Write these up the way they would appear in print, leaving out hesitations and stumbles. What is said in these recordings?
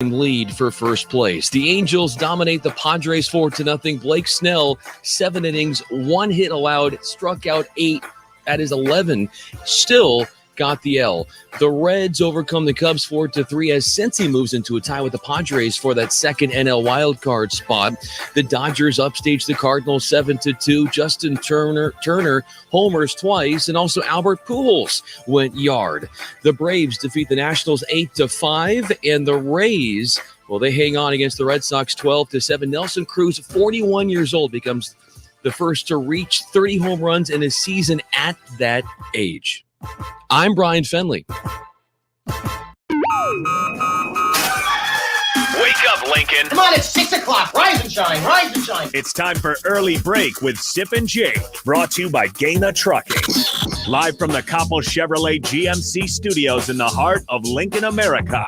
lead for first place. The Angels dominate the Padres 4-0. Blake Snell, 7 innings, 1 hit allowed, struck out 8. That is 11. Still got the L. The Reds overcome the Cubs 4-3 as Cincy moves into a tie with the Padres for that second NL wildcard spot. The Dodgers upstage the Cardinals 7-2. Justin Turner homers twice, and also Albert Pujols went yard. The Braves defeat the Nationals 8-5, and the Rays, well, they hang on against the Red Sox 12-7. Nelson Cruz, 41 years old, becomes the first to reach 30 home runs in a season at that age. I'm Brian Fenley. Wake up, Lincoln. Come on, it's 6 o'clock. Rise and shine, rise and shine. It's time for Early Break with Sip and Jake, brought to you by Gaina Trucking. Live from the Coppel Chevrolet GMC studios in the heart of Lincoln, America.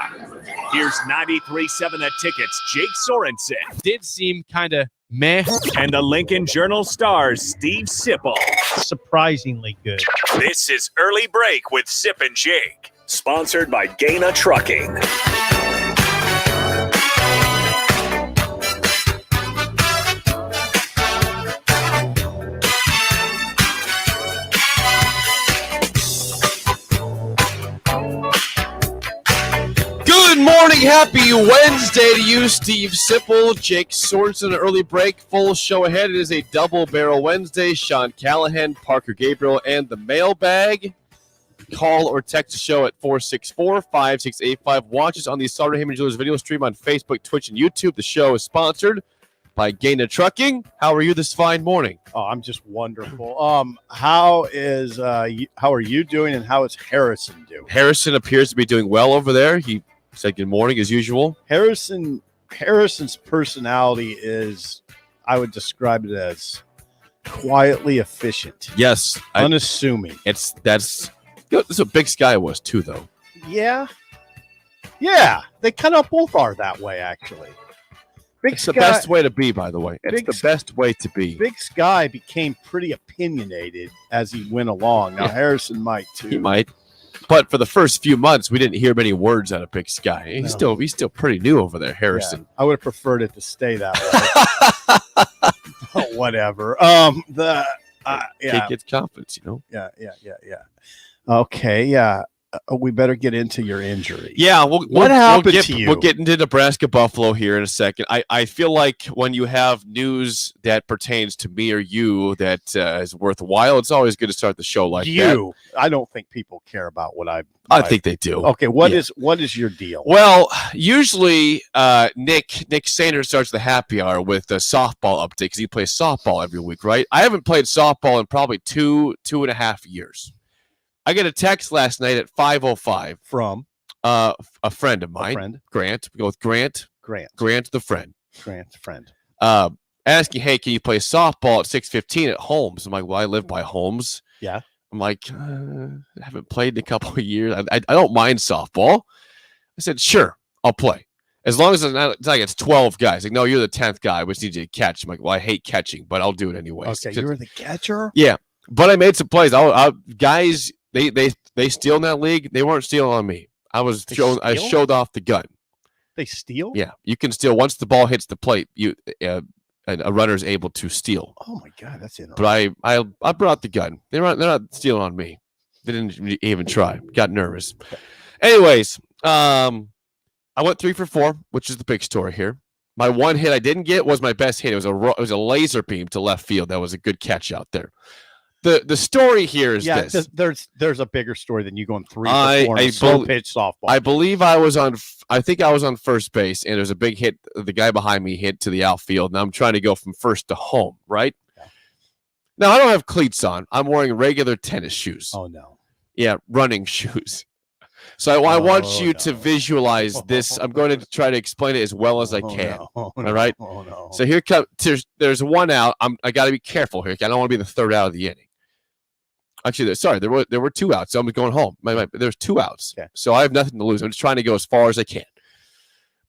Here's 93.7 The Ticket's Jake Sorensen. Did seem kind of meh. And the Lincoln Journal-Star's Steve Sipple. Surprisingly good. This is Early Break with Sip and Jake, sponsored by Gaina Trucking. Good morning, happy Wednesday to you, Steve Sipple, Jake Sorensen, Early Break, full show ahead. It is a double barrel Wednesday. Sean Callahan, Parker Gabriel, and the mailbag. Call or text the show at 464-5685. Watch us on the Sauter Heyman Jewelers video stream on Facebook, Twitch, and YouTube. The show is sponsored by Gaina Trucking. How are you this fine morning? Oh, I'm just wonderful. How are you doing, and how is Harrison doing? Harrison appears to be doing well over there. He said good morning as usual. Harrison's personality is, I would describe it as quietly efficient. Yes, unassuming. That's what Big Sky was too, though. Yeah, they kind of both are that way, actually. It's the best way to be, by the way. It's the best way to be. Big Sky became pretty opinionated as he went along. Now, Harrison might, too. He might. But for the first few months, we didn't hear many words out of Big Sky. He's still pretty new over there, Harrison. Yeah, I would have preferred it to stay that way. Oh, whatever. Can't get confidence, you know. Yeah. Okay, yeah. We better get into your injury. Yeah, what happened to you? We'll get into Nebraska Buffalo here in a second. I feel like when you have news that pertains to me or you that is worthwhile, it's always good to start the show like that. I don't think people care about what I think they do. Okay, what is your deal? Well, usually Nick Sanders starts the happy hour with a softball update because he plays softball every week, right? I haven't played softball in probably two and a half years. I get a text last night at 5:05 from a friend of mine, Grant. We go with Grant the friend. Asking, hey, can you play softball at 6:15 at Holmes? I'm like, well, I live by Holmes. Yeah. I'm like, I haven't played in a couple of years. I don't mind softball. I said, sure, I'll play. As long as it's like it's 12 guys. Like, no, you're the 10th guy, which needs you to catch. I'm like, well, I hate catching, but I'll do it anyway. Okay, you're the catcher? Yeah. But I made some plays. Guys, they steal in that league. They weren't stealing on me. I showed off the gun. They steal? Yeah, you can steal once the ball hits the plate. A runner is able to steal. Oh my God, that's interesting. But I brought the gun. They're not stealing on me. They didn't even try. Got nervous. Anyways, I went 3 for 4, which is the big story here. My one hit I didn't get was my best hit. It was a laser beam to left field. That was a good catch out there. The story here is this. There's a bigger story than you going 3 for 4 on slow pitch softball. I believe I think I was on first base, and there's a big hit. The guy behind me hit to the outfield, and I'm trying to go from first to home, right? Yeah. Now, I don't have cleats on. I'm wearing regular tennis shoes. Oh, no. Yeah, running shoes. So I want you to visualize this. I'm going to try to explain it as well as I can. All right? Oh, no. So here comes. There's one out. I got to be careful here. I don't want to be the third out of the inning. Actually, there were 2 outs. So I'm going home. There's 2 outs. Okay. So I have nothing to lose. I'm just trying to go as far as I can.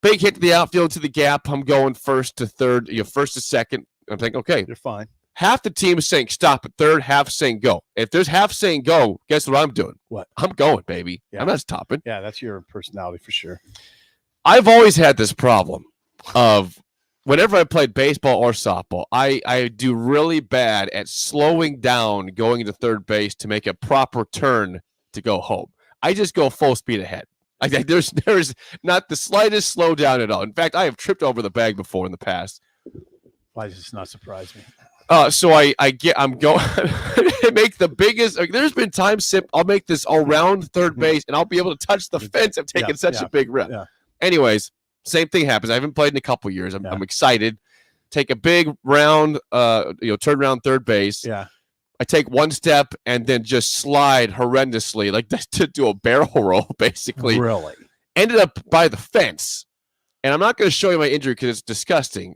Big hit to the outfield to the gap. I'm going first to third, first to second. I'm thinking, okay. You're fine. Half the team is saying stop at third, half saying go. If there's half saying go, guess what I'm doing? What? I'm going, baby. Yeah. I'm not stopping. Yeah, that's your personality for sure. I've always had this problem of whenever I played baseball or softball, I do really bad at slowing down going into third base to make a proper turn to go home. I just go full speed ahead. There's not the slightest slowdown at all. In fact, I have tripped over the bag before in the past. Why does this not surprise me? So I'm going to make the biggest. There's been times, I'll make this around third base, and I'll be able to touch the fence. I've taken such a big rip. Yeah. Anyways, same thing happens. I haven't played in a couple years. I'm excited. Take a big round, turn around third base. Yeah. I take one step and then just slide horrendously, like to do a barrel roll, basically. Really? Ended up by the fence. And I'm not going to show you my injury because it's disgusting.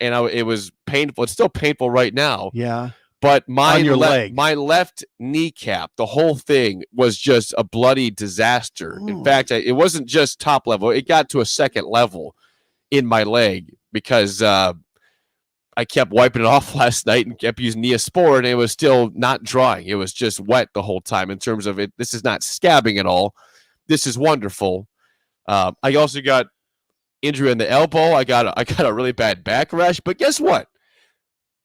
It was painful. It's still painful right now. Yeah. But my leg. My left kneecap, the whole thing was just a bloody disaster. Ooh. In fact, it wasn't just top level. It got to a second level in my leg because I kept wiping it off last night and kept using Neosporin, and it was still not drying. It was just wet the whole time in terms of it. This is not scabbing at all. This is wonderful. I also got injury in the elbow. I got a really bad back rash. But guess what?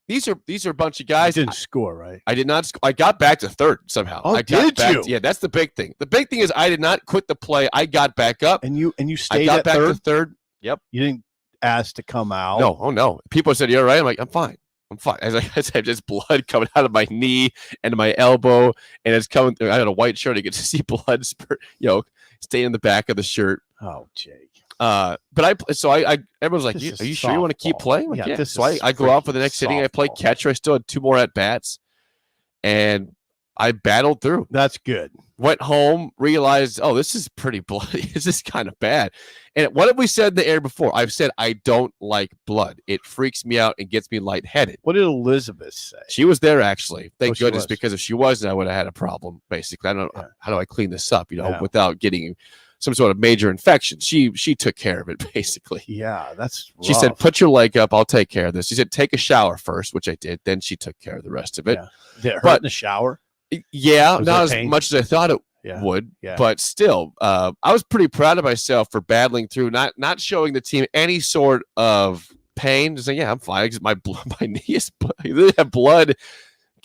These are a bunch of guys. You didn't score, right? I did not. I got back to third somehow. Oh, I got did back you? Yeah, that's the big thing. The big thing is I did not quit the play. I got back up. And you stayed I got at back third? to third. Yep. You didn't ask to come out? No. Oh, no. People said, "You're all right." I'm like, "I'm fine. I'm fine." As I said, just blood coming out of my knee and my elbow, and it's coming through. I had a white shirt. I get to see blood spurt, stay in the back of the shirt. Oh, Jake. But everyone's like, This "Are you is sure you want to keep softball. playing?" Like, Yeah, yeah. this So is I go out for the freaking next inning. I play softball. catcher. I still had 2 more at bats, and I battled through. That's good. Went home, realized, oh, this is pretty bloody. This is kind of bad. And what have we said in the air before? I've said I don't like blood. It freaks me out and gets me lightheaded. What did Elizabeth say? She was there, actually. Thank she goodness, was. because if she wasn't, I would have had a problem, basically. I don't know. Yeah. How do I clean this up, Yeah. without getting some sort of major infection? She took care of it, basically. Yeah, that's She said, rough. put your leg up. I'll take care of this. She said, take a shower first, which I did. Then she took care of the rest of it. Yeah. Did it hurt But- in the shower? Yeah, Was not there as pain? much as I thought it Yeah. would, Yeah. but still, I was pretty proud of myself for battling through, not showing the team any sort of pain. Just saying, yeah, I'm fine. 'Cause my knee is, I literally have blood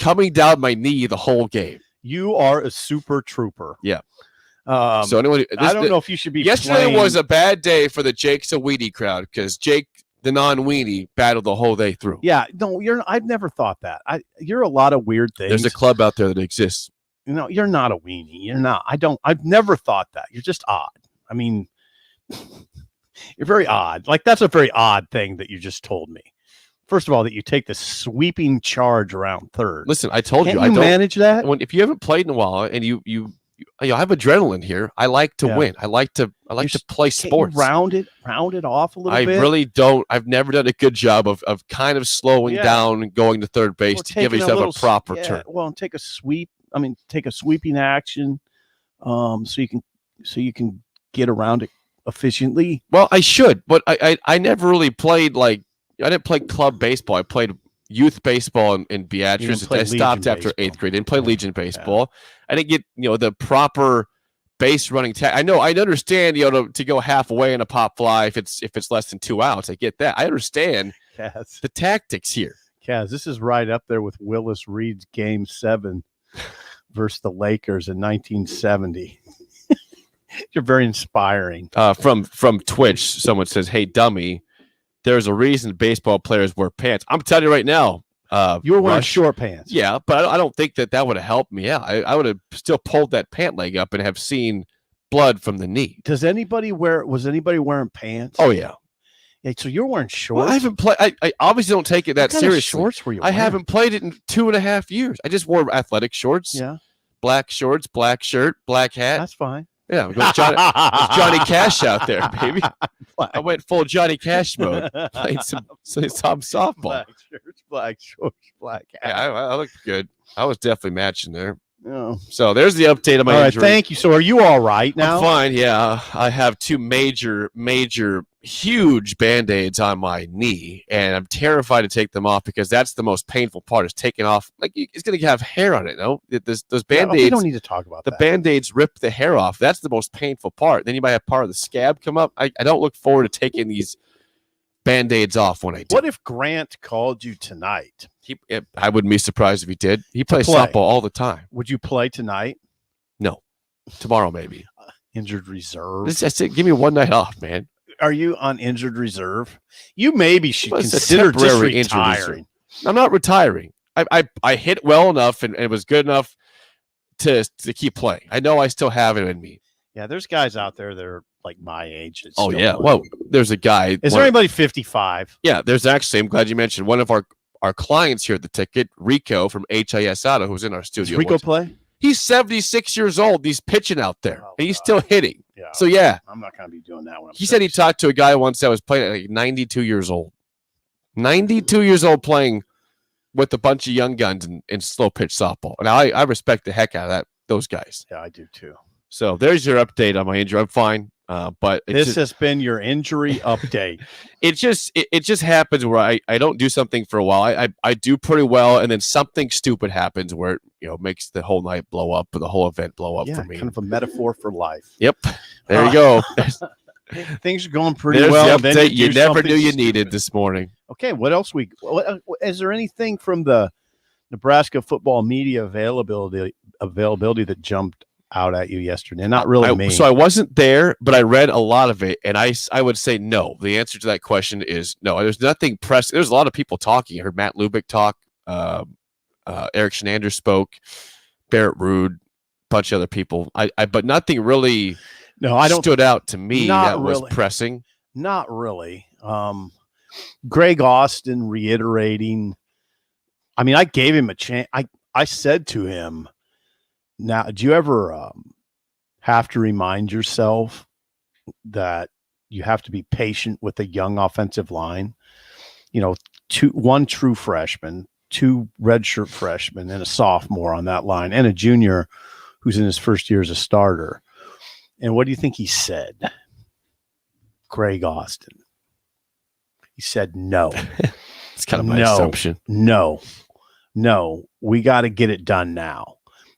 coming down my knee the whole game. You are a super trooper. Yeah. So anyway, I don't know if you should be. Yesterday playing- was a bad day for the Jake Saweetie crowd because Jake, the non-weenie, battled the whole day through. Yeah, no, I've never thought that. You're a lot of weird things. There's a club out there that exists. You're not a weenie. You're not. I've never thought that. You're just odd. I mean, you're very odd. Like, that's a very odd thing that you just told me. First of all, that you take the sweeping charge around third. Listen, I told Can't you, you I don't manage that? if you haven't played in a while and you have adrenaline here. I like to Yeah. win. I like to play Can't you sports. round it off a little I bit. really don't. I've never done a good job of kind of slowing Yeah. down and going to third base Or to give taking yourself little a proper yeah, turn. Well, and take a sweep. I mean, take a sweeping action, so you can get around it efficiently. Well, I should, but I never really played I didn't play club baseball. I played youth baseball in Beatrice. play I stopped Legion after baseball. 8th grade. Didn't play Legion baseball. I didn't get the proper base running. I know I understand to go halfway in a pop fly if it's less than 2 outs. I get that. I understand Kaz, the tactics here. this is right up there with Willis Reed's Game 7 versus the Lakers in 1970. You're very inspiring. From Twitch, someone says, "Hey, dummy, there's a reason baseball players wear pants." I'm telling you right now. You were wearing Rush, short pants. Yeah, but I don't think that would have helped me. Yeah, I would have still pulled that pant leg up and have seen blood from the knee. Was anybody wearing pants? Oh yeah. Yeah, so you're wearing shorts. Well, I haven't played. I obviously don't take it that What kind of seriously. shorts were you I wearing? haven't played it in 2.5 years. I just wore athletic shorts, Yeah, black shorts, black shirt, black hat. that's fine. Yeah, it was Johnny Cash out there, baby. I went full Johnny Cash mode. Played some softball. Black shirts, black shorts, black hat. Yeah, I looked good. I was definitely matching there. Oh. So there's the update on my All right, injury. thank you. So are you all right now? I'm fine. Yeah, I have two major, huge Band-Aids on my knee, and I'm terrified to take them off because that's the most painful part. Is taking off. Like it's going to have hair on it. No, those Yeah, Band-Aids. we don't need to talk about The that. Band-Aids rip the hair off. That's the most painful part. Then you might have part of the scab come up. I don't look forward to taking these Band-Aids off when I do. What if Grant called you tonight? I wouldn't be surprised if he did. He plays play. softball all the time. Would you play tonight? Tomorrow, maybe. Injured reserve. That's it. Give me one night off, man. Are you on injured reserve? You maybe should Well, it's a consider just temporary injured retiring. reserve. I'm not retiring. I hit well enough and it was good enough to keep playing. I know I still have it in me. Yeah, there's guys out there that are like my age. that Oh still yeah. play. Well, there's a guy. Is there anybody 55? Yeah, there's actually. I'm glad you mentioned one of our clients here at the ticket, Rico from HIS Auto, who's in our Does studio. Rico play? He's 76 years old. He's pitching out there, Oh, and he's God. still hitting. Yeah. So yeah, I'm not going to be doing that one. he said he talked to a guy once that was playing at like 92 years old. 92 years old playing with a bunch of young guns in slow pitch softball. Now I respect the heck out of those guys. Yeah, I do too. So there's your update on my injury. I'm fine, but This has been your injury update. it just happens where I don't do something for a while. I do pretty well, and then something stupid happens where it makes the whole night blow up or the whole event blow up Yeah, for me. kind of a metaphor for life. Yep, there you go. Things are going pretty There's well. the then update you do never something knew you stupid. needed this morning. Okay, what else is there anything from the Nebraska football media availability that jumped out at you yesterday? Not really me. So I wasn't there, but I read a lot of it, and I would say no. The answer to that question is no. There's nothing press. There's a lot of people talking. I heard Matt Lubick talk. Eric Shenander spoke. Barrett Ruud, bunch of other people. But nothing really no, I don't. stood out to me Not that was really. pressing. Not really. Greg Austin reiterating. I mean, I gave him a chance. I said to him, now, do you ever have to remind yourself that you have to be patient with a young offensive line? One true freshman, two redshirt freshmen, and a sophomore on that line, and a junior who's in his first year as a starter. And what do you think he said? Greg Austin. He said no. It's kind of my No. assumption. No, we got to get it done now.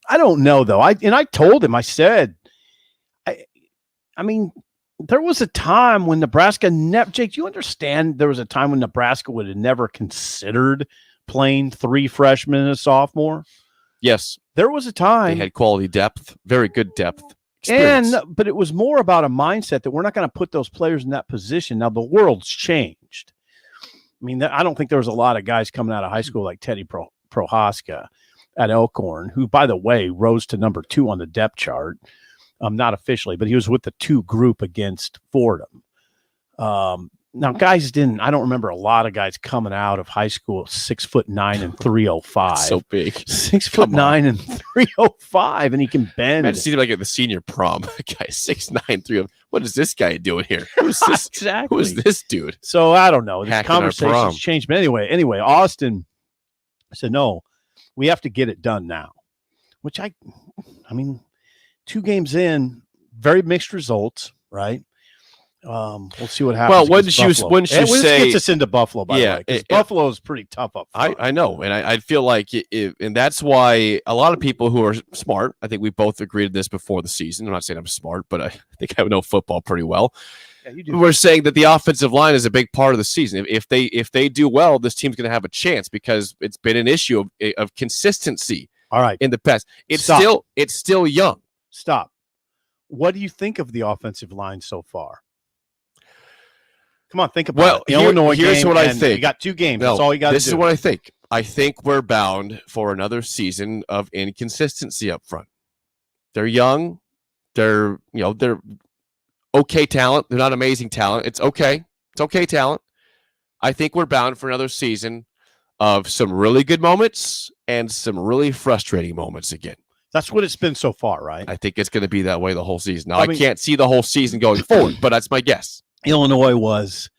I don't know though. I told him, I said, I mean, there was a time when Nebraska Jake, do you understand there was a time when Nebraska would have never considered playing three freshmen and a sophomore? Yes, There was a they time. had quality depth, very good depth. Experience. But it was more about a mindset that we're not going to put those players in that position. Now the world's changed. I mean, I don't think there was a lot of guys coming out of high school like Teddy Prohaska at Elkhorn, who, by the way, rose to number 2 on the depth chart. Not officially, but he was with the 2 group against Fordham. Now, guys I don't remember a lot of guys coming out of high school 6'9" and 305. so big. 6'9" and 305, and he can bend. Imagine seeing him like at the senior prom. Guy 6'9", 3. What is this guy doing here? Who's this? Exactly. Who is this dude? So I don't know. This Hacking our prom. conversation's changed. But anyway, Austin said, no, we have to get it done now. Which I mean, 2 games in, very mixed results, right? We'll see what happens. Well, against Buffalo. wouldn't you This say- gets us into Buffalo, by Yeah, the way, because it- Buffalo is pretty tough up front. I know, and I feel like and that's why a lot of people who are smart. I think we both agreed to this before the season. I'm not saying I'm smart, but I think I know football pretty well. Yeah, you do. We're saying that the offensive line is a big part of the season. If they do well, this team's going to have a chance because it's been an issue of consistency All right, in the past. It's Stop. still young. stop. What do you think of the offensive line so far? Come on, think about Well, it. The Illinois here's game, what I and think. You got 2 games. No, That's all you got to do. this is what I think. I think we're bound for another season of inconsistency up front. They're young. They're okay talent. They're not amazing talent. It's okay. It's okay talent. I think we're bound for another season of some really good moments and some really frustrating moments again. That's what it's been so far, right? I think it's going to be that way the whole season. Now, I I mean- can't see the whole season going forward, but that's my guess. Illinois was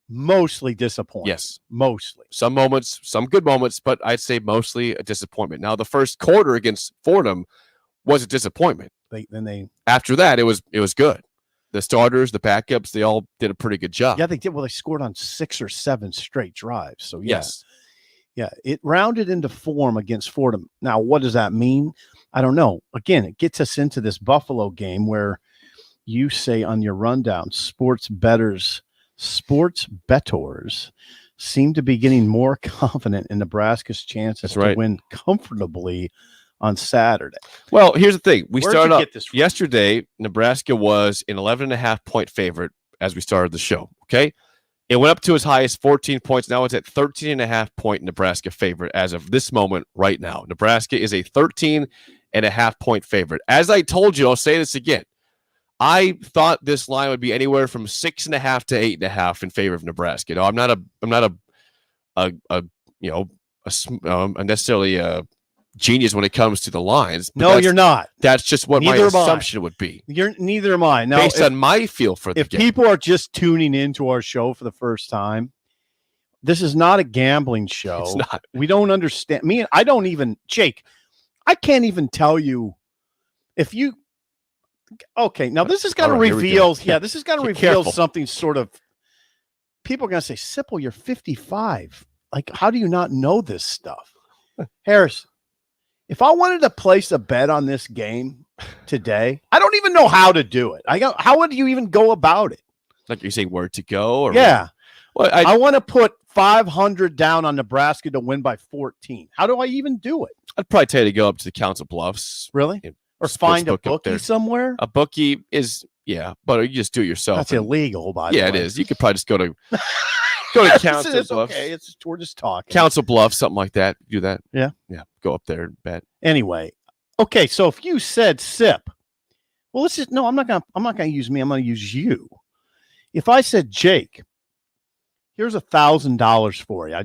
Mostly disappointing. Yes. Mostly. Some moments, some good moments, but I'd say mostly a disappointment. Now, the first quarter against Fordham was a disappointment. After that, it was good. The starters, the backups, they all did a pretty good job. Yeah, they did. Well, they scored on 6 or 7 straight drives. So, yes. Yeah, it rounded into form against Fordham. Now, what does that mean? I don't know. Again, it gets us into this Buffalo game where you say on your rundown, sports bettors seem to be getting more confident in Nebraska's chances to win comfortably on Saturday. Well, here's the thing. We started off yesterday. Nebraska was an 11.5-point favorite as we started the show. Okay. It went up to as high as 14 points. Now it's at 13.5-point Nebraska favorite as of this moment right now. Nebraska is a 13.5-point favorite. As I told you, I'll say this again. I thought this line would be anywhere from 6.5 to 8.5 in favor of Nebraska. You know, I'm not necessarily a genius when it comes to the lines. No, you're not. That's just what my assumption would be. Neither am I. Now, based on my feel for the game. If people are just tuning into our show for the first time, this is not a gambling show. It's not. We don't understand. Jake, I can't even tell you if you. Okay, now this is going to reveal. Yeah, this is going to reveal something sort of. People are going to say, Sipple, you're 55. Like, how do you not know this stuff? Harris, if I wanted to place a bet on this game today, I don't even know how to do it. How would you even go about it? Like you're saying where to go? Or yeah. Well, I want to put 500 down on Nebraska to win by 14. How do I even do it? I'd probably tell you to go up to the Council Bluffs. Really? Or find a bookie somewhere? A bookie is, but you just do it yourself. That's illegal, by the way. Yeah, it is. You could probably just go to Council Bluffs. Okay, we're just talking. Council Bluffs, something like that. Do that. Yeah. Yeah. Go up there and bet. Anyway. Okay, so if you said Sip, well, let's just I'm not gonna use me, I'm gonna use you. If I said Jake, here's $1,000 for you. I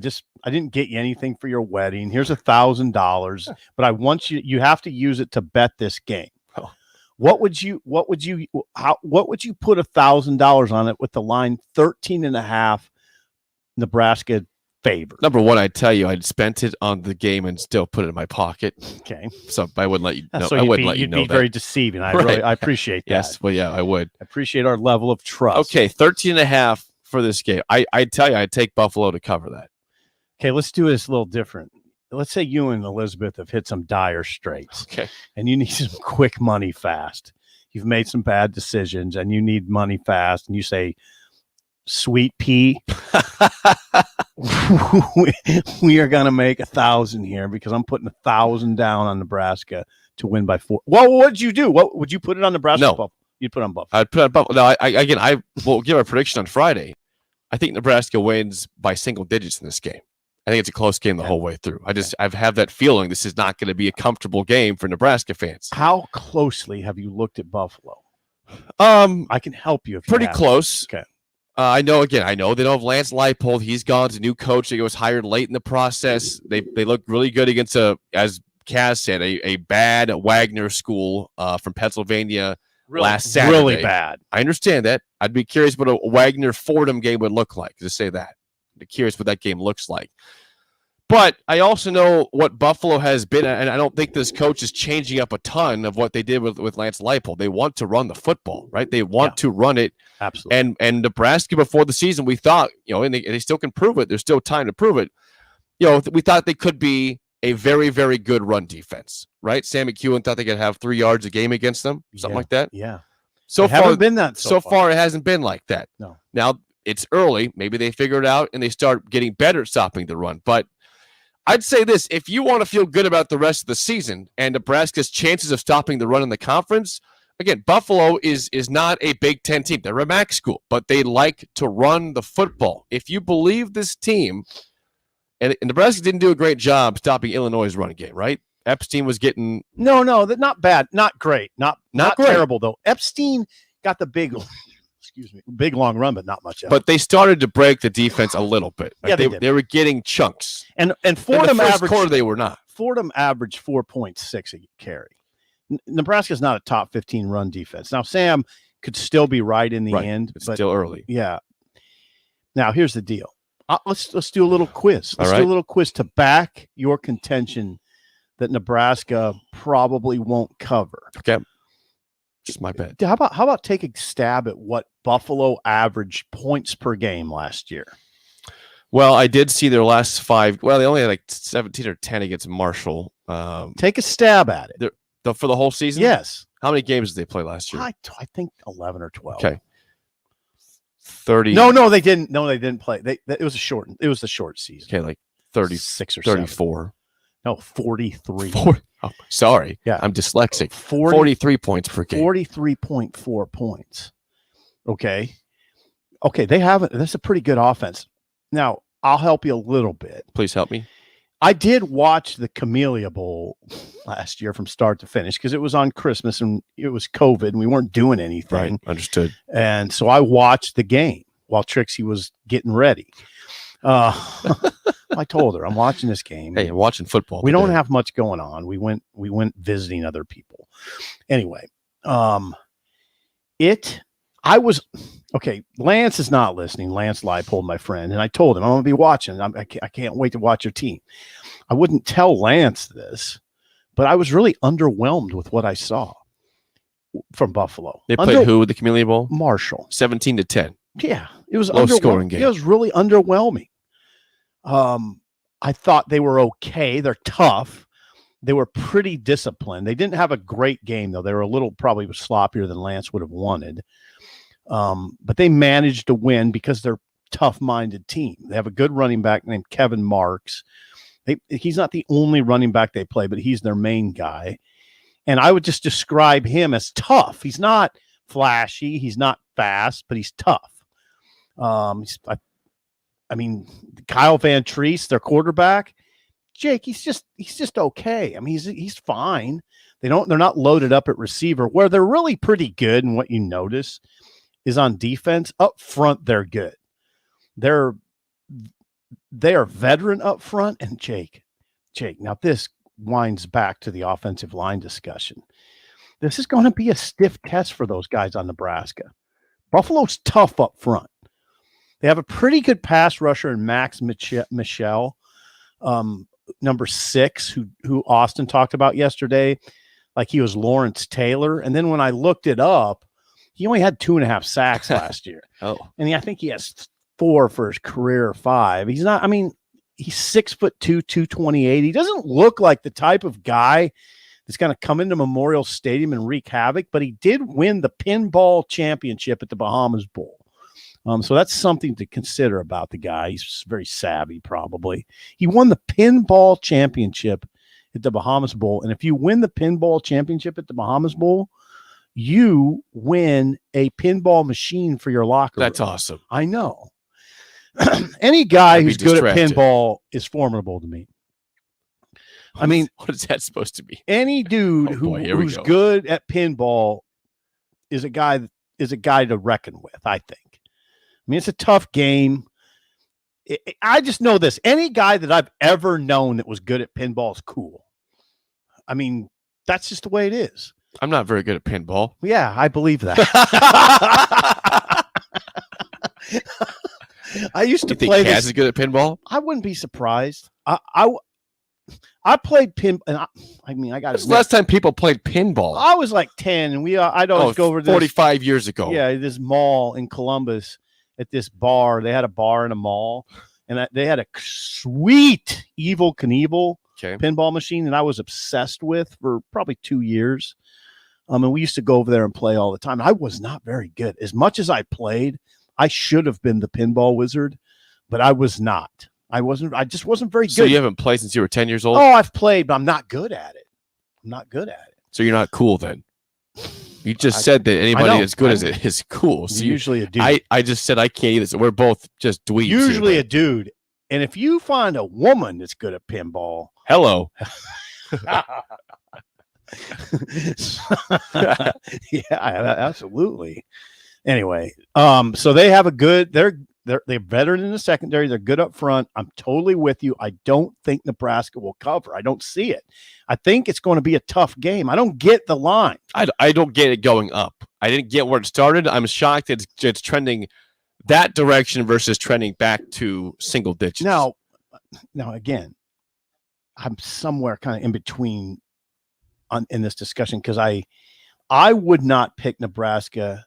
didn't get you anything for your wedding. Here's $1,000, but I want you have to use it to bet this game. Oh. What would you put $1,000 on it with the line 13.5 Nebraska favor? Number one, I'd tell you I'd spent it on the game and still put it in my pocket. Okay. So I wouldn't let you know. So you'd be very deceiving. I appreciate that. Yes. Well, yeah, I would. I appreciate our level of trust. Okay. 13.5 for this game. I'd tell you I'd take Buffalo to cover that. Okay. Let's do this a little different. Let's say you and Elizabeth have hit some dire straits. Okay. And you need some quick money fast. You've made some bad decisions and you need money fast. And you say, Sweet pea, we are going to make 1,000 here because I'm putting 1,000 down on Nebraska to win by 4. Well, what would you do? What would you put it on Nebraska? No. Buffalo? You'd put it on Buffalo. I'd put it on Buffalo. No, I will give a prediction on Friday. I think Nebraska wins by single digits in this game. I think it's a close game the whole way through. I have that feeling this is not going to be a comfortable game for Nebraska fans. How closely have you looked at Buffalo? I can help you if pretty you close. Okay. I know they don't have Lance Leipold. He's gone to new coach. He was hired late in the process. They look really good against as Kaz said, a bad Wagner school from Pennsylvania last Saturday. Really bad. I understand that. I'd be curious what a Wagner Fordham game would look like. Just say that. I'm curious what that game looks like. But I also know what Buffalo has been, and I don't think this coach is changing up a ton of what they did with Lance Leipold. They want to run the football, right? They want to run it. Absolutely. And Nebraska before the season, we thought, and they still can prove it. There's still time to prove it. We thought they could be a very, very good run defense, right? Sam McEwen thought they could have 3 yards a game against them, something like that. Yeah. So far, haven't been that so far. It hasn't been like that. No. Now it's early. Maybe they figure it out and they start getting better at stopping the run. But I'd say this: if you want to feel good about the rest of the season and Nebraska's chances of stopping the run in the conference, again, Buffalo is not a Big Ten team. They're a MAC school, but they like to run the football. If you believe this team, and Nebraska didn't do a great job stopping Illinois' run game, right? Epstein was getting no, not bad, not great, not great. Terrible though. Epstein got the big long run, but not much else. But they started to break the defense a little bit. Like they were getting chunks. And Fordham averaged quarter they were not. Fordham averaged 4.6 a carry. Nebraska's not a top 15 run defense. Now Sam could still be right in the end, It's but still early. Yeah. Now, here's the deal. Let's do a little quiz. Let's do a little quiz to back your contention that Nebraska probably won't cover. Okay. Just my bet. How about take a stab at what Buffalo averaged points per game last year? Well, I did see their last 5. Well, they only had like 17 or 10 against Marshall. Take a stab at it. For the whole season? Yes. How many games did they play last year? I think 11 or 12. Okay. 30. No, they didn't. No, they didn't play. It was the short season. Okay, like 36 or 34. No, 43. Oh, sorry. Yeah. I'm dyslexic. 43 points per game. 43.4 points. Okay. That's a pretty good offense. Now, I'll help you a little bit. Please help me. I did watch the Camellia Bowl last year from start to finish because it was on Christmas and it was COVID and we weren't doing anything. Right. Understood. And so I watched the game while Trixie was getting ready. I told her I'm watching this game. Hey, I'm watching football. We don't have much going on. We went visiting other people. Anyway, I was okay. Lance is not listening. Lance Leipold, my friend, and I told him I'm going to be watching. I can't wait to watch your team. I wouldn't tell Lance this, but I was really underwhelmed with what I saw from Buffalo. They played who with the Camellia Bowl? Marshall. 17-10. Yeah, it was low scoring game. It was really underwhelming. I thought they were okay. They're tough. They were pretty disciplined. They didn't have a great game though. They were a little probably sloppier than Lance would have wanted. But they managed to win because they're a tough-minded team. They have a good running back named Kevin Marks. He's not the only running back they play, but he's their main guy. And I would just describe him as tough. He's not flashy. He's not fast, but he's tough. I mean, Kyle Van Treese, their quarterback, Jake, he's just okay. I mean, he's fine. They're not loaded up at receiver. Where they're really pretty good, and what you notice is on defense. Up front, they're good. They are veteran up front, and Jake. Now this winds back to the offensive line discussion. This is going to be a stiff test for those guys on Nebraska. Buffalo's tough up front. They have a pretty good pass rusher in Max Michel, number 6, who Austin talked about yesterday, like he was Lawrence Taylor. And then when I looked it up, he only had 2.5 sacks last year. Oh, and I think he has 4 for his career 5. He's not. I mean, he's 6'2", 228. He doesn't look like the type of guy that's going to come into Memorial Stadium and wreak havoc. But he did win the pinball championship at the Bahamas Bowl. So that's something to consider about the guy. He's very savvy, probably. He won the pinball championship at the Bahamas Bowl. And if you win the pinball championship at the Bahamas Bowl, you win a pinball machine for your locker room. That's awesome. I know. Any guy who's good at pinball is formidable to me. I mean, what is that supposed to be? Any dude who's good at pinball is a guy to reckon with, I think. I mean, it's a tough game. I just know this. Any guy that I've ever known that was good at pinball is cool. I mean, that's just the way it is. I'm not very good at pinball. Yeah, I believe that. I used to play this. Kaz is good at pinball? I wouldn't be surprised. I played pin, and I got. When's the last time people played pinball? I was like 10, and I'd always go over 45 years ago. Yeah, this mall in Columbus at this bar. They had a bar in a mall, and they had a sweet Evel Knievel pinball machine that I was obsessed with for probably 2 years. And we used to go over there and play all the time. I was not very good. As much as I played, I should have been the pinball wizard, but I was not. I just wasn't very good. So you haven't played since you were 10 years old? Oh, I've played, but I'm not good at it. So you're not cool then? You just said that anybody as good as it is cool. So usually a dude. I just said I can't either. So we're both just dweebs. Usually a dude. And if you find a woman that's good at pinball. Hello. Yeah, absolutely. Anyway, so they have they're veteran in the secondary. They're good up front. I'm totally with you. I don't think Nebraska will cover. I don't see it. I think it's going to be a tough game. I don't get the line. I don't get it going up. I didn't get where it started. I'm shocked it's trending that direction versus trending back to single digits. Now again, I'm somewhere kind of in between in this discussion because I would not pick Nebraska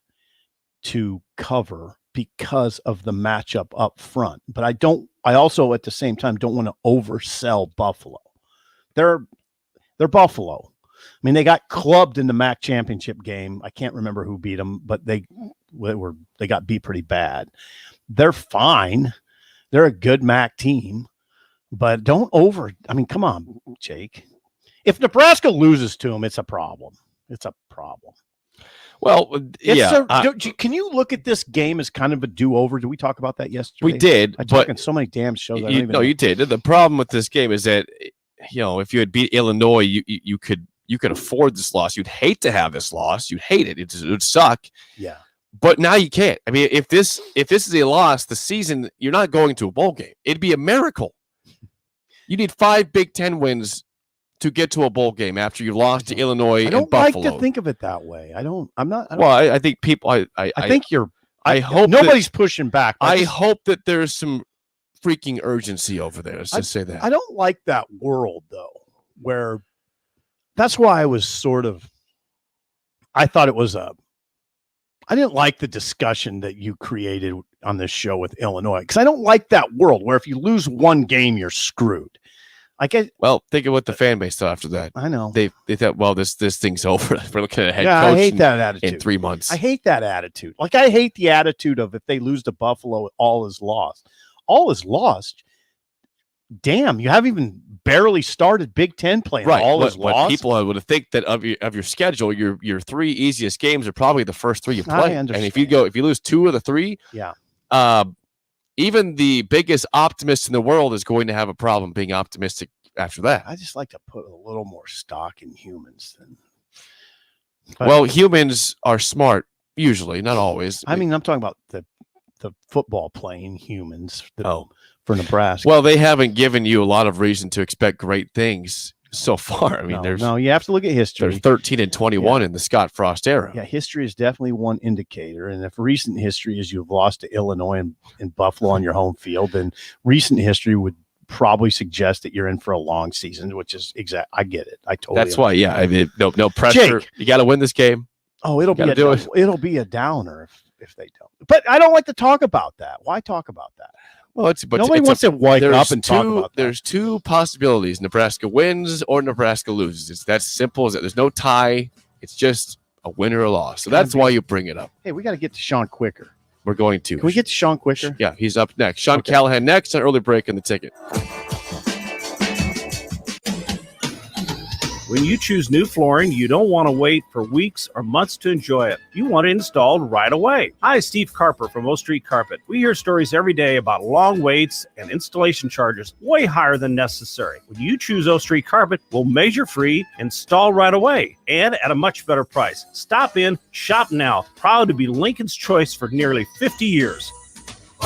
to cover because of the matchup up front, but I also at the same time don't want to oversell Buffalo. They're Buffalo. I mean, they got clubbed in the MAC championship game. I can't remember who beat them, but they got beat pretty bad. They're fine. They're a good MAC team, but come on, Jake. If Nebraska loses to them, it's a problem. It's a problem. Well, can you look at this game as kind of a do-over? Did we talk about that yesterday? We did. I talked in so many damn shows. You did. The problem with this game is that, if you had beat Illinois, you could afford this loss. You'd hate to have this loss. You'd hate it. It would suck. Yeah. But now you can't. I mean, if this is a loss, the season, you're not going to a bowl game. It'd be a miracle. You need 5 Big Ten wins to get to a bowl game after you lost to Illinois and Buffalo. I don't like to think of it that way. I think people. I think you're. I hope nobody's pushing back. I hope that there's some freaking urgency over there. Let's just say that. I don't like that world though, where that's why I was I thought it was I didn't like the discussion that you created on this show with Illinois because I don't like that world where if you lose one game, you're screwed. Well, think of what the fan base thought after that. I know they thought, well, this thing's over. We're looking at head coach. I hate that attitude. In 3 months, I hate that attitude. Like I hate the attitude of if they lose to Buffalo, all is lost. All is lost. Damn, you haven't even barely started Big Ten play. Right. All is lost. People would think that of your schedule, your 3 easiest games are probably the first 3 you play. And if you lose 2 of the 3, even the biggest optimist in the world is going to have a problem being optimistic after that. I just like to put a little more stock in humans. Humans are smart, usually, not always. I mean, I'm talking about the football playing humans for Nebraska. Well, they haven't given you a lot of reason to expect great things so far. I mean, you have to look at history. They're 13-21 in the Scott Frost era. Yeah, history is definitely one indicator. And if recent history is you've lost to Illinois and Buffalo on your home field, then recent history would probably suggest that you're in for a long season, which is I get it. I totally. That's why, I mean, no pressure. Jake, you got to win this game. Oh, it'll be a downer if they don't. But I don't like to talk about that. Why talk about that? Well, nobody wants to wake up and talk about that. There's 2 possibilities: Nebraska wins or Nebraska loses. It's that simple as that. There's no tie. It's just a win or a loss. So that's why you bring it up. Hey, we got to get to Sean quicker. We're going to. Can we get to Sean quicker? Yeah, he's up next. Sean Callahan next on Early Break in the Ticket. When you choose new flooring, you don't want to wait for weeks or months to enjoy it. You want it installed right away. Hi, Steve Carper from O Street Carpet. We hear stories every day about long waits and installation charges way higher than necessary. When you choose O Street Carpet, we'll measure free, install right away, and at a much better price. Stop in, shop now. Proud to be Lincoln's choice for nearly 50 years.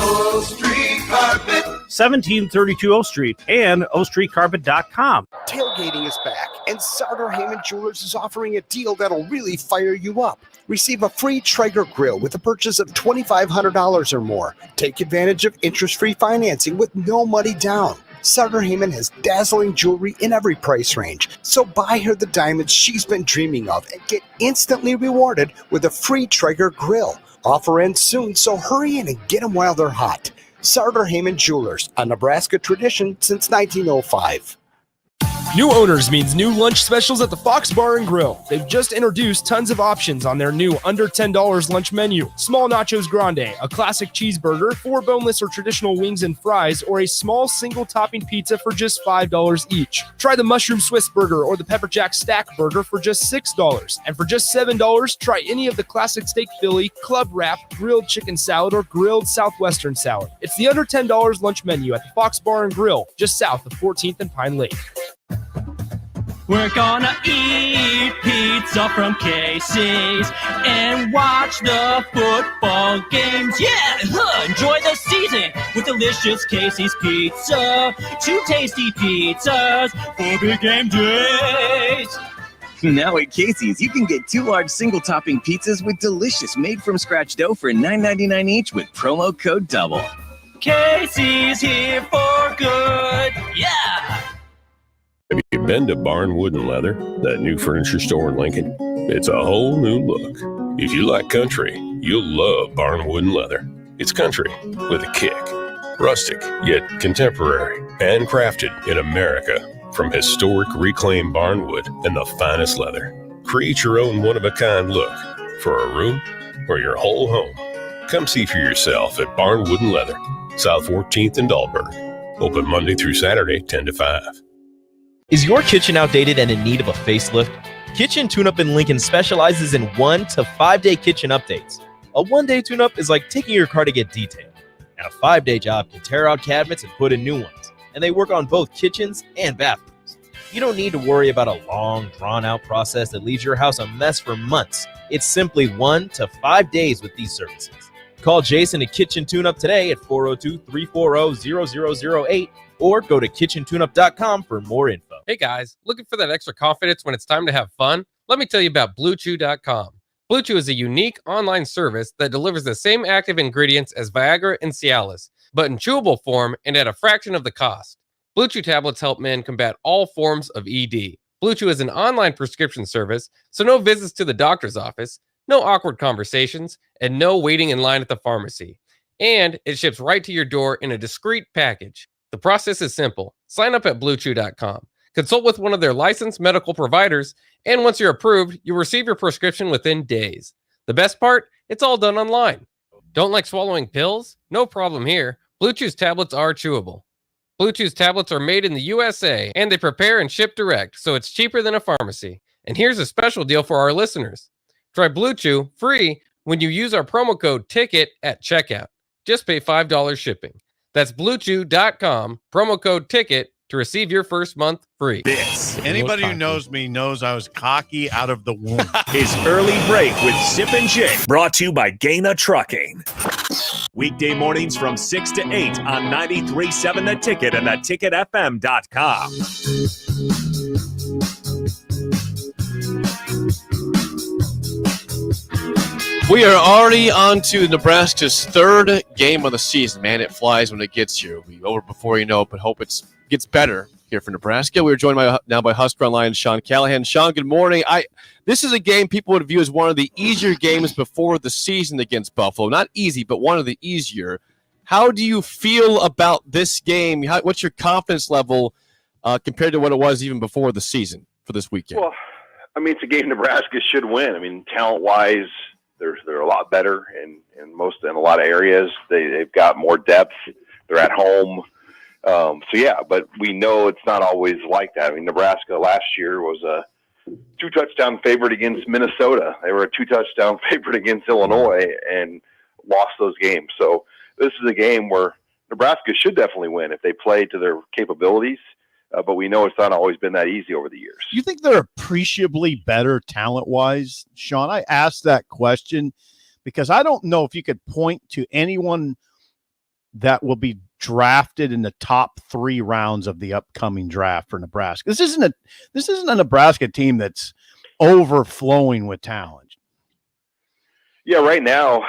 O Street Carpet. 1732 O Street and ostreetcarpet.com. Tailgating is back, and Sartor Hamann Jewelers is offering a deal that'll really fire you up. Receive a free Traeger grill with a purchase of $2,500 or more. Take advantage of interest-free financing with no money down. Sartor Hamann has dazzling jewelry in every price range, so buy her the diamonds she's been dreaming of and get instantly rewarded with a free Traeger grill. Offer ends soon, so hurry in and get them while they're hot. Sartor Hamann Jewelers, a Nebraska tradition since 1905. New owners means new lunch specials at the Fox Bar and Grill. They've just introduced tons of options on their new under $10 lunch menu. Small nachos grande, a classic cheeseburger, 4 boneless or traditional wings and fries, or a small single topping pizza for just $5 each. Try the mushroom Swiss burger or the pepper jack stack burger for just $6. And for just $7, try any of the classic steak Philly, club wrap, grilled chicken salad, or grilled southwestern salad. It's the under $10 lunch menu at the Fox Bar and Grill, just south of 14th and Pine Lake. We're gonna eat pizza from Casey's and watch the football games. Yeah, enjoy the season with delicious Casey's Pizza. 2 tasty pizzas for big game days. Now at Casey's, you can get 2 large single-topping pizzas with delicious made-from-scratch dough for $9.99 each with promo code DOUBLE. Casey's here for good. Yeah! Have you been to Barn Wooden Leather, that new furniture store in Lincoln? It's a whole new look. If you like country, you'll love Barn Wooden Leather. It's country with a kick. Rustic, yet contemporary. Handcrafted in America from historic reclaimed barnwood and the finest leather. Create your own one-of-a-kind look for a room or your whole home. Come see for yourself at Barn Wooden Leather, South 14th and Dahlberg. Open Monday through Saturday, 10 to 5. Is your kitchen outdated and in need of a facelift? Kitchen Tune-Up in Lincoln specializes in 1 to 5 day kitchen updates. A 1-day tune-up is like taking your car to get detailed. And a 5-day job can tear out cabinets and put in new ones. And they work on both kitchens and bathrooms. You don't need to worry about a long, drawn-out process that leaves your house a mess for months. It's simply 1 to 5 days with these services. Call Jason at Kitchen Tune-Up today at 402-340-0008 or go to kitchentune-up.com for more info. Hey guys, looking for that extra confidence when it's time to have fun? Let me tell you about BlueChew.com. BlueChew is a unique online service that delivers the same active ingredients as Viagra and Cialis, but in chewable form and at a fraction of the cost. BlueChew tablets help men combat all forms of ED. BlueChew is an online prescription service, so no visits to the doctor's office, no awkward conversations, and no waiting in line at the pharmacy. And it ships right to your door in a discreet package. The process is simple. Sign up at BlueChew.com. Consult with one of their licensed medical providers, and once you're approved, you'll receive your prescription within days. The best part? It's all done online. Don't like swallowing pills? No problem here. Blue Chew's tablets are chewable. Blue Chew's tablets are made in the USA, and they prepare and ship direct, so it's cheaper than a pharmacy. And here's a special deal for our listeners. Try Blue Chew free when you use our promo code TICKET at checkout. Just pay $5 shipping. That's BlueChew.com, promo code TICKET to receive your first month free. Anybody who knows me knows I was cocky out of the womb. Is Early Break with Sip and Jake, brought to you by Gaina Trucking. Weekday mornings from 6 to 8 on 93.7 The Ticket and theticketfm.com. We are already on to Nebraska's third game of the season. Man, it flies when it gets here. It'll be over before you know it, but hope it gets better here for Nebraska. We are joined now by Husker Online Sean Callahan. Sean, good morning. This is a game people would view as one of the easier games before the season against Buffalo. Not easy, but one of the easier. How do you feel about this game? What's your confidence level compared to what it was even before the season for this weekend? Well, I mean, it's a game Nebraska should win. I mean, talent-wise, they're a lot better in a lot of areas. They've got more depth. They're at home. But we know it's not always like that. I mean, Nebraska last year was a 2-touchdown favorite against Minnesota. They were a 2-touchdown favorite against Illinois and lost those games. So this is a game where Nebraska should definitely win if they play to their capabilities. But we know it's not always been that easy over the years. You think they're appreciably better talent-wise, Sean? I asked that question because I don't know if you could point to anyone that will be drafted in the top 3 rounds of the upcoming draft for Nebraska. This isn't a Nebraska team that's overflowing with talent. Yeah, right now,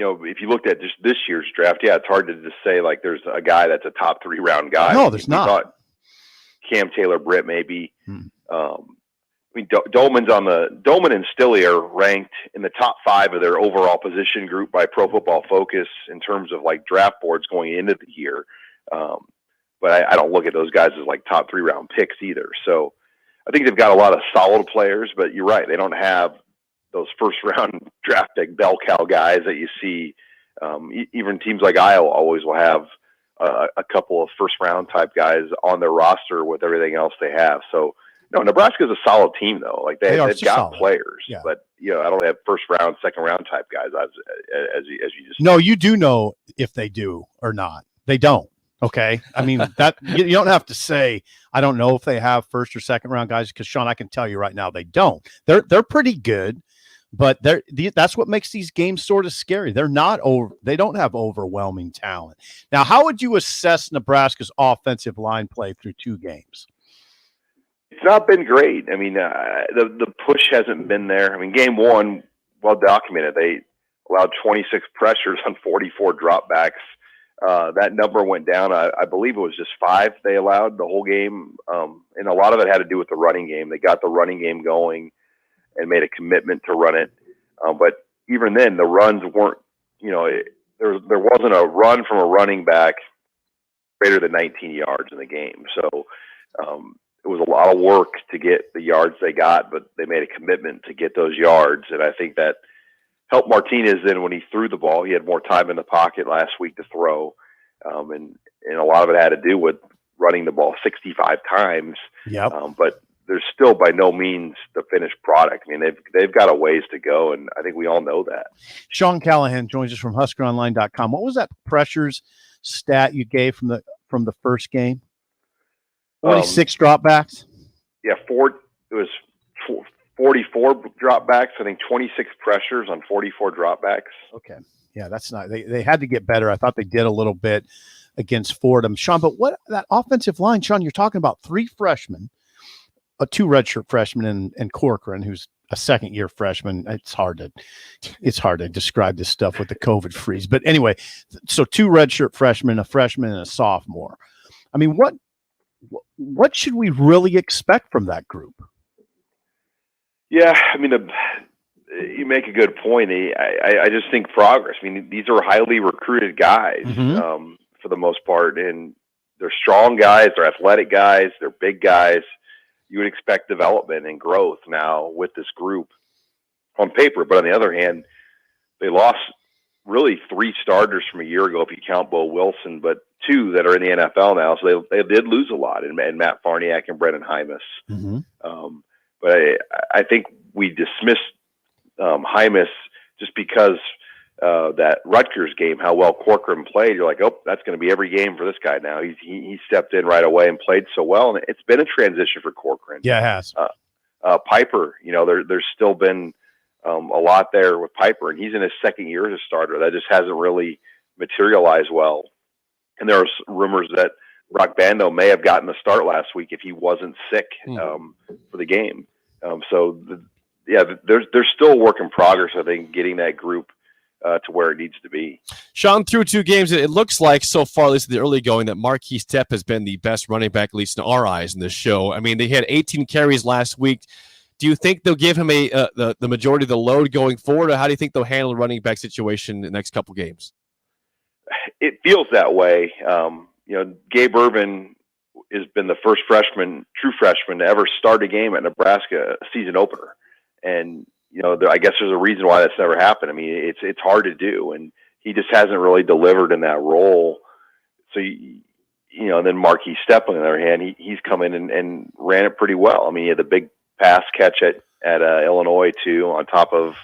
if you looked at just this year's draft, it's hard to just say like there's a guy that's a top 3 round guy. No, there's not. Thought Cam Taylor-Britt maybe. Dolman and Stille are ranked in the top 5 of their overall position group by Pro Football Focus in terms of like draft boards going into the year. But I don't look at those guys as like top 3 round picks either. So I think they've got a lot of solid players, but you're right. They don't have those first round draft pick bell cow guys that you see. Even teams like Iowa always will have a couple of first round type guys on their roster with everything else they have. So no, Nebraska's a solid team though. Like they've got solid players, but I don't have first round, second round type guys as you just. No, you do know if they do or not. They don't. Okay. I mean, that you don't have to say, I don't know if they have first or second round guys, because Sean, I can tell you right now, they don't. They're pretty good, but that's what makes these games sort of scary. They don't have overwhelming talent. Now, how would you assess Nebraska's offensive line play through 2 games? It's not been great. I mean, the push hasn't been there. I mean, game one, well documented. They allowed 26 pressures on 44 dropbacks. That number went down. I believe it was just 5 they allowed the whole game. And a lot of it had to do with the running game. They got the running game going and made a commitment to run it. But even then, the runs weren't, there wasn't a run from a running back greater than 19 yards in the game. So it was a lot of work to get the yards they got, but they made a commitment to get those yards. And I think that helped Martinez then when he threw the ball. He had more time in the pocket last week to throw. And a lot of it had to do with running the ball 65 times. Yep. But there's still by no means the finished product. I mean, they've got a ways to go, and I think we all know that. Sean Callahan joins us from HuskerOnline.com. What was that pressures stat you gave from the first game? 46 dropbacks? Yeah, it was 44 dropbacks. I think 26 pressures on 44 dropbacks. Okay. Yeah, that's not. They had to get better. I thought they did a little bit against Fordham. Sean, but what that offensive line, Sean, you're talking about 3 freshmen, 2 redshirt freshmen and Corcoran, who's a second-year freshman. It's hard to describe this stuff with the COVID freeze. But anyway, so 2 redshirt freshmen, a freshman, and a sophomore. I mean, what should we really expect from that group? Yeah, I mean, you make a good point. I just think progress. I mean, these are highly recruited guys for the most part, and they're strong guys, they're athletic guys, they're big guys. You would expect development and growth now with this group on paper. But on the other hand, they lost really 3 starters from a year ago, if you count Bo Wilson, but 2 that are in the NFL now. So they did lose a lot, and Matt Farniak and Brennan Hymas. But I think we dismissed Hymas just because that Rutgers game, how well Corcoran played. You're like, oh, that's going to be every game for this guy now. He stepped in right away and played so well, and it's been a transition for Corcoran. Yeah, it has. Piper, there's still been a lot there with Piper, and he's in his second year as a starter. That just hasn't really materialized well. And there are rumors that Brock Bando may have gotten the start last week if he wasn't sick for the game. There's still a work in progress, I think, getting that group to where it needs to be. Sean, through 2 games, it looks like so far, at least in the early going, that Marquis Stepp has been the best running back, at least in our eyes, in this show. I mean, they had 18 carries last week. Do you think they'll give him the majority of the load going forward, or how do you think they'll handle the running back situation in the next couple games? It feels that way. Gabe Ervin has been the first true freshman to ever start a game at Nebraska, a season opener. And, I guess there's a reason why that's never happened. I mean, it's hard to do, and he just hasn't really delivered in that role. So, and then Marquis Stepp, on the other hand, he's come in and ran it pretty well. I mean, he had the big pass catch at Illinois, too, on top of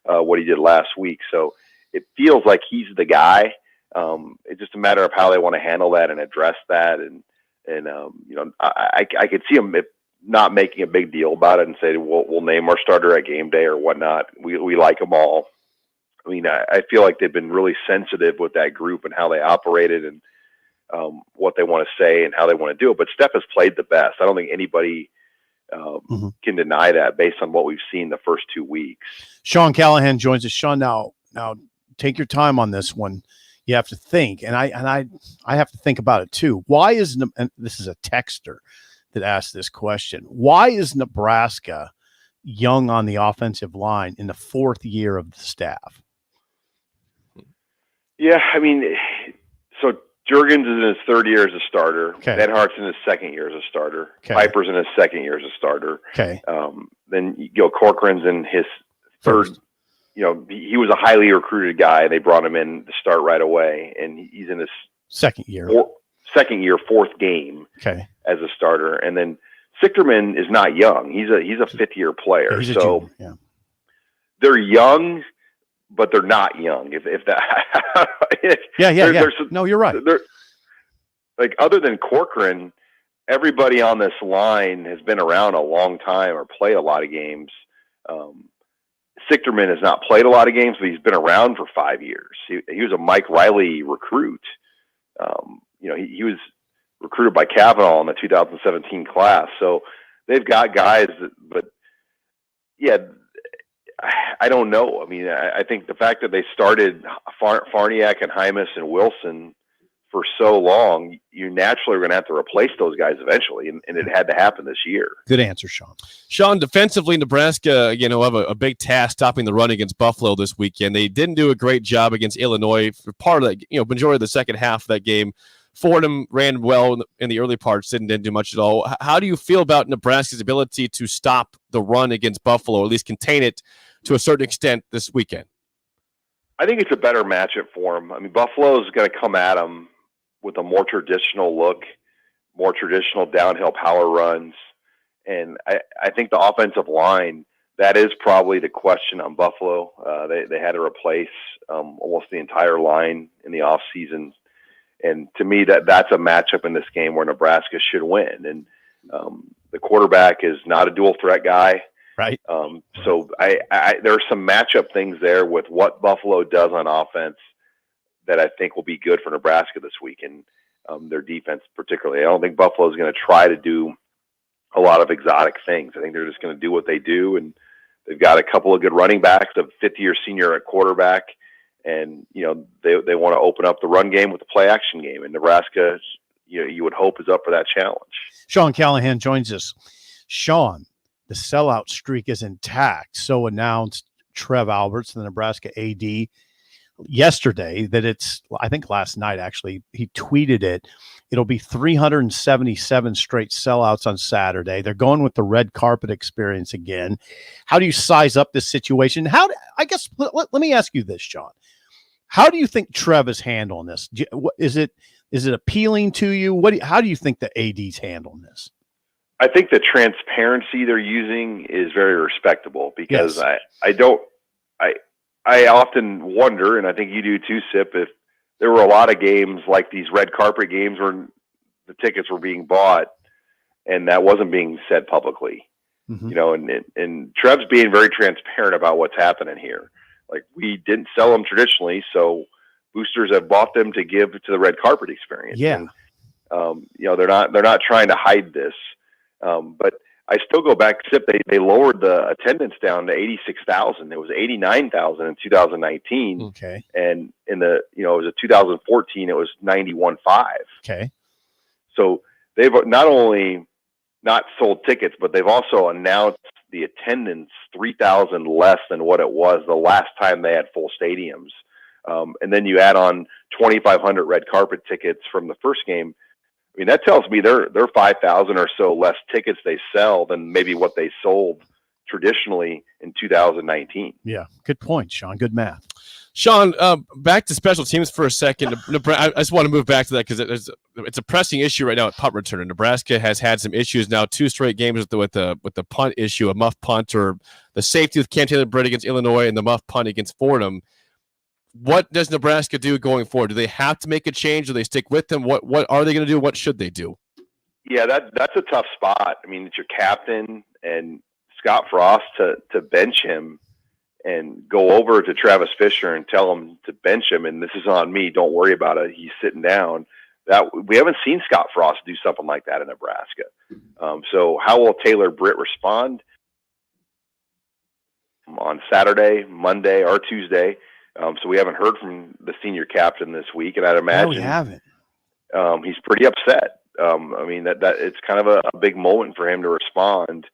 what he did last week. So it feels like he's the guy. It's just a matter of how they want to handle that and address that. And I could see him not making a big deal about it and say, we'll name our starter at game day or whatnot. We like them all. I mean, I feel like they've been really sensitive with that group and how they operated and what they want to say and how they want to do it. But Stepp has played the best. I don't think anybody can deny that based on what we've seen the first 2 weeks. Sean Callahan joins us. Sean, now take your time on this one. You have to think, and I have to think about it too. Why is, and this is a texter that asked this question, why is Nebraska young on the offensive line in the 4th year of the staff? Yeah, I mean, so Juergens is in his 3rd year as a starter. Okay. Ben Hart's in his 2nd year as a starter. Okay. Piper's in his 2nd year as a starter. Okay. Then Corcoran's in his 3rd. He was a highly recruited guy. They brought him in to start right away, and he's in his 2nd year. 4th game Okay. as a starter. And then Sichterman is not young. He's a 5th-year player. Yeah, he's a so junior, yeah. They're young, but they're not young. If that. Yeah. No, you're right. Like, other than Corcoran, everybody on this line has been around a long time or played a lot of games. Sichterman has not played a lot of games, but he's been around for 5 years. He was a Mike Riley recruit. He was recruited by Kavanaugh in the 2017 class. So they've got guys, but yeah, I don't know. I mean, I think the fact that they started Farniak and Hymas and Wilson for so long, you naturally are going to have to replace those guys eventually, and it had to happen this year. Good answer, Sean. Sean, defensively, Nebraska, will have a big task stopping the run against Buffalo this weekend. They didn't do a great job against Illinois for part of that, majority of the second half of that game. Fordham ran well in the early parts, didn't do much at all. How do you feel about Nebraska's ability to stop the run against Buffalo, or at least contain it to a certain extent this weekend? I think it's a better matchup for them. I mean, Buffalo's going to come at them with a more traditional look, more traditional downhill power runs. And I think the offensive line, that is probably the question on Buffalo. They had to replace almost the entire line in the offseason. And to me, that's a matchup in this game where Nebraska should win. And the quarterback is not a dual threat guy. Right. So there are some matchup things there with what Buffalo does on offense that I think will be good for Nebraska this week, and their defense particularly. I don't think Buffalo is going to try to do a lot of exotic things. I think they're just going to do what they do, and they've got a couple of good running backs, a fifth-year senior at quarterback, and they want to open up the run game with the play-action game, and Nebraska, you would hope, is up for that challenge. Sean Callahan joins us. Sean, the sellout streak is intact. So announced Trev Alberts, the Nebraska AD, yesterday. I think last night actually, he tweeted it. It'll be 377 straight sellouts on Saturday. They're going with the red carpet experience again. How do you size up this situation? Let me ask you this, Sean. How do you think Trev is handling this? Is it appealing to you? How do you think the AD's handling this? I think the transparency they're using is very respectable, because Yes. I often wonder, and I think you do too, Sip, if there were a lot of games like these red carpet games where the tickets were being bought and that wasn't being said publicly. Mm-hmm. And Trev's being very transparent about what's happening here. Like, we didn't sell them traditionally, so boosters have bought them to give to the red carpet experience. Yeah. And, they're not trying to hide this. But I still go back, Sip, they lowered the attendance down to 86,000. It was 89,000 in 2019. Okay. And in it was 2014, it was 91.5. Okay. So they've not only not sold tickets, but they've also announced the attendance 3,000 less than what it was the last time they had full stadiums. And then you add on 2,500 red carpet tickets from the first game. I mean, that tells me they're 5,000 or so less tickets they sell than maybe what they sold traditionally in 2019. Yeah, good point, Sean. Good math. Sean, back to special teams for a second. I just want to move back to that because it's a pressing issue right now at punt return. Nebraska has had some issues now, 2 straight games with the punt issue, a muff punt, or the safety with Cam Taylor-Britt against Illinois and the muff punt against Fordham. What does Nebraska do going forward? Do they have to make a change? Do they stick with them? What are they going to do? What should they do? Yeah, that's a tough spot. I mean, it's your captain and Scott Frost to bench him and go over to Travis Fisher and tell him to bench him. And this is on me. Don't worry about it. He's sitting down. That we haven't seen Scott Frost do something like that in Nebraska. So how will Taylor-Britt respond on Saturday, Monday, or Tuesday? So we haven't heard from the senior captain this week, and I'd imagine we haven't. He's pretty upset. I mean, that it's kind of a big moment for him to respond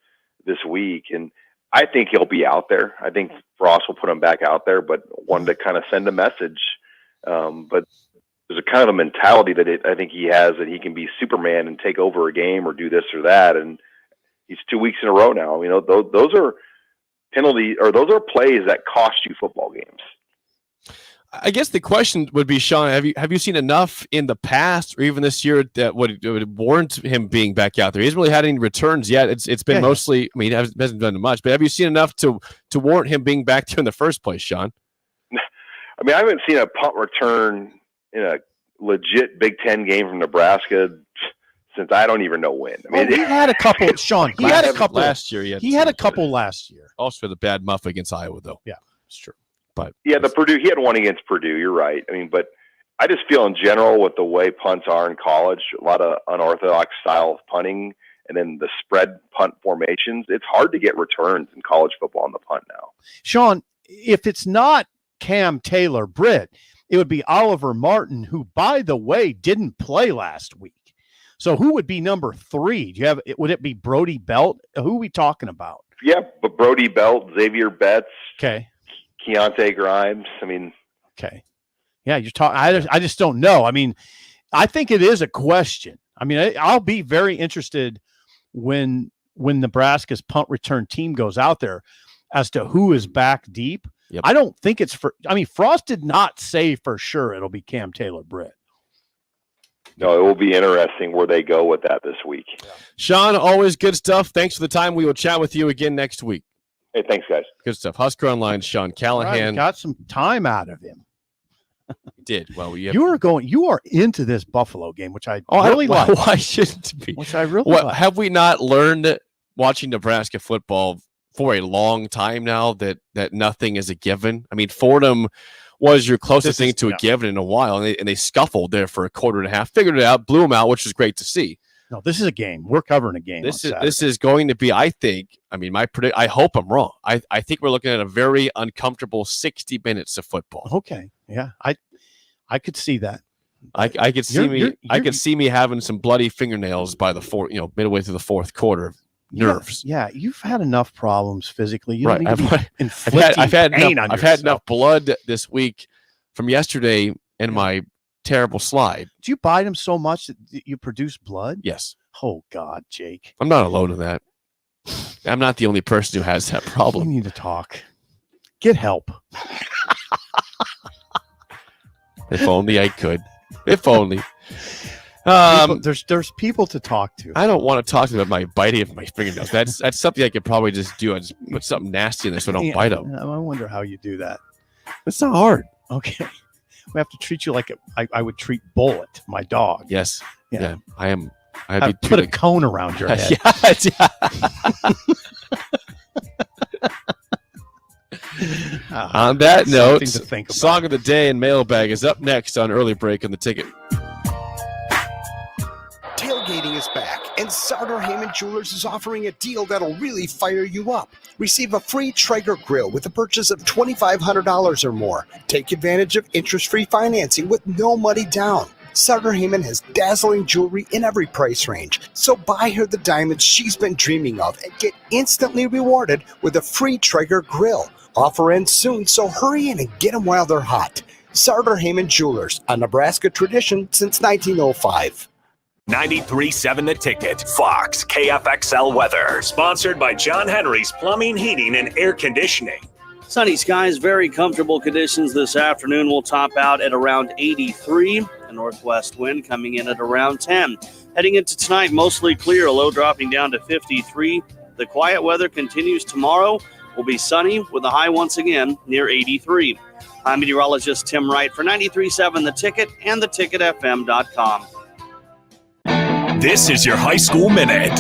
this week, and I think he'll be out there. I think Frost will put him back out there, but wanted to kind of send a message. But there's a kind of a mentality that I think he has, that he can be Superman and take over a game or do this or that, and he's 2 weeks in a row now. Those are penalties, or those are plays that cost you football games. I guess the question would be, Sean, have you seen enough in the past or even this year that would warrant him being back out there? He hasn't really had any returns yet. It's been mostly, I mean, he hasn't done much, but have you seen enough to warrant him being back there in the first place, Sean? I mean, I haven't seen a punt return in a legit Big Ten game from Nebraska since I don't even know when. I mean, he had a couple, Sean. He had a couple last year. He had a couple last year. Also, the bad muff against Iowa, though. Yeah, it's true. But yeah, he had one against Purdue. You're right. I mean, but I just feel in general with the way punts are in college, a lot of unorthodox style punting, and then the spread punt formations, it's hard to get returns in college football on the punt now. Sean, if it's not Cam Taylor-Britt, it would be Oliver Martin, who, by the way, didn't play last week. So who would be number 3? Would it be Brody Belt? Who are we talking about? Yeah, but Brody Belt, Xavier Betts, okay, Keontae Grimes. I mean, okay, yeah, you're talking. I just don't know. I mean, I think it is a question. I mean, I'll be very interested when Nebraska's punt return team goes out there as to who is back deep. Yep. I don't think it's Frost did not say for sure it'll be Cam Taylor-Britt. No, it will be interesting where they go with that this week. Sean, always good stuff. Thanks for the time. We will chat with you again next week. Hey, thanks, guys. Good stuff. Husker Online, Sean Callahan. Right, got some time out of him. Did. Well, you are into this Buffalo game, which I really like. Why shouldn't be? Which I really like. Have we not learned watching Nebraska football for a long time now that nothing is a given? I mean, Fordham was your closest thing to a given in a while, and they scuffled there for a quarter and a half, figured it out, blew them out, which was great to see. No, this is a game. We're covering a game. This is going to be, I think, I hope I'm wrong. I think we're looking at a very uncomfortable 60 minutes of football. Okay. Yeah. I could see that. I could see me having some bloody fingernails by the midway through the fourth quarter. Nerves. Yeah, you've had enough problems physically. You right. don't need to be inflicting pain on I've had enough blood this week from yesterday in my terrible slide. Do you bite them so much that you produce blood? Yes. Oh, God, Jake. I'm not alone in that. I'm not the only person who has that problem. We need to talk. Get help. If only I could. If only. There's people to talk to. I don't want to talk to them about my biting of my fingernails. That's something I could probably just do. I just put something nasty in there so I don't bite them. I wonder how you do that. It's not hard. Okay. We have to treat you like I would treat Bullet, my dog. Yes. Yeah. I am. I'd put a cone around your head. On that note, Song of the Day and Mailbag is up next on Early Break on the Ticket. Tailgating is back, and Sartor Heyman Jewelers is offering a deal that'll really fire you up. Receive a free Traeger grill with a purchase of $2,500 or more. Take advantage of interest-free financing with no money down. Sartor Heyman has dazzling jewelry in every price range, so buy her the diamonds she's been dreaming of and get instantly rewarded with a free Traeger grill. Offer ends soon, so hurry in and get them while they're hot. Sartor Heyman Jewelers, a Nebraska tradition since 1905. 93.7 The Ticket, Fox, KFXL weather. Sponsored by John Henry's Plumbing, Heating, and Air Conditioning. Sunny skies, very comfortable conditions this afternoon. Will top out at around 83. A northwest wind coming in at around 10. Heading into tonight, mostly clear, a low dropping down to 53. The quiet weather continues tomorrow. Will be sunny with a high once again near 83. I'm meteorologist Tim Wright for 93.7 The Ticket and theticketfm.com. This is your High School Minute.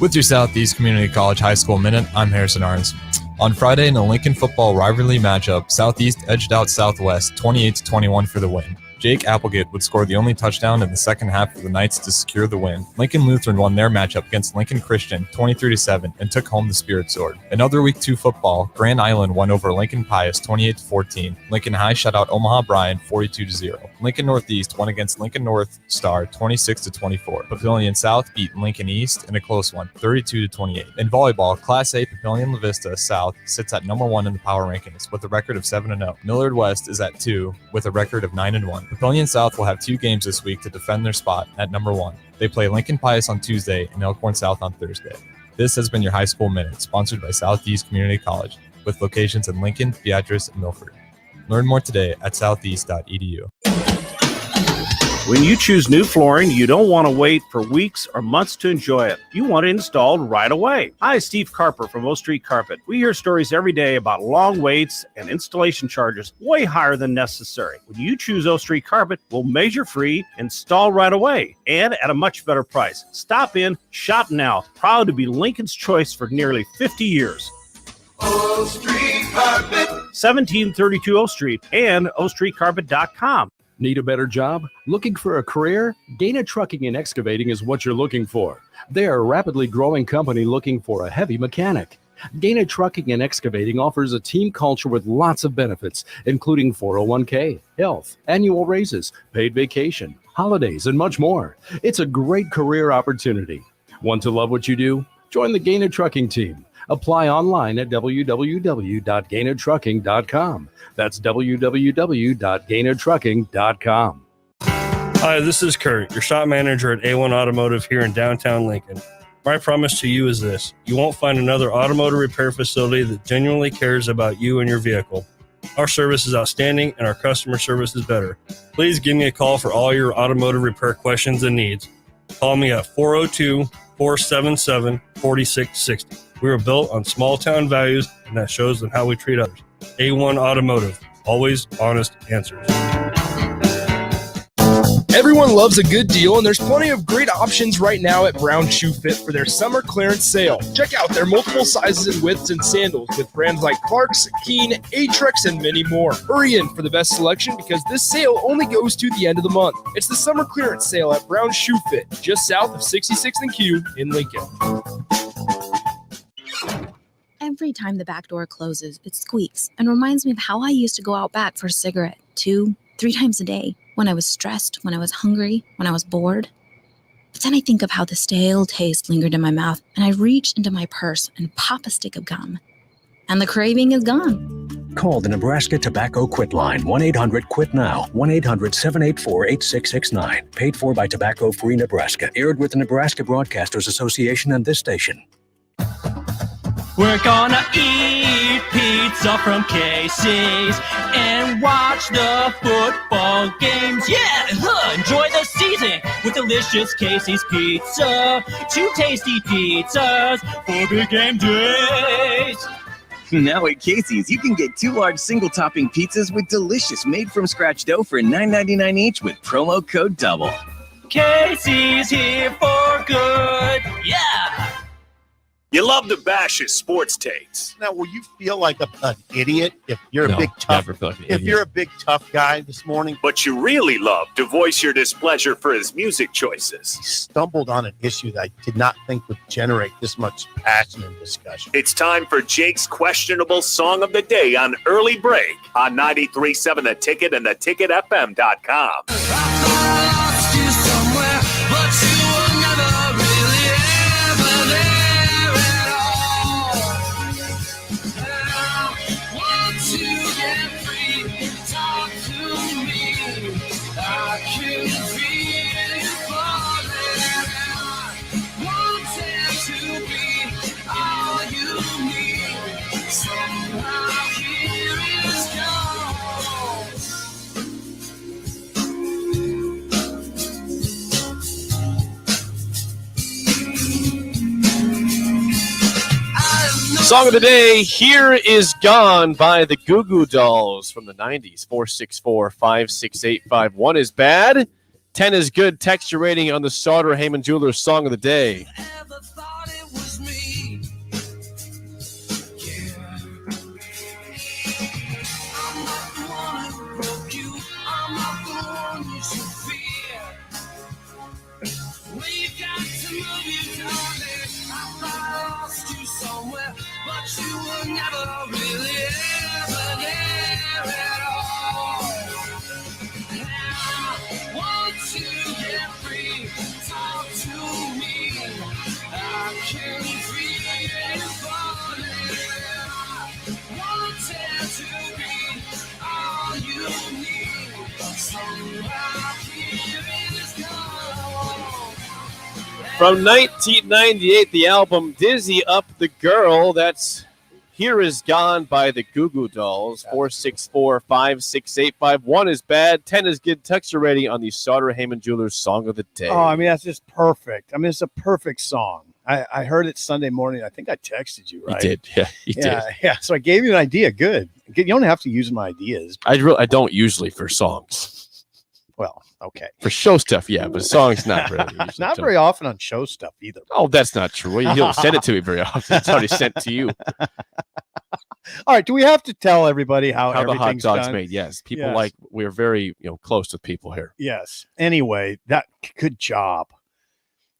With your Southeast Community College High School Minute, I'm Harrison Arns. On Friday in a Lincoln football rivalry matchup, Southeast edged out Southwest 28-21 for the win. Jake Applegate would score the only touchdown in the second half for the Knights to secure the win. Lincoln Lutheran won their matchup against Lincoln Christian 23-7 and took home the Spirit Sword. In other Week 2 football, Grand Island won over Lincoln Pius 28-14. Lincoln High shut out Omaha Bryan 42-0. Lincoln Northeast won against Lincoln North Star 26-24. Papillion South beat Lincoln East in a close one 32-28. In volleyball, Class A Papillion La Vista South sits at number 1 in the power rankings with a record of 7-0. Millard West is at 2 with a record of 9-1. Papillion South will have 2 games this week to defend their spot at number 1. They play Lincoln Pius on Tuesday and Elkhorn South on Thursday. This has been your High School Minute, sponsored by Southeast Community College, with locations in Lincoln, Beatrice, and Milford. Learn more today at southeast.edu. When you choose new flooring, you don't want to wait for weeks or months to enjoy it. You want it installed right away. Hi, Steve Carper from O Street Carpet. We hear stories every day about long waits and installation charges way higher than necessary. When you choose O Street Carpet, we'll measure free, install right away, and at a much better price. Stop in, shop now. Proud to be Lincoln's choice for nearly 50 years. O Street Carpet. 1732 O Street and ostreetcarpet.com. Need a better job? Looking for a career? Gaina Trucking and Excavating is what you're looking for. They are a rapidly growing company looking for a heavy mechanic. Gaina Trucking and Excavating offers a team culture with lots of benefits, including 401k, health, annual raises, paid vacation, holidays, and much more. It's a great career opportunity. Want to love what you do? Join the Gaina Trucking team. Apply online at www.gainatrucking.com. That's www.gainatrucking.com. Hi, this is Kurt, your shop manager at A1 Automotive here in downtown Lincoln. My promise to you is this: you won't find another automotive repair facility that genuinely cares about you and your vehicle. Our service is outstanding and our customer service is better. Please give me a call for all your automotive repair questions and needs. Call me at 402-477-4660. We were built on small town values, and that shows in how we treat others. A1 Automotive, always honest answers. Everyone loves a good deal, and there's plenty of great options right now at Brown Shoe Fit for their summer clearance sale. Check out their multiple sizes and widths and sandals with brands like Clarks, Keen, Atrex, and many more. Hurry in for the best selection because this sale only goes to the end of the month. It's the summer clearance sale at Brown Shoe Fit, just south of 66th and Q in Lincoln. Every time the back door closes, it squeaks and reminds me of how I used to go out back for a cigarette 2-3 times a day. When I was stressed, when I was hungry, when I was bored. But then I think of how the stale taste lingered in my mouth, and I reach into my purse and pop a stick of gum. And the craving is gone. Call the Nebraska Tobacco Quit Line, 1-800-QUIT-NOW, 1-800-784-8669. Paid for by Tobacco Free Nebraska. Aired with the Nebraska Broadcasters Association and this station. We're gonna eat pizza from Casey's and watch the football games. Yeah, enjoy the season with delicious Casey's pizza. 2 tasty pizzas for big game days. Now at Casey's, you can get 2 large single-topping pizzas with delicious made-from-scratch dough for $9.99 each with promo code DOUBLE. Casey's here for good. Yeah. You love to bash his sports takes. Now, will you feel like an idiot if you're No, a big tough? never feel like an If idiot. you're a big tough guy this morning, But you really love to voice your displeasure for his music choices. stumbled on an issue that I did not think would generate this much passion and discussion. It's time for Jake's questionable song of the day on Early Break on 93.7 The Ticket and theticketfm.com. Song of the day, Here Is Gone by the Goo Goo Dolls from the 90s. 464-568-5. 1 is bad, 10 is good. Text your rating on the Sauter Heyman Jewelers Song of the Day. From 1998, the album Dizzy Up the Girl. That's Here Is Gone by the Goo Goo Dolls. 464-568-5. 1 is bad, 10 is good. Text your rating on the Sauter Heyman Jewelers Song of the Day. Oh, I mean, that's just perfect. I mean, it's a perfect song. I heard it Sunday morning. I think I texted you, right? You did, yeah, you did. Yeah, so I gave you an idea. Good. You don't have to use my ideas. I don't usually for songs. Well, okay. For show stuff, yeah, but songs not really. Not very often on show stuff either. Oh, that's not true. Well, he'll send it to me very often. It's already sent to you. All right. Do we have to tell everybody how the hot everything's dog's done? made? Yes. People Yes. we're very close with people here. Yes. Anyway, good job.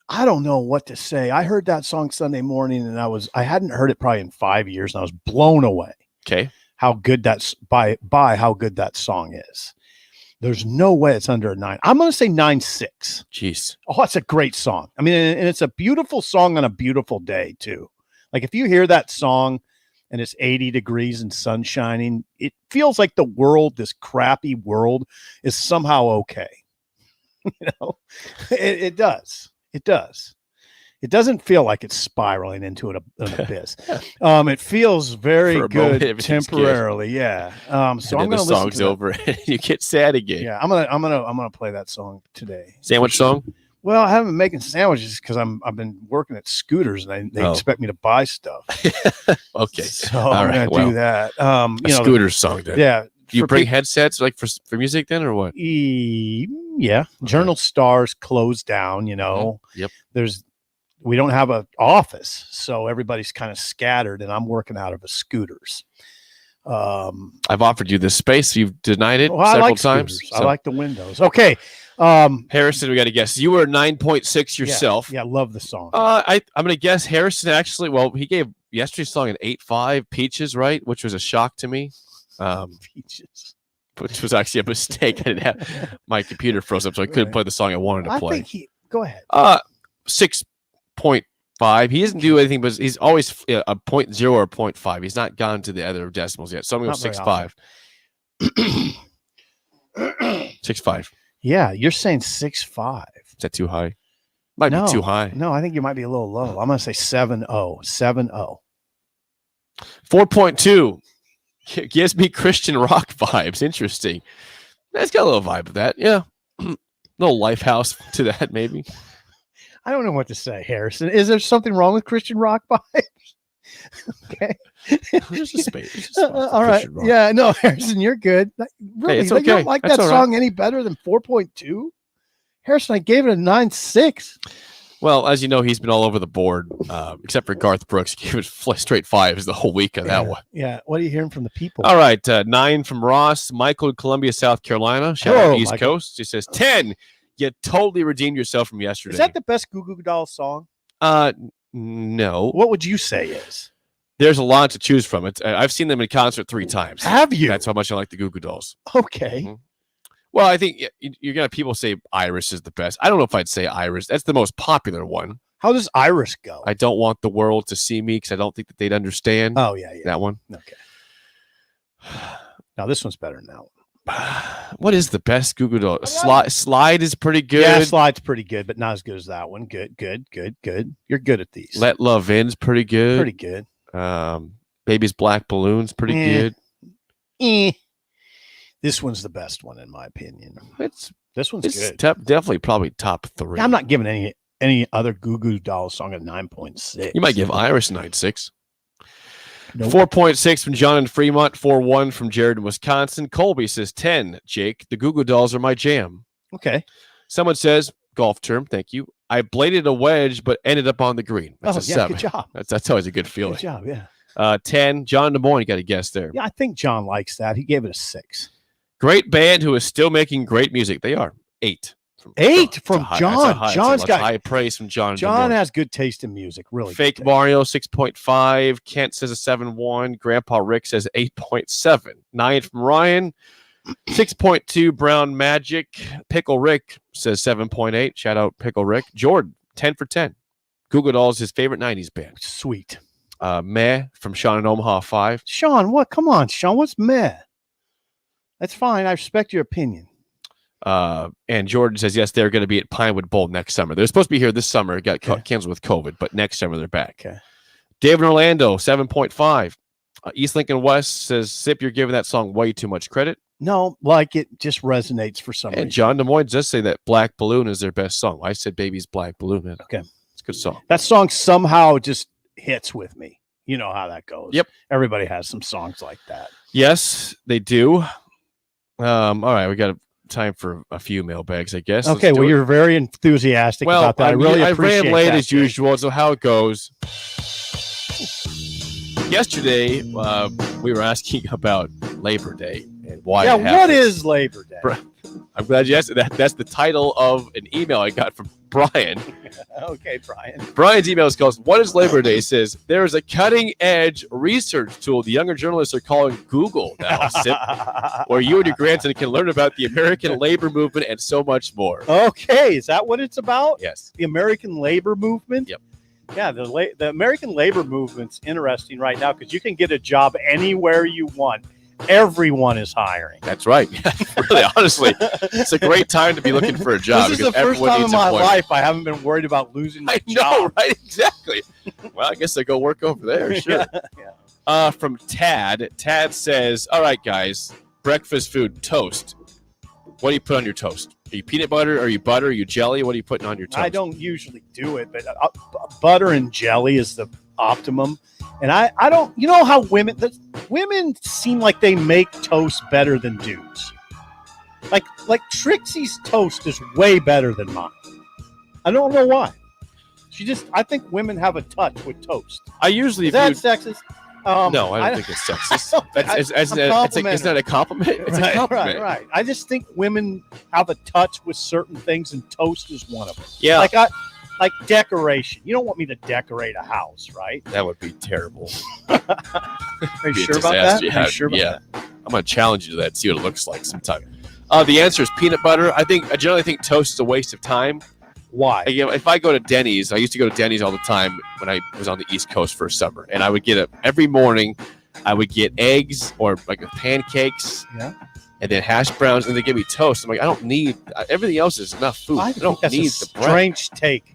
I don't know what to say. I heard that song Sunday morning, and I hadn't heard it probably in 5 years, and I was blown away. Okay. How good that's by how good that song is. There's no way it's under a 9. I'm going to say 9.6. Jeez. Oh, it's a great song. I mean, and it's a beautiful song on a beautiful day too. Like if you hear that song and it's 80 degrees and sun shining, it feels like the world, this crappy world, is somehow okay. It does. It does. It doesn't feel like it's spiraling into an abyss. It feels very For a moment, good everything's good. temporarily. Yeah. So And I'm then going the to listen song's to that. over and you get sad again. Yeah, I'm gonna play that song today. Sandwich song? Well, I haven't been making sandwiches because I've been working at Scooters and they Oh. expect me to buy stuff. Okay. So All I'm right, gonna do that. A Scooter song then. Yeah. Do you for bring peop- headsets like for music then or what? Yeah. Journal Stars closed down, Yep. We don't have an office, so everybody's kind of scattered, and I'm working out of a Scooters. I've offered you this space. You've denied it Well, I several like times. Scooters. I like the windows. Okay. Harrison, we got to guess. You were 9.6 yourself. Yeah, love the song. I'm going to guess Harrison actually. Well, he gave yesterday's song an 8.5. Peaches, right? Which was a shock to me. Peaches. Which was actually a mistake. I didn't have my computer froze up, so I couldn't play the song I wanted to play. Go ahead. 6.5. He doesn't do anything, but he's always a 0.0 or 0.5. He's not gone to the other decimals yet. So I'm going to Not go very 6.5. 6.5. Yeah, you're saying 6.5. Is that too high? Might be too high. No, I think you might be a little low. I'm going to say 7.0. 7.0. 4.2 gives me Christian rock vibes. Interesting. That's got a little vibe of that. Yeah. Little Lifehouse to that, maybe. I don't know what to say, Harrison. Is there something wrong with Christian rock vibes? Okay. There's a space. There's a spot for All right. Christian rock. Yeah, no, Harrison, you're good. Really? it's You okay. don't like That's that all right. song any better than 4.2? Harrison, I gave it a 9.6. Well, as you know, he's been all over the board, except for Garth Brooks. He gave it straight 5s the whole week of that one. Yeah. What are you hearing from the people? All right. 9 from Ross. Michael, Columbia, South Carolina. Shout out Hello, East Michael. Coast. He says 10. You totally redeemed yourself from yesterday. Is that the best Goo Goo Dolls song? No. What would you say is? There's a lot to choose from. I've seen them in concert 3 times. Have you? That's how much I like the Goo Goo Dolls. Okay. Mhm. Well, I think you're gonna people say Iris is the best. I don't know if I'd say Iris. That's the most popular one. How does Iris go? I don't want the world to see me because I don't think that they'd understand. Oh, yeah. That one. Okay. Now, this one's better than that one. What is the best Goo Goo Doll? Slide is pretty good. Yeah, Slide's pretty good, but not as good as that one. Good. You're good at these. Let Love In's pretty good. Pretty good. Baby's Black Balloon's pretty good. This one's the best one in my opinion. This one's It's good. definitely probably top 3. I'm not giving any other Goo Goo Dolls song a 9.6. You might give Iris 9.6. Nope. 4.6 from John in Fremont. 4.1 from Jared in Wisconsin. Colby says 10. Jake, the Goo Goo Dolls are my jam. Okay. Someone says, golf term, thank you. I bladed a wedge, but ended up on the green. That's Oh, a yeah, 7. good job. That's always a good feeling. Good job, yeah. 10. John Des Moines, you got a guess there. Yeah, I think John likes that. He gave it a 6. Great band who is still making great music. They are 8. 8 from John. John's got high praise from John. John has good taste in music, really. Fake Mario 6.5. Kent says a 7.1. Grandpa Rick says 8.7. 9 from Ryan. 6.2 Brown Magic. Pickle Rick says 7.8. Shout out Pickle Rick. Jordan 10 for 10. Goo Goo Dolls his favorite 90s band. Sweet. Meh from Sean in Omaha 5. Sean, what? Come on, Sean. What's meh? That's fine. I respect your opinion. And Jordan says yes, they're going to be at Pinewood Bowl next summer. They're supposed to be here this summer. It got canceled with COVID, but next summer they're back. Okay. David in Orlando 7.5. East Lincoln West says Sip, you're giving that song way too much credit. No, like it just resonates for some And reason. John Des Moines does say that Black Balloon is their best song. I said Baby's Black Balloon. Okay. It's a good song. That song somehow just hits with me. You know how that goes. Yep. Everybody has some songs like that. Yes, they do. All right, we got time for a few mailbags, I guess. Okay, well, you're very enthusiastic about that. I really I appreciate ran late that, as Jake. usual, so how it goes. Yesterday, we were asking about Labor Day and why. Yeah, it what happens. is Labor Day? I'm glad you asked that. That's the title of an email I got from Brian. Okay, Brian. Brian's email goes, "What is Labor Day?" He says, "There is a cutting-edge research tool the younger journalists are calling Google now, Sip, where you and your grandson can learn about the American labor movement and so much more." Okay, is that what it's about? Yes. The American labor movement? Yep. Yeah, the American labor movement's interesting right now because you can get a job anywhere you want. Everyone is hiring. That's right. Really, honestly, it's a great time to be looking for a job. This is the because first everyone time in needs my employment. life I haven't been worried about losing my I job. know, right? Exactly. Well, I guess I go work over there. Sure. From Tad. Tad says, "All right, guys, breakfast food, toast. What do you put on your toast? Are you peanut butter? Are you butter? Are you jelly? What are you putting on your toast?" I don't usually do it, but butter and jelly is the optimum. And I don't, you know how women seem like they make toast better than dudes. Like Trixie's toast is way better than mine. I don't know why. I think women have a touch with toast. I usually is that view- sexist? No, I don't think it's sexist. It's not a compliment. It's a compliment. Right. I just think women have a touch with certain things, and toast is one of them. Yeah. Like decoration. You don't want me to decorate a house, right? That would be terrible. Are you sure about that? Yeah, Are you sure about yeah. I'm going to challenge you to that. See what it looks like sometime. The answer is peanut butter. I generally think toast is a waste of time. Why? If I go to Denny's, I used to go to Denny's all the time when I was on the East Coast for summer, and I would get every morning. I would get eggs or like pancakes, and then hash browns, and they give me toast. I'm like, I don't need everything else is enough food. I don't That's need a the bread. strange take.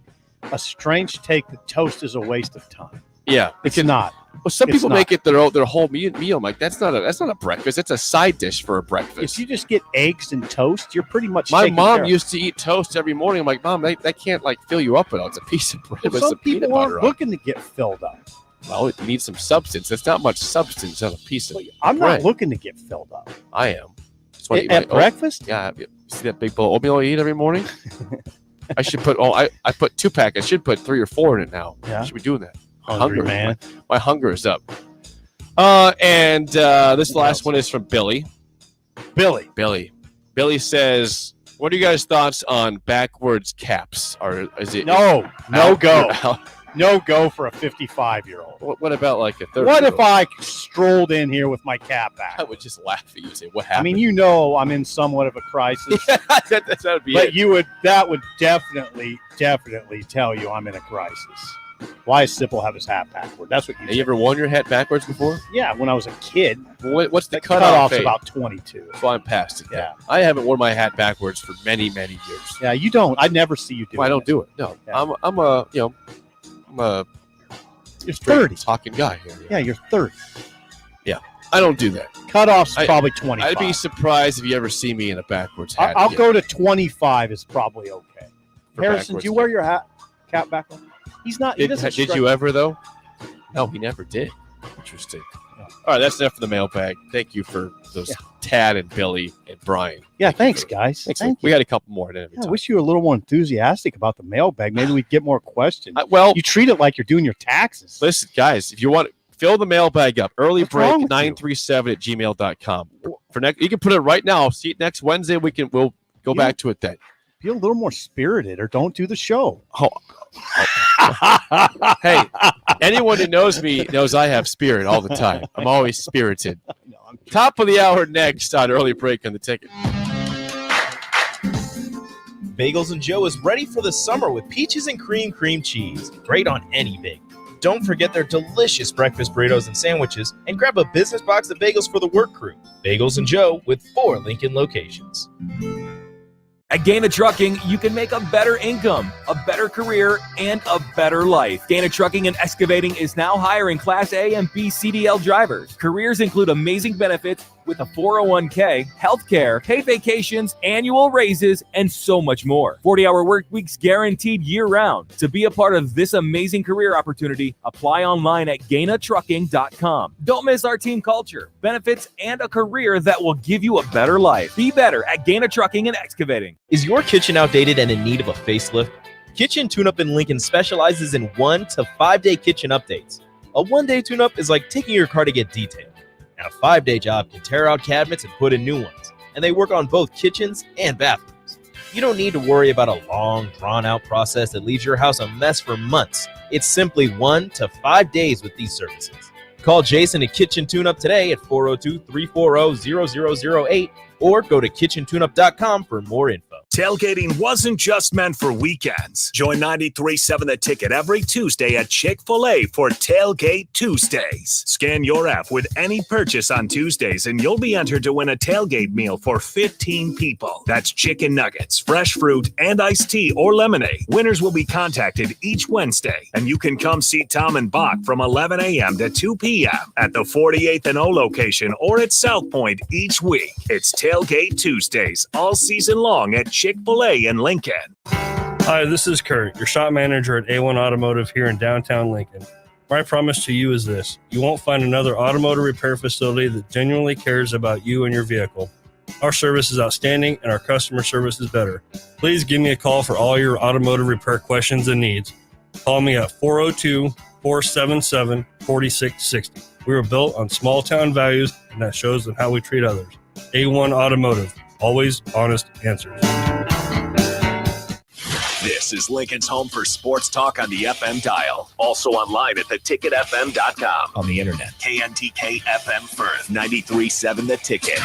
A strange take that toast is a waste of time. Yeah, It's not. Well, some It's people not. make it their whole meal. I'm like, that's not a breakfast. It's a side dish for a breakfast. If you just get eggs and toast, you're pretty much My taken mom care of. used to eat toast every morning. I'm like, Mom, that can't fill you up at all. It's a piece of bread Well, with some some peanut people butter aren't on. looking to get filled up. Well, you need some substance. There's not much substance on a piece of I'm bread. not looking to get filled up. I am. That's why I eat At my breakfast? Yeah. See that big bowl of oatmeal I eat every morning? I should put I put 2 pack. I should put 3 or 4 in it now. Yeah. I should be doing that. Hungry, man. My hunger is up. And this last one is from Billy. Billy says, "What are you guys' thoughts on backwards caps? Or is it No out go. or out? No go for a 55-year-old. What about like a 30? What if I strolled in here with my cap back? I would just laugh at you and say, "What I happened?" mean, you know, I'm in somewhat of a crisis. that would be But it. that would definitely tell you I'm in a crisis. Why does Sipple have his hat backward? That's what Have you ever worn your hat backwards before? Yeah, when I was a kid. What's the cutoff's cutoff? about 22. So I'm past it. Yeah. I haven't worn my hat backwards for many, many years. Yeah, you don't. I never see you do Well, I it. don't do it. No, Yeah. I'm a You're straight 30. talking guy here. Yeah, you're 30. Yeah, I don't do that. Cutoff's I- probably 25. I'd be surprised if you ever see me in a backwards hat. I'll again. go to 25 is probably okay. For Harrison, backwards do you wear your cap backward? He's not. He doesn't Did strike- you ever though? No, he never did. Interesting. All right, that's enough for the mailbag. Thank you for those Tad and Billy and Brian. Yeah, thanks, guys. Thank you. We had a couple more. Didn't we? Yeah, I wish you were a little more enthusiastic about the mailbag. Maybe we'd get more questions. Well, you treat it like you're doing your taxes. Listen, guys, if you want, fill the mailbag up. Early What's wrong break with 937@gmail.com. For next, you can put it right now. See it next Wednesday. We'll go back to it then. Be a little more spirited, or don't do the show. Hey, anyone who knows me knows I have spirit all the time. I'm always spirited. Top of the hour next on Early Break on the Ticket. Bagels and Joe is ready for the summer with peaches and cream cheese. Great on any bake. Don't forget their delicious breakfast burritos and sandwiches, and grab a business box of bagels for the work crew. Bagels and Joe with 4 Lincoln locations. At Gaina Trucking, you can make a better income, a better career, and a better life. Gaina Trucking and Excavating is now hiring Class A and B CDL drivers. Careers include amazing benefits with a 401k, healthcare, paid vacations, annual raises, and so much more. 40-hour work weeks guaranteed year-round. To be a part of this amazing career opportunity, apply online at GainaTrucking.com. Don't miss our team culture, benefits, and a career that will give you a better life. Be better at Gaina Trucking and Excavating. Is your kitchen outdated and in need of a facelift? Kitchen Tune Up in Lincoln specializes in 1 to 5 day kitchen updates. A one-day tune-up is like taking your car to get detailed. And a 5-day job can tear out cabinets and put in new ones. And they work on both kitchens and bathrooms. You don't need to worry about a long, drawn-out process that leaves your house a mess for months. It's simply 1 to 5 days with these services. Call Jason at Kitchen Tune-Up today at 402-340-0008 or go to kitchentune-up.com for more info. Tailgating wasn't just meant for weekends. Join 93.7 The Ticket every Tuesday at Chick-fil-A for Tailgate Tuesdays. Scan your app with any purchase on Tuesdays and you'll be entered to win a tailgate meal for 15 people. That's chicken nuggets, fresh fruit, and iced tea or lemonade. Winners will be contacted each Wednesday, and you can come see Tom and Bach from 11 a.m. to 2 p.m. at the 48th and O location or at South Point each week. It's Tailgate Tuesdays all season long at Chick-fil-A in Lincoln. Hi, this is Kurt, your shop manager at A1 Automotive here in downtown Lincoln. My promise to you is this: you won't find another automotive repair facility that genuinely cares about you and your vehicle. Our service is outstanding and our customer service is better. Please give me a call for all your automotive repair questions and needs. Call me at 402-477-4660. We were built on small town values, and that shows in how we treat others. A1 Automotive, always honest answers. This is Lincoln's home for sports talk on the FM dial. Also online at theticketfm.com. On the internet. KNTK FM Firth, 93.7 The Ticket.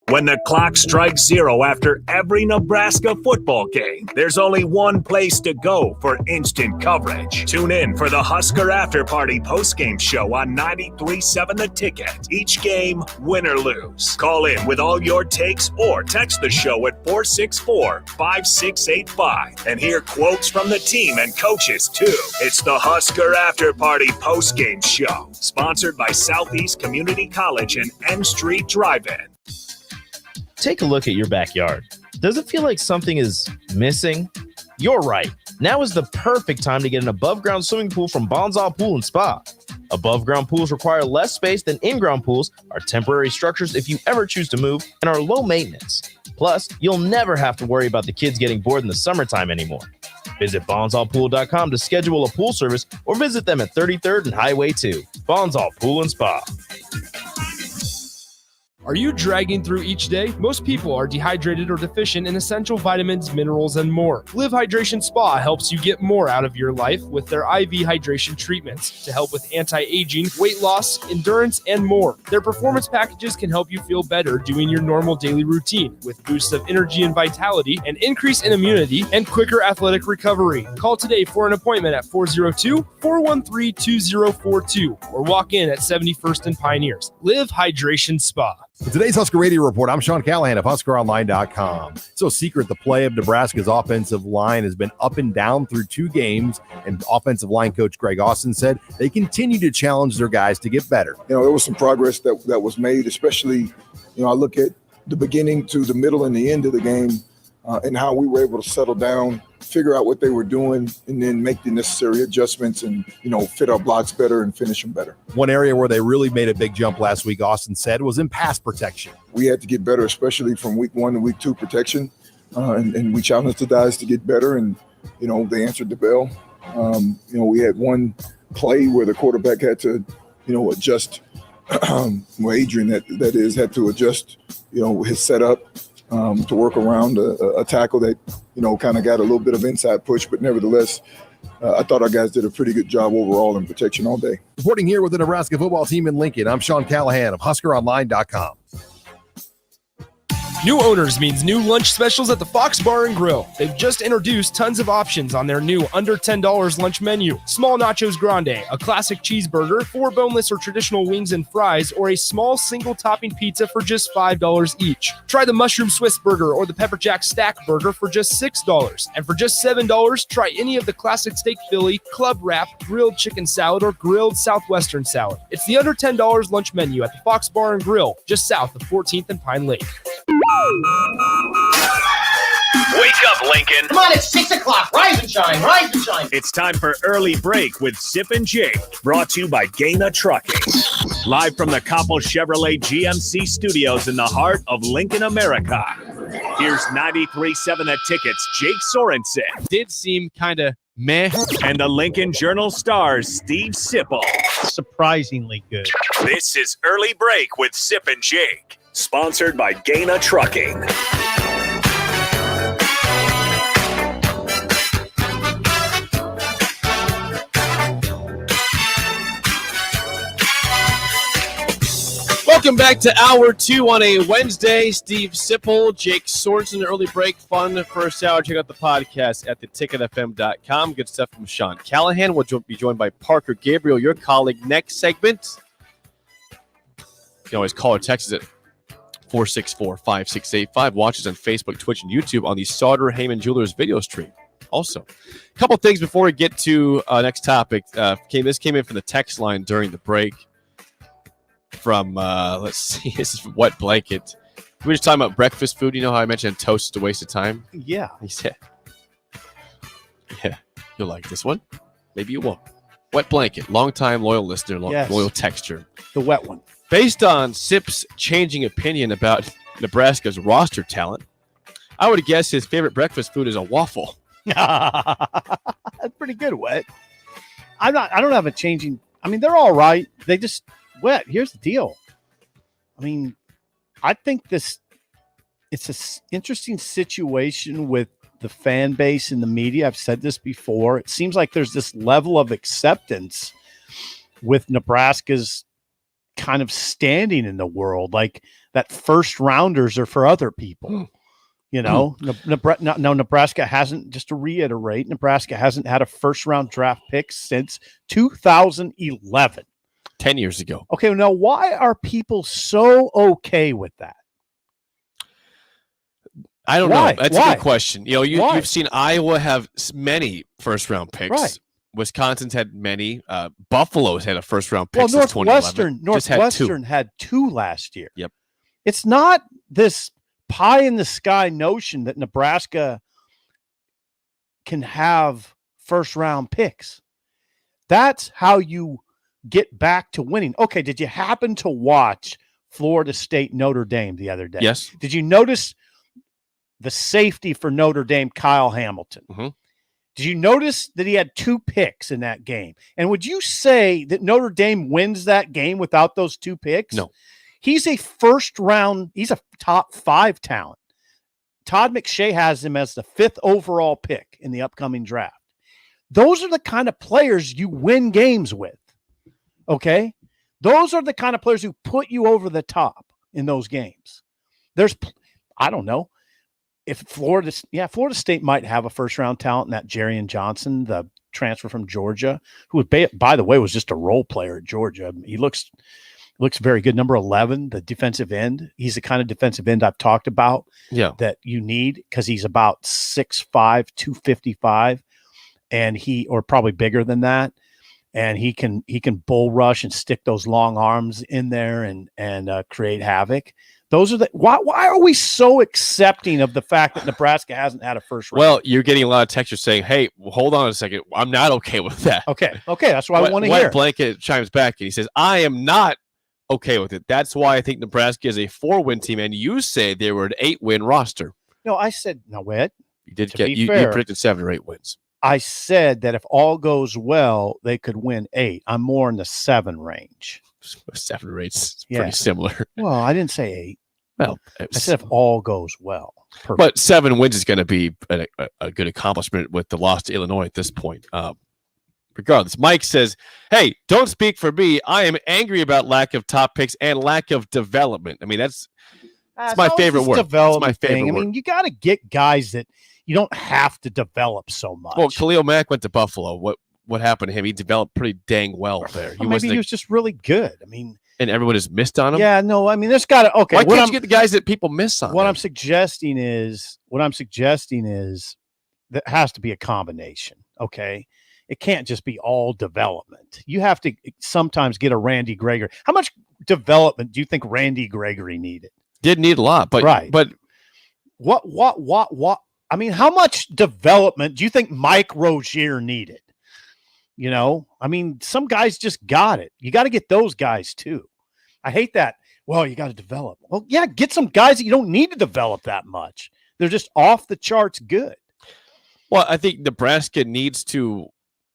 When the clock strikes 0 after every Nebraska football game, there's only one place to go for instant coverage. Tune in for the Husker After Party postgame show on 93.7 The Ticket. Each game, win or lose. Call in with all your takes or text the show at 464-5685 and hear quotes from the team and coaches too. It's the Husker After Party postgame show, sponsored by Southeast Community College and M Street Drive-In. Take a look at your backyard. Does it feel like something is missing? You're right. Now is the perfect time to get an above-ground swimming pool from Bonsall Pool and Spa. Above-ground pools require less space than in-ground pools, are temporary structures if you ever choose to move, and are low maintenance. Plus, you'll never have to worry about the kids getting bored in the summertime anymore. Visit bonsallpool.com to schedule a pool service or visit them at 33rd and Highway 2. Bonsall Pool and Spa. Are you dragging through each day? Most people are dehydrated or deficient in essential vitamins, minerals, and more. Live Hydration Spa helps you get more out of your life with their IV hydration treatments to help with anti-aging, weight loss, endurance, and more. Their performance packages can help you feel better doing your normal daily routine with boosts of energy and vitality, an increase in immunity, and quicker athletic recovery. Call today for an appointment at 402-413-2042 or walk in at 71st and Pioneers. Live Hydration Spa. For today's Husker Radio Report, I'm Sean Callahan of HuskerOnline.com. It's no secret the play of Nebraska's offensive line has been up and down through 2 games, and offensive line coach Greg Austin said they continue to challenge their guys to get better. You know, there was some progress that was made, especially, I look at the beginning to the middle and the end of the game and how we were able to settle down, figure out what they were doing, and then make the necessary adjustments and, fit our blocks better and finish them better. One area where they really made a big jump last week, Austin said, was in pass protection. We had to get better, especially from week 1 to week 2 protection, and we challenged the guys to get better, and, they answered the bell. We had one play where the quarterback had to, adjust, Adrian, that is, had to adjust, his setup, to work around a tackle that, kind of got a little bit of inside push, but nevertheless, I thought our guys did a pretty good job overall in protection all day. Reporting here with the Nebraska football team in Lincoln, I'm Sean Callahan of HuskerOnline.com. New owners means new lunch specials at the Fox Bar and Grill. They've just introduced tons of options on their new under $10 lunch menu. Small nachos grande, a classic cheeseburger, 4 boneless or traditional wings and fries, or a small single topping pizza for just $5 each. Try the mushroom Swiss burger or the pepper jack stack burger for just $6. And for just $7, try any of the classic steak Philly, club wrap, grilled chicken salad, or grilled southwestern salad. It's the under $10 lunch menu at the Fox Bar and Grill, just south of 14th and Pine Lake. Wake up, Lincoln. Come on, it's 6 o'clock. Rise and shine, rise and shine. It's time for Early Break with Sip and Jake, brought to you by Gaina Trucking. Live from the Coppel Chevrolet GMC studios in the heart of Lincoln, America. Here's 93.7 The Ticket's Jake Sorensen. Did seem kind of Meh. And the Lincoln Journal stars Steve Sipple. Surprisingly good. This is Early Break with Sip and Jake, sponsored by Gaina Trucking. Welcome back to Hour 2 on a Wednesday. Steve Sipple, Jake Sorensen, Early Break, fun first hour. Check out the podcast at theticketfm.com. Good stuff from Sean Callahan. We'll be joined by Parker Gabriel, your colleague, next segment. You can always call or text us at 464-5685. Watch us on Facebook, Twitch, and YouTube on the Sauter Heyman Jewelers video stream. Also, a couple things before we get to next topic. This came in from the text line during the break. From let's see, this is from Wet Blanket. We were just talking about breakfast food. You know how I mentioned toast is a waste of time? Yeah. He said, yeah, you'll like this one. Maybe you won't. Wet Blanket, long-time loyal listener, Yes. loyal texture. The wet one. Based on Sip's changing opinion about Nebraska's roster talent, I would guess his favorite breakfast food is a waffle. That's pretty good, Wet. I don't have a changing. I mean, they're all right. They just Wet. Here's the deal. I mean, I think it's an interesting situation with the fan base and the media. I've said this before. It seems like there's this level of acceptance with Nebraska's kind of standing in the world, like that first rounders are for other people. You know, Nebraska hasn't, just to reiterate, Nebraska hasn't had a first round draft pick since 2011. 10 years ago. Okay, now why are people so okay with that? I don't know. That's a good question. You know, Why? you've seen Iowa have many first-round picks. Right. Wisconsin's had many. Buffalo's had a first-round pick Well, since 2011. Northwestern had two last year. Yep. It's not this pie-in-the-sky notion that Nebraska can have first-round picks. That's how you get back to winning. Okay, did you happen to watch Florida State Notre Dame the other day? Yes. Did you notice the safety for Notre Dame, Kyle Hamilton? Mm-hmm. Did you notice that he had 2 picks in that game? And would you say that Notre Dame wins that game without those 2 picks? No. He's a first round, he's a top 5 talent. Todd McShay has him as the 5th overall pick in the upcoming draft. Those are the kind of players you win games with. Okay? Those are the kind of players who put you over the top in those games. I don't know. If Florida State might have a first-round talent in that Jarian Johnson, the transfer from Georgia, who, by the way, was just a role player at Georgia. He looks very good. Number 11, the defensive end. He's the kind of defensive end I've talked about that you need because he's about 6'5", 255, and or probably bigger than that. And he can bull rush and stick those long arms in there and create havoc. Those are why are we so accepting of the fact that Nebraska hasn't had a first round? Well, you're getting a lot of textures saying, "Hey, hold on a second, I'm not okay with that." Okay, that's what I want to hear. Blanket chimes back and he says, "I am not okay with it. That's why I think Nebraska is a 4-win team, and you say they were an 8-win roster." No, I said no. Wait, you did you predicted 7 or 8 wins. I said that if all goes well, they could win 8. I'm more in the 7 range. 7 or 8's pretty similar. Well, I didn't say 8. Well, I said if all goes well. Perfect. But 7 wins is going to be a good accomplishment with the loss to Illinois at this point. Regardless, Mike says, "Hey, don't speak for me. I am angry about lack of top picks and lack of development." I mean, that's my favorite word. It's my favorite word. I mean, you got to get guys that you don't have to develop so much. Well, Khalil Mack went to Buffalo. What happened to him? He developed pretty dang well there. Maybe he was just really good. I mean, and everyone has missed on him. Yeah, no. I mean, there's got to. Okay, why can't you get the guys that people miss on? What I'm suggesting is that has to be a combination. Okay, it can't just be all development. You have to sometimes get a Randy Gregory. How much development do you think Randy Gregory needed? Did need a lot, but right. But what? I mean, how much development do you think Mike Rozier needed? You know, I mean, some guys just got it. You got to get those guys too. I hate that. Well, you got to develop. Well, yeah, get some guys that you don't need to develop that much. They're just off the charts good. Well, I think Nebraska needs to,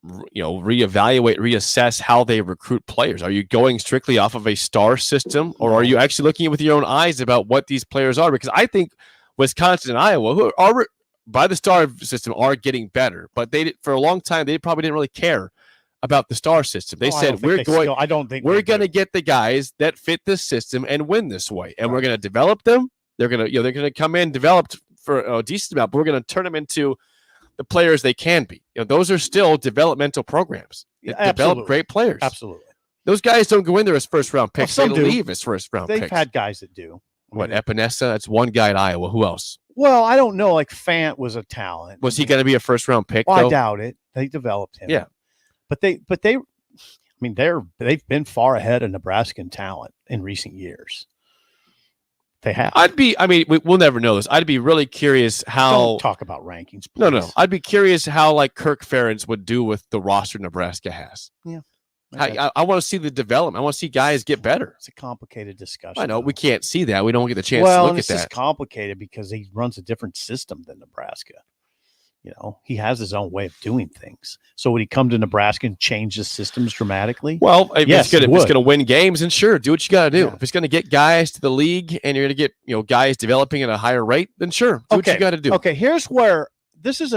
reevaluate, reassess how they recruit players. Are you going strictly off of a star system, or are you actually looking with your own eyes about what these players are? Because I think Wisconsin and Iowa, who are by the star system, are getting better, but for a long time they probably didn't really care about the star system. They said we're going to get the guys that fit this system and win this way, and we're going to develop them. They're going to they're going to come in developed for a decent amount, but we're going to turn them into the players they can be. Those are still developmental programs. Develop great players. Absolutely. Those guys don't go in there as first round picks. Well, they leave as first round picks. They've had guys that do. Epinesa? That's one guy at Iowa. Who else? Well, I don't know. Like Fant was a talent. Was he going to be a first round pick? Well, I doubt it. They developed him. Yeah. But they've been far ahead of Nebraska in talent in recent years. They have. We'll never know this. I'd be really curious how. Don't talk about rankings, please. No. I'd be curious how Kirk Ferentz would do with the roster Nebraska has. Yeah. I want to see the development. I want to see guys get better. It's a complicated discussion. I know we can't see that. We don't get the chance to look at that. It's complicated because he runs a different system than Nebraska. He has his own way of doing things. So would he come to Nebraska and change the systems dramatically? Well, if yes, it's going to win games, and sure, do what you got to do. Yeah. If it's going to get guys to the league and you're going to get guys developing at a higher rate, then sure, do what you got to do. Okay, here's where this is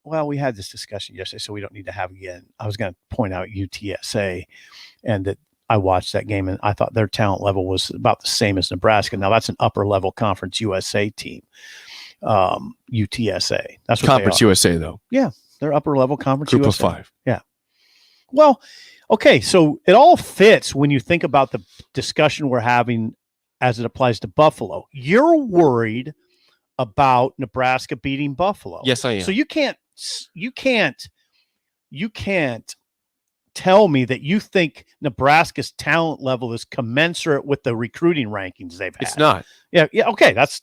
we had this discussion yesterday, so we don't need to have it again. I was going to point out UTSA, and that I watched that game, and I thought their talent level was about the same as Nebraska. Now that's an upper level Conference USA team. UTSA. That's what Conference USA, though. Yeah, they're upper level Conference Group USA. of 5. Yeah. Well, okay, so it all fits when you think about the discussion we're having as it applies to Buffalo. You're worried about Nebraska beating Buffalo. Yes, I am. So you can't tell me that you think Nebraska's talent level is commensurate with the recruiting rankings they've had. It's not. Yeah. Okay, that's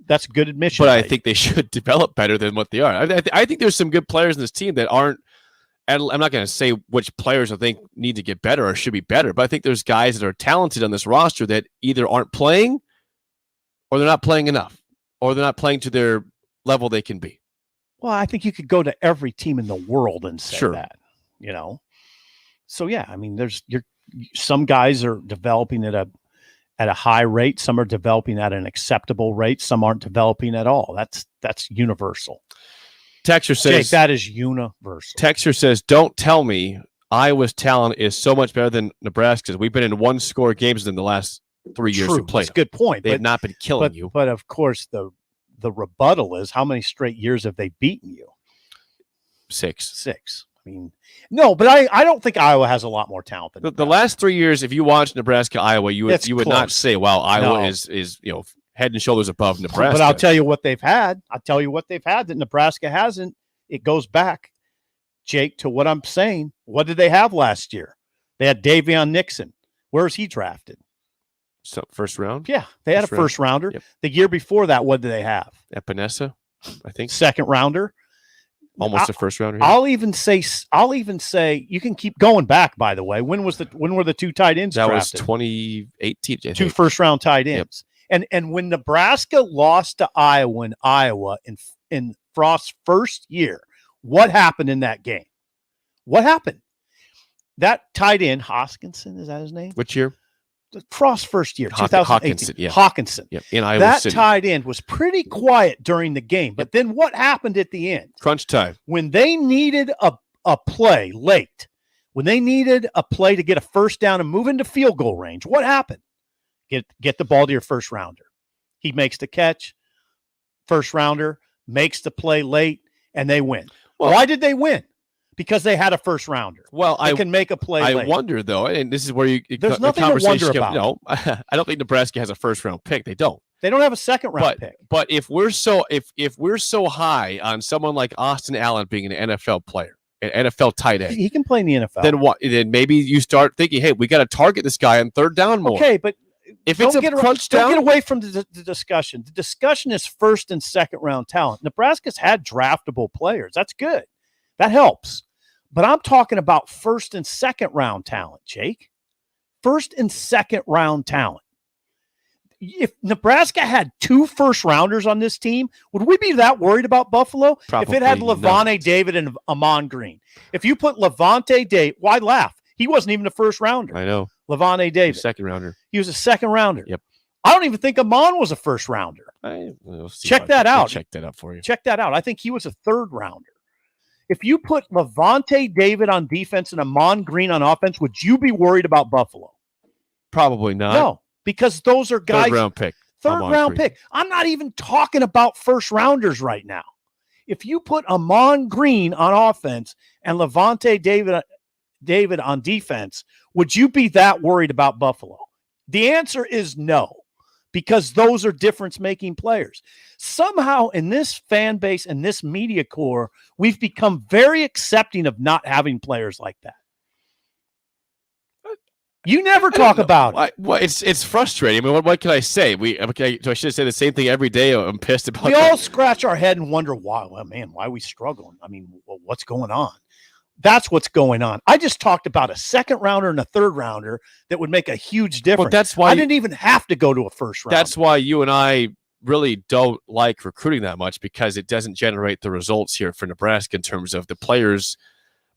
a good admission. But I think they should develop better than what they are. I think there's some good players in this team that aren't. And I'm not going to say which players I think need to get better or should be better, but I think there's guys that are talented on this roster that either aren't playing, or they're not playing enough, or they're not playing to their level they can be. Well, I think you could go to every team in the world and say that. So yeah, some guys are developing at a high rate. Some are developing at an acceptable rate. Some aren't developing at all. That's universal. Texter says, Jake, that is universal. Texter says, don't tell me Iowa's talent is so much better than Nebraska's. We've been in one-score games in the last 3 years. True, that's a good point. They have not been killing you. But of course, the rebuttal is, how many straight years have they beaten you? 6. No, but I don't think Iowa has a lot more talent than the last 3 years. If you watch Nebraska, Iowa, you would not say, "Wow, Iowa is head and shoulders above Nebraska." But I'll tell you what they've had. That Nebraska hasn't. It goes back, Jake, to what I'm saying. What did they have last year? They had Davion Nixon. Where's he drafted? So first round. Yeah, they had a first rounder. Yep. The year before that, what did they have? Epinesa, I think. Second rounder. Almost a first rounder. Here. I'll even say you can keep going back. By the way, when were the two tight ends that drafted? Was 2018. Two first round tight ends. Yep. And when Nebraska lost to Iowa in Frost's first year, what happened in that game? What happened? That tight end, Hoskinson, is that his name? Which year? Frost's first year, 2018. Hawkinson. Yep. In Iowa that City. Tight end was pretty quiet during the game. But then what happened at the end? Crunch time. When they needed a play late, when they needed a play to get a first down and move into field goal range, what happened? Get the ball to your first rounder. He makes the catch. First rounder makes the play late, and they win. Well, why did they win? Because they had a first rounder. Well, I can make a play. I late. wonder though, and this is where there's nothing to wonder about. No, I don't think Nebraska has a first round pick. They don't. They don't have a second round pick. But if we're so high on someone like Austin Allen being an NFL player, an NFL tight end, he can play in the NFL. Then what? Then maybe you start thinking, hey, we got to target this guy on third down more. Okay, but if it's a crunch down, don't get away from the discussion. The discussion is first and second round talent. Nebraska's had draftable players. That's good. That helps. But I'm talking about first and second round talent, Jake. First and second round talent. if Nebraska had 2 first-rounders on this team, would we be that worried about Buffalo? If it had Probably Levante David and Amon Green. If you put Levante David, why laugh? He wasn't even a first-rounder. I know. Levante David. Second rounder. He was a second-rounder. Yep. I don't even think Amon was a first-rounder. Check that out. Check that out for you. Check that out. I think he was a third-rounder. If you put Levante David on defense and Amon Green on offense, would you be worried about Buffalo? Probably not. No, because those are guys. Third round pick. Third-round pick. I'm not even talking about first-rounders right now. If you put Amon Green on offense and Levante David on defense, would you be that worried about Buffalo? The answer is no, because those are difference-making players. Somehow in this fan base and this media core, we've become very accepting of not having players like that. You never talk about it. Well, it's frustrating. I mean, what can I say? So I should say the same thing every day. I'm pissed about. We all scratch our head and wonder why. Well, man, why are we struggling? I mean, what's going on? That's what's going on. I just talked about a second rounder and a third rounder that would make a huge difference. Well, that's why I didn't even have to go to a first round. That's why you and I really don't like recruiting that much, because it doesn't generate the results here for Nebraska in terms of the players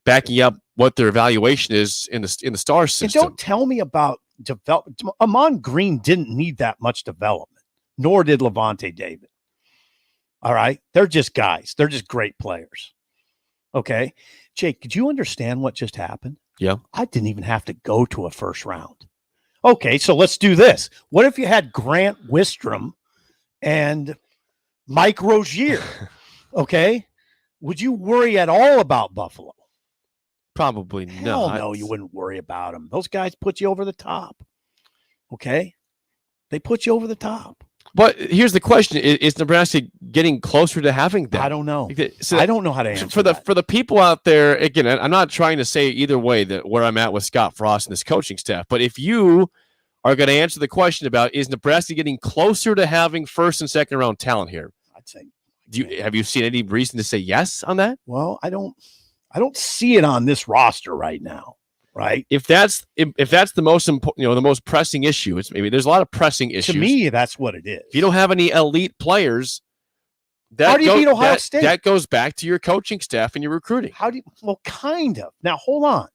backing up what their evaluation is in the star system. And don't tell me about development. Amon Green didn't need that much development, nor did Levante David. All right. They're just guys. They're just great players. Okay. Jake, did you understand what just happened? Yeah. I didn't even have to go to a first round. Okay. So let's do this. What if you had Grant Wistrom and Mike Rozier? Okay. Would you worry at all about Buffalo? Probably Hell not. no, you wouldn't worry about them. Those guys put you over the top. Okay? They put you over the top. But here's the question: Is Nebraska getting closer to having that? I don't know. So I don't know how to answer for the people out there. Again, I'm not trying to say either way that where I'm at with Scott Frost and this coaching staff. But if you are going to answer the question about is Nebraska getting closer to having first and second round talent here, I'd say. Have you seen any reason to say yes on that? Well, I don't see it on this roster right now. Right. If that's the most important, the most pressing issue, it's maybe there's a lot of pressing issues. To me, that's what it is. If you don't have any elite players, how do you beat Ohio State? That goes back to your coaching staff and your recruiting. Well, kind of. Now, hold on.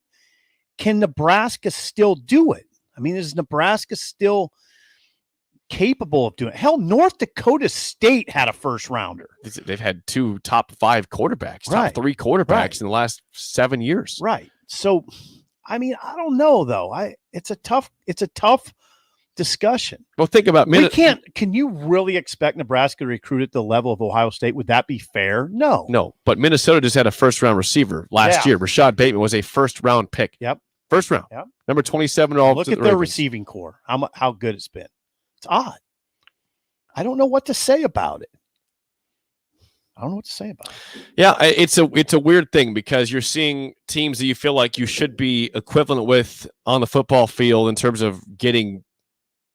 Can Nebraska still do it? I mean, is Nebraska still capable of doing it? Hell, North Dakota State had a first rounder. They've had 2 top 5 quarterbacks, top 3 quarterbacks in the last 7 years. Right. So, I mean, I don't know though. It's a tough discussion. Well, think about Can you really expect Nebraska to recruit at the level of Ohio State? Would that be fair? No. But Minnesota just had a first round receiver last year. Rashad Bateman was a first round pick. Yep. First round. Yep. Number 27 all. Look at their receiving core. How good it's been. It's odd. I don't know what to say about it. Yeah, it's a weird thing because you're seeing teams that you feel like you should be equivalent with on the football field in terms of getting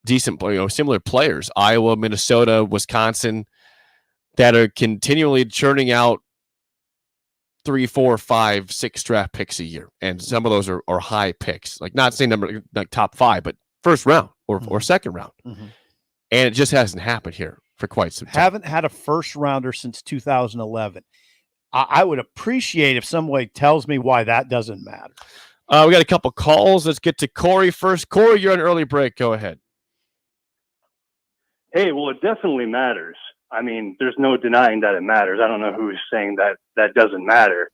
decent, similar players. Iowa, Minnesota, Wisconsin, that are continually churning out 3, 4, 5, 6 draft picks a year, and some of those are high picks. Like not saying number like top 5, but first round or second round, and it just hasn't happened here for quite some time. Haven't had a first rounder since 2011. I would appreciate if somebody tells me why that doesn't matter. We got a couple calls. Let's get to Corey first. Corey, you're on early break. Go ahead. Hey, well, it definitely matters. I mean, there's no denying that it matters. I don't know who's saying that doesn't matter.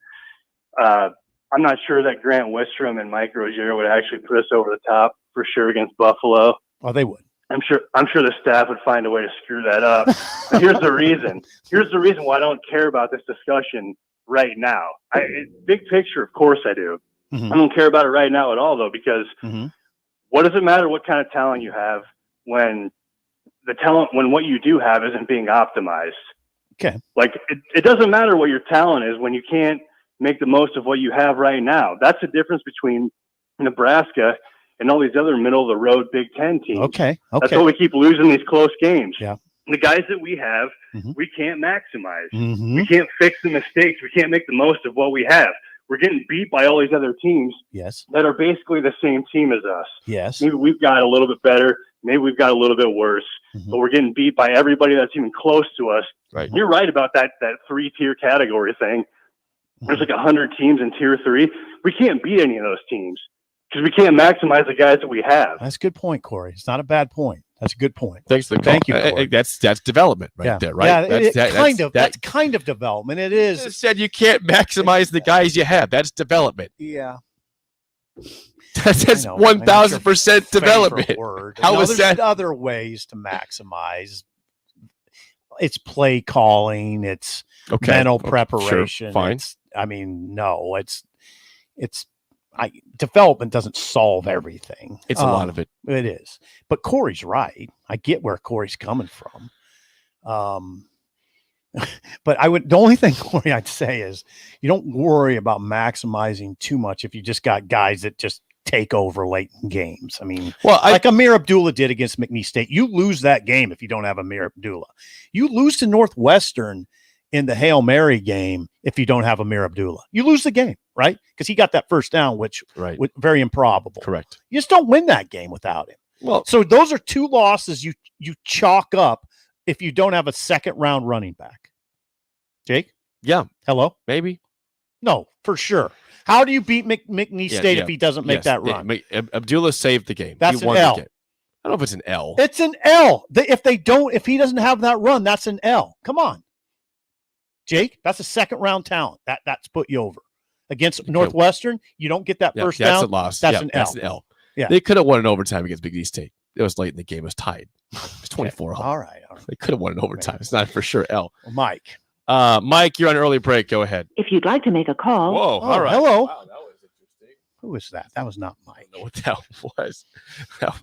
I'm not sure that Grant Wistrom and Mike Rozier would actually put us over the top for sure against Buffalo. Oh, they would. I'm sure the staff would find a way to screw that up. But here's the reason. Here's the reason why I don't care about this discussion right now. Big picture, of course I do. I don't care about it right now at all, though, because what does it matter what kind of talent you have when what you do have isn't being optimized? Okay. Like it doesn't matter what your talent is when you can't make the most of what you have right now. That's the difference between Nebraska and all these other middle of the road Big Ten teams. Okay. That's why we keep losing these close games. Yeah. The guys that we have, we can't maximize. We can't fix the mistakes. We can't make the most of what we have. We're getting beat by all these other teams Yes. that are basically the same team as us. Yes. Maybe we've got a little bit better. maybe we've got a little bit worse, but we're getting beat by everybody that's even close to us. Right. You're right about that 3-tier category thing. There's like 100 teams in tier 3. We can't beat any of those teams because we can't maximize the guys that we have. That's a good point, Corey. It's not a bad point. That's a good point. Thanks for the Thank call. you, Corey. That's development right there, right? Yeah, That's that's kind of development. It is. It said you can't maximize the guys you have. That's development. Yeah. That's 1,000% development. How is there's that? other ways to maximize. It's play calling. It's mental preparation. Sure, fine. Development doesn't solve everything. It's a lot of it. It is. But Corey's right. I get where Corey's coming from. But the only thing, Corey, I'd say is you don't worry about maximizing too much if you just got guys that just take over late in games. I mean, like Amir Abdullah did against McNeese State. You lose that game if you don't have Amir Abdullah. You lose to Northwestern in the Hail Mary game if you don't have Amir Abdullah. You lose the game, right? Because he got that first down, which was very improbable. Correct. You just don't win that game without him. Well, so those are two losses you chalk up if you don't have a second round running back. Jake? Yeah. Hello? Maybe. No, for sure. How do you beat McNeese State if he doesn't make that run? Abdullah saved the game. That's he won an L. the game. I don't know if it's an L. It's an L. If he doesn't have that run, that's an L. Come on. Jake, that's a second round talent. That's put you over. Against Northwestern, you don't get that first down. That's a loss. That's an L. That's an L. Yeah. They could have won in overtime against Big East State. It was late in the game. It was tied. It was 24. All right. They could have won in overtime. It's not for sure L. Well, Mike. Mike, you're on early break. Go ahead. If you'd like to make a call. Whoa. All right. Hello. Wow, that was interesting. Who was that? That was not Mike. I don't know what that was. That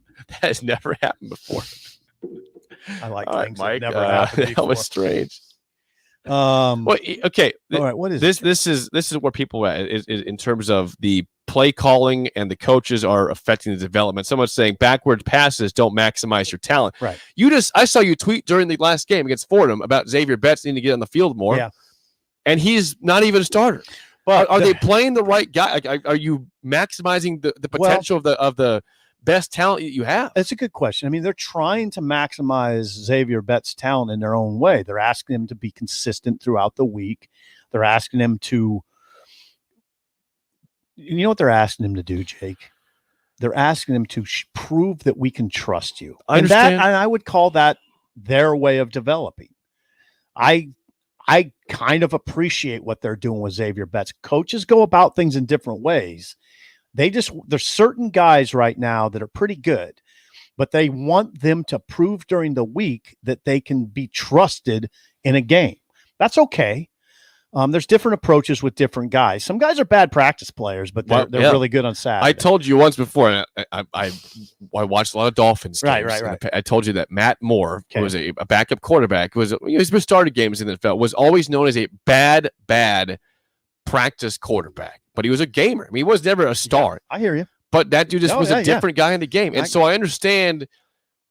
has never happened before. I like All things right, Mike, that never happened before. that was strange. Well, okay. All right. What is this is where people are is in terms of the play calling and the coaches are affecting the development. Someone's saying backward passes don't maximize your talent. Right. I saw you tweet during the last game against Fordham about Xavier Betts needing to get on the field more. Yeah. And he's not even a starter. But are they playing the right guy? Are you maximizing the potential of the best talent you have? That's a good question. I mean, they're trying to maximize Xavier Betts' talent in their own way. They're asking him to be consistent throughout the week. They're asking him to, you know what they're asking him to do, Jake? They're asking him to prove that we can trust you. I understand. And I would call that their way of developing. I kind of appreciate what they're doing with Xavier Betts. Coaches go about things in different ways. There's certain guys right now that are pretty good, but they want them to prove during the week that they can be trusted in a game. That's okay. There's different approaches with different guys. Some guys are bad practice players, but they're really good on Saturday. I told you once before, I watched a lot of Dolphins games. Right. I told you that Matt Moore, who was a backup quarterback, he's been started games in the NFL, was always known as a bad practice quarterback. But he was a gamer. I mean, he was never a star. I hear you. But that dude just was a different guy in the game. And so I understand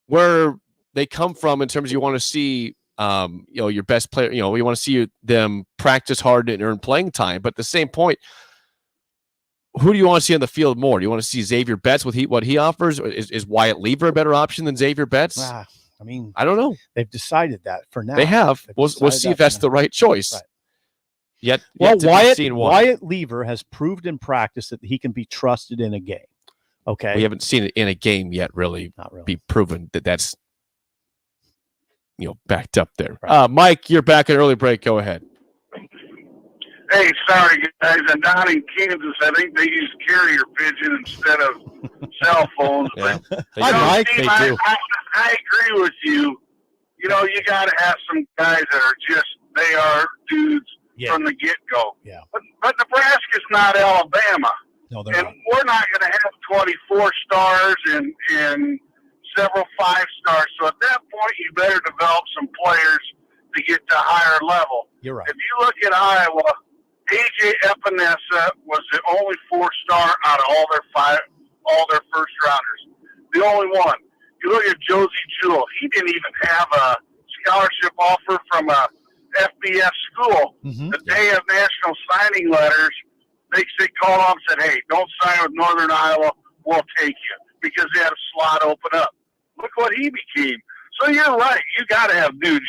where they come from in terms of you want to see your best player, you want to see them practice hard and earn playing time. But at the same point, who do you want to see on the field more? Do you want to see Xavier Betts with what he offers? Is Wyatt Lever a better option than Xavier Betts? I mean, I don't know. They've decided that for now. They have. We'll see if that's the right choice. Right. Wyatt Lever has proved in practice that he can be trusted in a game. Okay. We haven't seen it in a game yet really, be proven that that's backed up there. Right. Mike, you're back at early break. Go ahead. Hey, sorry guys. And down in Kansas, I think they use carrier pigeon instead of cell phones. Yeah, but they do. I agree with you. You got to have some guys that are they are dudes from the get-go. Yeah. But Nebraska's not Alabama. No, they're and not. We're not going to have 24 stars and several 5-stars. So at that point, you better develop some players to get to a higher level. You're right. If you look at Iowa, A.J. Epinesa was the only 4-star out of all their first-rounders. The only one. You look at Josie Jewell. He didn't even have a scholarship offer from a FBS school. Mm-hmm. The day of national signing letters, they called off and said, hey, don't sign with Northern Iowa. We'll take you, because they had a slot open up. look what he became. So you're right. You got to have dudes.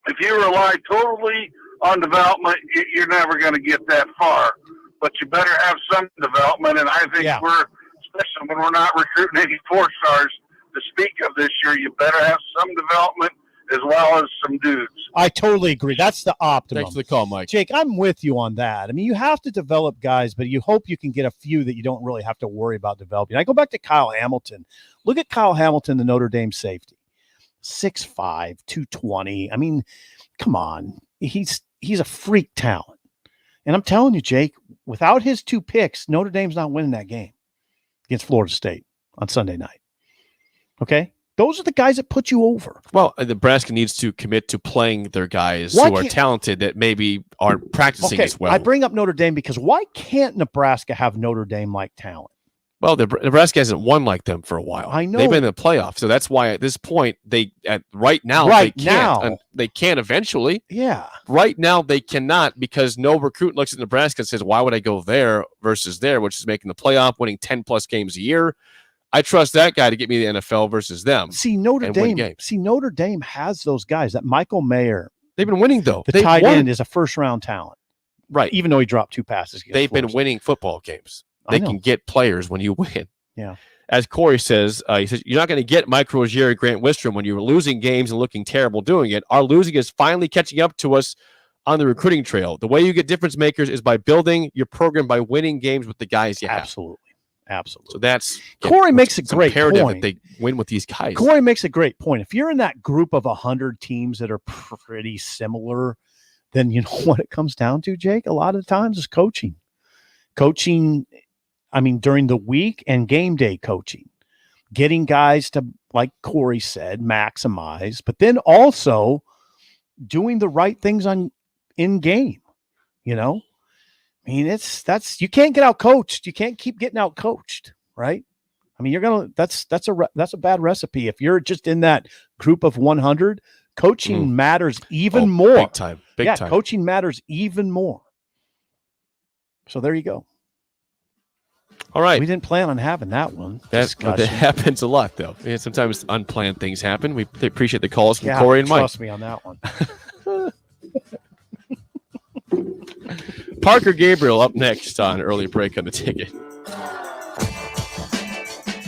If you rely totally on development, you're never going to get that far. But you better have some development, and I think especially when we're not recruiting any 4-stars to speak of this year, you better have some development as well as some dudes. I totally agree. That's the optimum. Thanks for the call, Mike. Jake, I'm with you on that. I mean, you have to develop guys, but you hope you can get a few that you don't really have to worry about developing. I go back to Kyle Hamilton. Look at Kyle Hamilton, the Notre Dame safety. 6'5", 220. I mean, come on. He's a freak talent. And I'm telling you, Jake, without his 2 picks, Notre Dame's not winning that game against Florida State on Sunday night. Okay? Those are the guys that put you over. Well, Nebraska needs to commit to playing their guys who are talented that maybe aren't practicing as well. I bring up Notre Dame because why can't Nebraska have Notre Dame-like talent? Well, Nebraska hasn't won like them for a while. I know. They've been in the playoffs, so that's why at this point they can't eventually. Yeah. Right now they cannot because no recruit looks at Nebraska and says, "Why would I go there versus there?" Which is making the playoff, winning 10+ games a year. I trust that guy to get me the NFL versus them. See, Notre Dame has those guys. That Michael Mayer. They've been winning though. The tight end is a first-round talent, right? Even though he dropped 2 passes. They've been winning football games. They can get players when you win. Yeah. As Corey says, he says, you're not going to get Mike Rozier, Grant Wistrom when you're losing games and looking terrible doing it. Our losing is finally catching up to us on the recruiting trail. The way you get difference makers is by building your program by winning games with the guys you have. Absolutely. So that's Corey makes a great That point. they win with these guys. Corey makes a great point. If you're in that group of 100 teams that are pretty similar, then you know what it comes down to, Jake? A lot of times is coaching. I mean, during the week and game day coaching, getting guys to, like Corey said, maximize, but then also doing the right things in game, you know? I mean, you can't get out coached. You can't keep getting out coached, right? I mean, that's a bad recipe. If you're just in that group of 100, coaching matters even more. Big time. Big time. Coaching matters even more. So there you go. All right. We didn't plan on having that one. That happens a lot, though. Yeah, sometimes unplanned things happen. We appreciate the calls from Corey and Mike. Trust me on that one. Parker Gabriel up next on Early Break on the Ticket.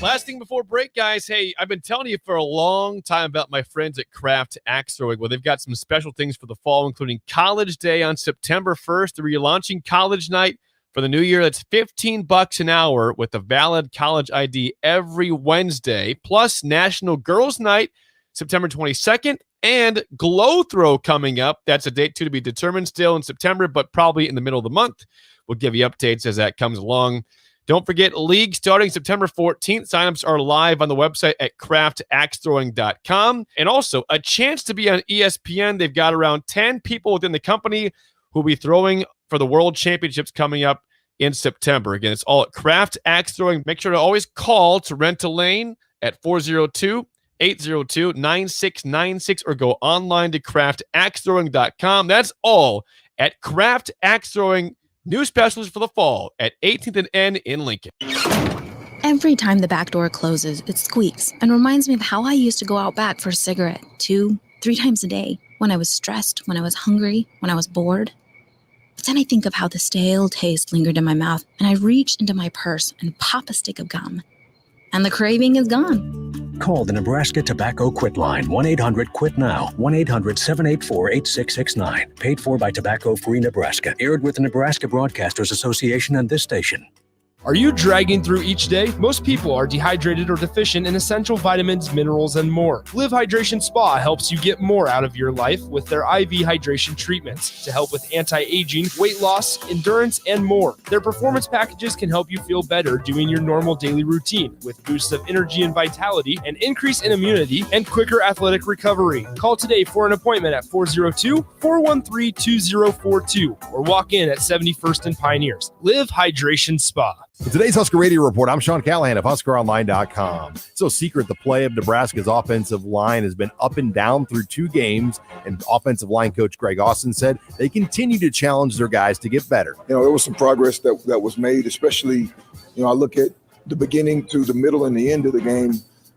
Last thing before break, guys. Hey, I've been telling you for a long time about my friends at Craft Axe Throwing. Well, they've got some special things for the fall, including College Day on September 1st. They're relaunching College Night for the new year. That's $15 an hour with a valid college ID every Wednesday, plus National Girls Night September 22nd, and Glow Throw coming up. That's a date to be determined still in September, but probably in the middle of the month. We'll give you updates as that comes along. Don't forget, league starting September 14th. Signups are live on the website at craftaxethrowing.com. And also a chance to be on ESPN. They've got around 10 people within the company who will be throwing for the World Championships coming up in September. Again, it's all at Craft Axe Throwing. Make sure to always call to rent a lane at 402-802-9696 or go online to craftaxethrowing.com. That's all at Craft Axe Throwing. New specials for the fall at 18th and N in Lincoln. Every time the back door closes, it squeaks and reminds me of how I used to go out back for a cigarette 2-3 times a day when I was stressed, when I was hungry, when I was bored. But then I think of how the stale taste lingered in my mouth, and I reach into my purse and pop a stick of gum. And the craving is gone. Call the Nebraska Tobacco Quit Line, 1-800-QUIT-NOW, 1-800-784-8669. Paid for by Tobacco Free Nebraska. Aired with the Nebraska Broadcasters Association and this station. Are you dragging through each day? Most people are dehydrated or deficient in essential vitamins, minerals, and more. Live Hydration Spa helps you get more out of your life with their IV hydration treatments to help with anti-aging, weight loss, endurance, and more. Their performance packages can help you feel better doing your normal daily routine with boosts of energy and vitality, an increase in immunity, and quicker athletic recovery. Call today for an appointment at 402-413-2042 or walk in at 71st and Pioneers. Live Hydration Spa. For today's Husker Radio Report, I'm Sean Callahan of HuskerOnline.com. It's no secret the play of Nebraska's offensive line has been up and down through 2 games, and offensive line coach Greg Austin said they continue to challenge their guys to get better. You know, there was some progress that was made, especially, you know, I look at the beginning to the middle and the end of the game.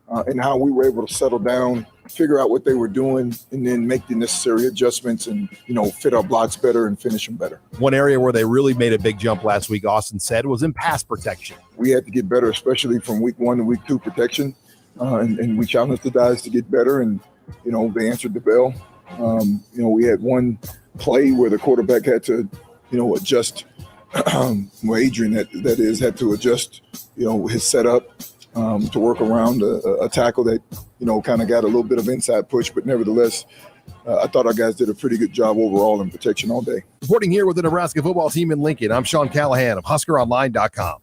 and how we were able to settle down, figure out what they were doing, and then make the necessary adjustments and, fit our blocks better and finish them better. One area where they really made a big jump last week, Austin said, was in pass protection. We had to get better, especially from week 1 to week 2 protection, and we challenged the guys to get better, and, they answered the bell. We had one play where the quarterback had to, adjust. Adrian, that is, had to adjust, his setup to work around a tackle that, kind of got a little bit of inside push, but nevertheless, I thought our guys did a pretty good job overall in protection all day. Reporting here with the Nebraska football team in Lincoln, I'm Sean Callahan of HuskerOnline.com.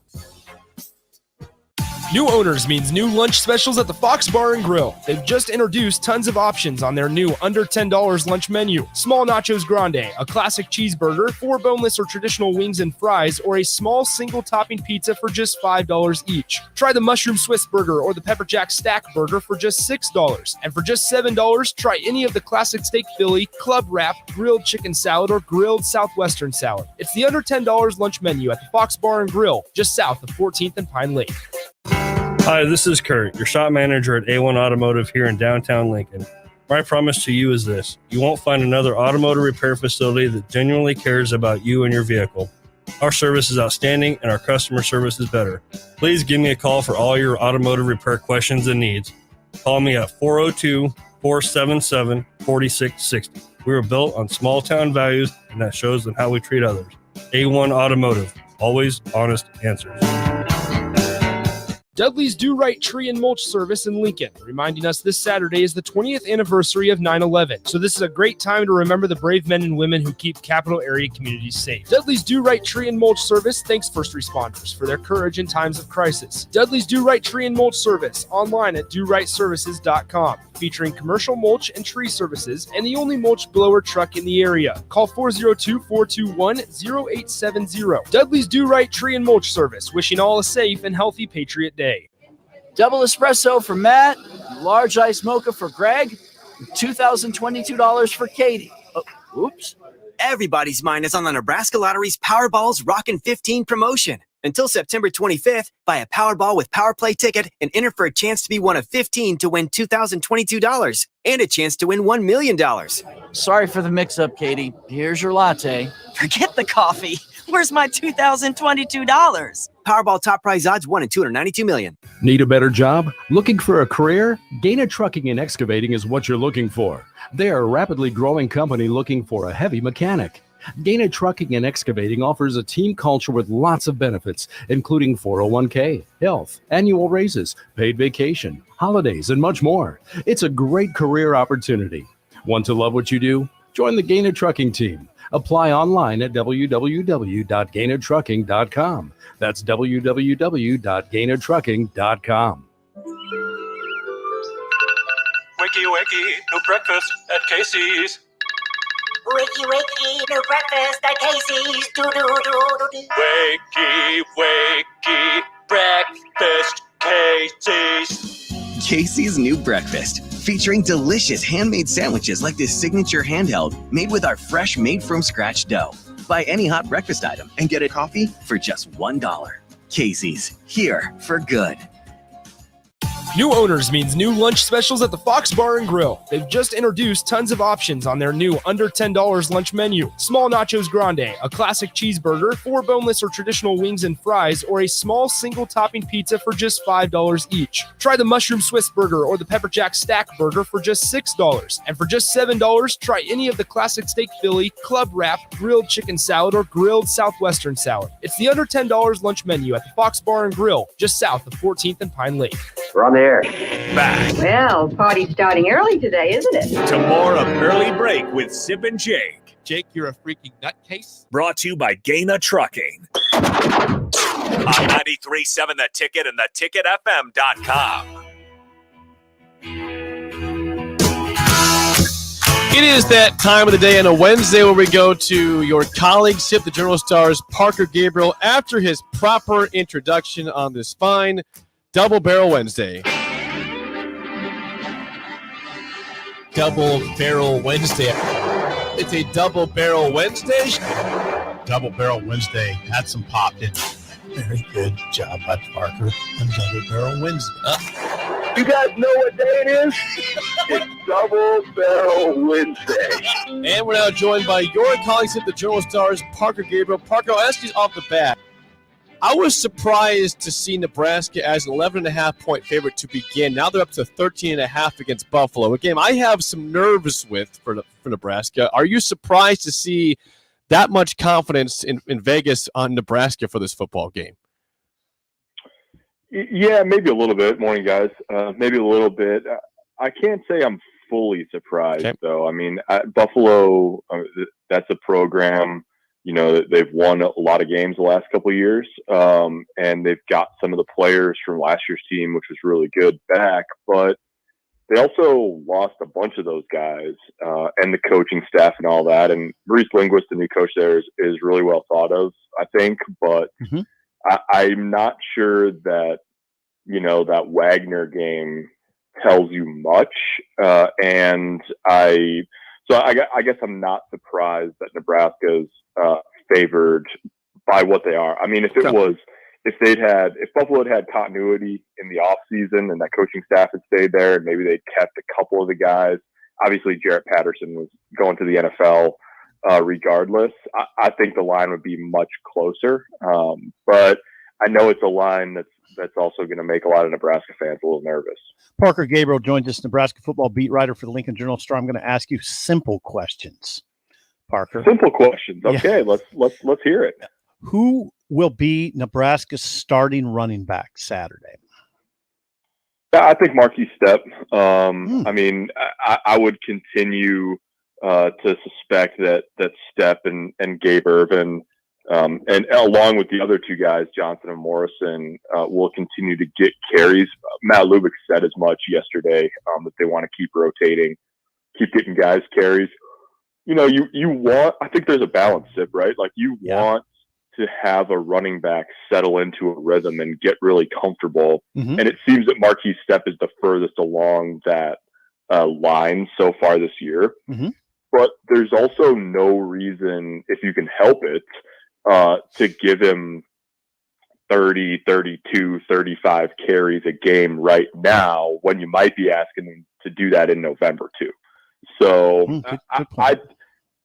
New owners means new lunch specials at the Fox Bar and Grill. They've just introduced tons of options on their new under $10 lunch menu. Small nachos grande, a classic cheeseburger, 4 boneless or traditional wings and fries, or a small single topping pizza for just $5 each. Try the mushroom Swiss burger or the pepper jack stack burger for just $6. And for just $7, try any of the classic steak Philly, club wrap, grilled chicken salad, or grilled southwestern salad. It's the under $10 lunch menu at the Fox Bar and Grill, just south of 14th and Pine Lake. Hi, this is Kurt, your shop manager at A1 Automotive here in downtown Lincoln. My promise to you is this: you won't find another automotive repair facility that genuinely cares about you and your vehicle. Our service is outstanding and our customer service is better. Please give me a call for all your automotive repair questions and needs. Call me at 402-477-4660. We were built on small town values, and that shows in how we treat others. A1 Automotive, always honest answers. Dudley's Do Right Tree and Mulch Service in Lincoln, reminding us this Saturday is the 20th anniversary of 9/11. So this is a great time to remember the brave men and women who keep capital area communities safe. Dudley's Do Right Tree and Mulch Service thanks first responders for their courage in times of crisis. Dudley's Do Right Tree and Mulch Service, online at dorightservices.com, featuring commercial mulch and tree services and the only mulch blower truck in the area. Call 402-421-0870. Dudley's Do Right Tree and Mulch Service, wishing all a safe and healthy Patriot Day. Double espresso for Matt, large ice mocha for Greg, $2,022 for Katie. Oh, oops. Everybody's mind is on the Nebraska Lottery's Powerball's Rockin' 15 promotion. Until September 25th, buy a Powerball with Power Play ticket and enter for a chance to be one of 15 to win $2,022 and a chance to win $1 million. Sorry for the mix-up, Katie. Here's your latte. Forget the coffee. Where's my $2,022? Powerball top prize odds 1 in 292 million. Need a better job? Looking for a career? Gaina Trucking and Excavating is what you're looking for. They are a rapidly growing company looking for a heavy mechanic. Gaina Trucking and Excavating offers a team culture with lots of benefits, including 401k, health, annual raises, paid vacation, holidays, and much more. It's a great career opportunity. Want to love what you do? Join the Gaina Trucking team. Apply online at www.gainatrucking.com. That's www.gainatrucking.com. Wakey, wakey, new breakfast at Casey's. Wakey, wakey, new breakfast at Casey's. Do-do-do-do-do. Wakey, wakey, breakfast, Casey's. Casey's new breakfast, featuring delicious handmade sandwiches like this signature handheld made with our fresh made-from-scratch dough. Buy any hot breakfast item and get a coffee for just $1. Casey's, here for good. New owners means new lunch specials at the Fox Bar and Grill. They've just introduced tons of options on their new under $10 lunch menu. Small nachos grande, a classic cheeseburger, 4 boneless or traditional wings and fries, or a small single topping pizza for just $5 each. Try the mushroom Swiss burger or the pepper jack stack burger for just $6. And for just $7, try any of the classic steak Philly, club wrap, grilled chicken salad, or grilled southwestern salad. It's the under $10 lunch menu at the Fox Bar and Grill, just south of 14th and Pine Lake. We're on the air. Back Well, party's starting early today, isn't it? to more of Early Break with Sip and Jake. Jake, you're a freaking nutcase. Brought to you by Gaina Trucking. On 93.7 The Ticket and theticketfm.com. It is that time of the day on a Wednesday where we go to your colleague, Sip the Journal Star's Parker Gabriel, after his proper introduction on this fine Double Barrel Wednesday. Double Barrel Wednesday. It's a Double Barrel Wednesday. Double Barrel Wednesday had some pop in it. Very good job by Parker on Double Barrel Wednesday. You guys know what day it is? It's Double Barrel Wednesday. And we're now joined by your colleagues at the Journal-Star's, Parker Gabriel. Parker, I'll ask you off the bat. I was surprised to see Nebraska as an 11.5-point favorite to begin. Now they're up to 13.5 against Buffalo, a game I have some nerves with for Nebraska. Are you surprised to see that much confidence in Vegas on Nebraska for this football game? Yeah, maybe a little bit. Morning, guys. Maybe a little bit. I can't say I'm fully surprised, though. I mean, Buffalo, that's a program, you know, they've won a lot of games the last couple of years, and they've got some of the players from last year's team, which was really good, back. But they also lost a bunch of those guys and the coaching staff and all that. And Maurice Linguist, the new coach there, is really well thought of, I think. But I'm not sure that, you know, that Wagner game tells you much. And I guess I'm not surprised that Nebraska's favored by what they are. I mean, if Buffalo had continuity in the offseason and that coaching staff had stayed there and maybe they'd kept a couple of the guys, obviously Jarrett Patterson was going to the NFL regardless. I think the line would be much closer. But I know it's a line that's also going to make a lot of Nebraska fans a little nervous. Parker Gabriel joins us, Nebraska football beat writer for the Lincoln Journal-Star. I'm going to ask you simple questions, Parker. Simple questions. Okay, Yeah. let's hear it. Who will be Nebraska's starting running back Saturday? Yeah, I think Marquis Stepp. I mean, I would continue to suspect that Stepp and Gabe Ervin, and along with the other two guys, Johnson and Morrison, will continue to get carries. Matt Lubick said as much yesterday that they want to keep rotating, keep getting guys carries. You know, you want. I think there's a balance, Sip, right? Like you want to have a running back settle into a rhythm and get really comfortable. And it seems that Marquis Stepp is the furthest along that line so far this year. But there's also no reason, if you can help it, to give him 30, 32, 35 carries a game right now when you might be asking him to do that in November too. So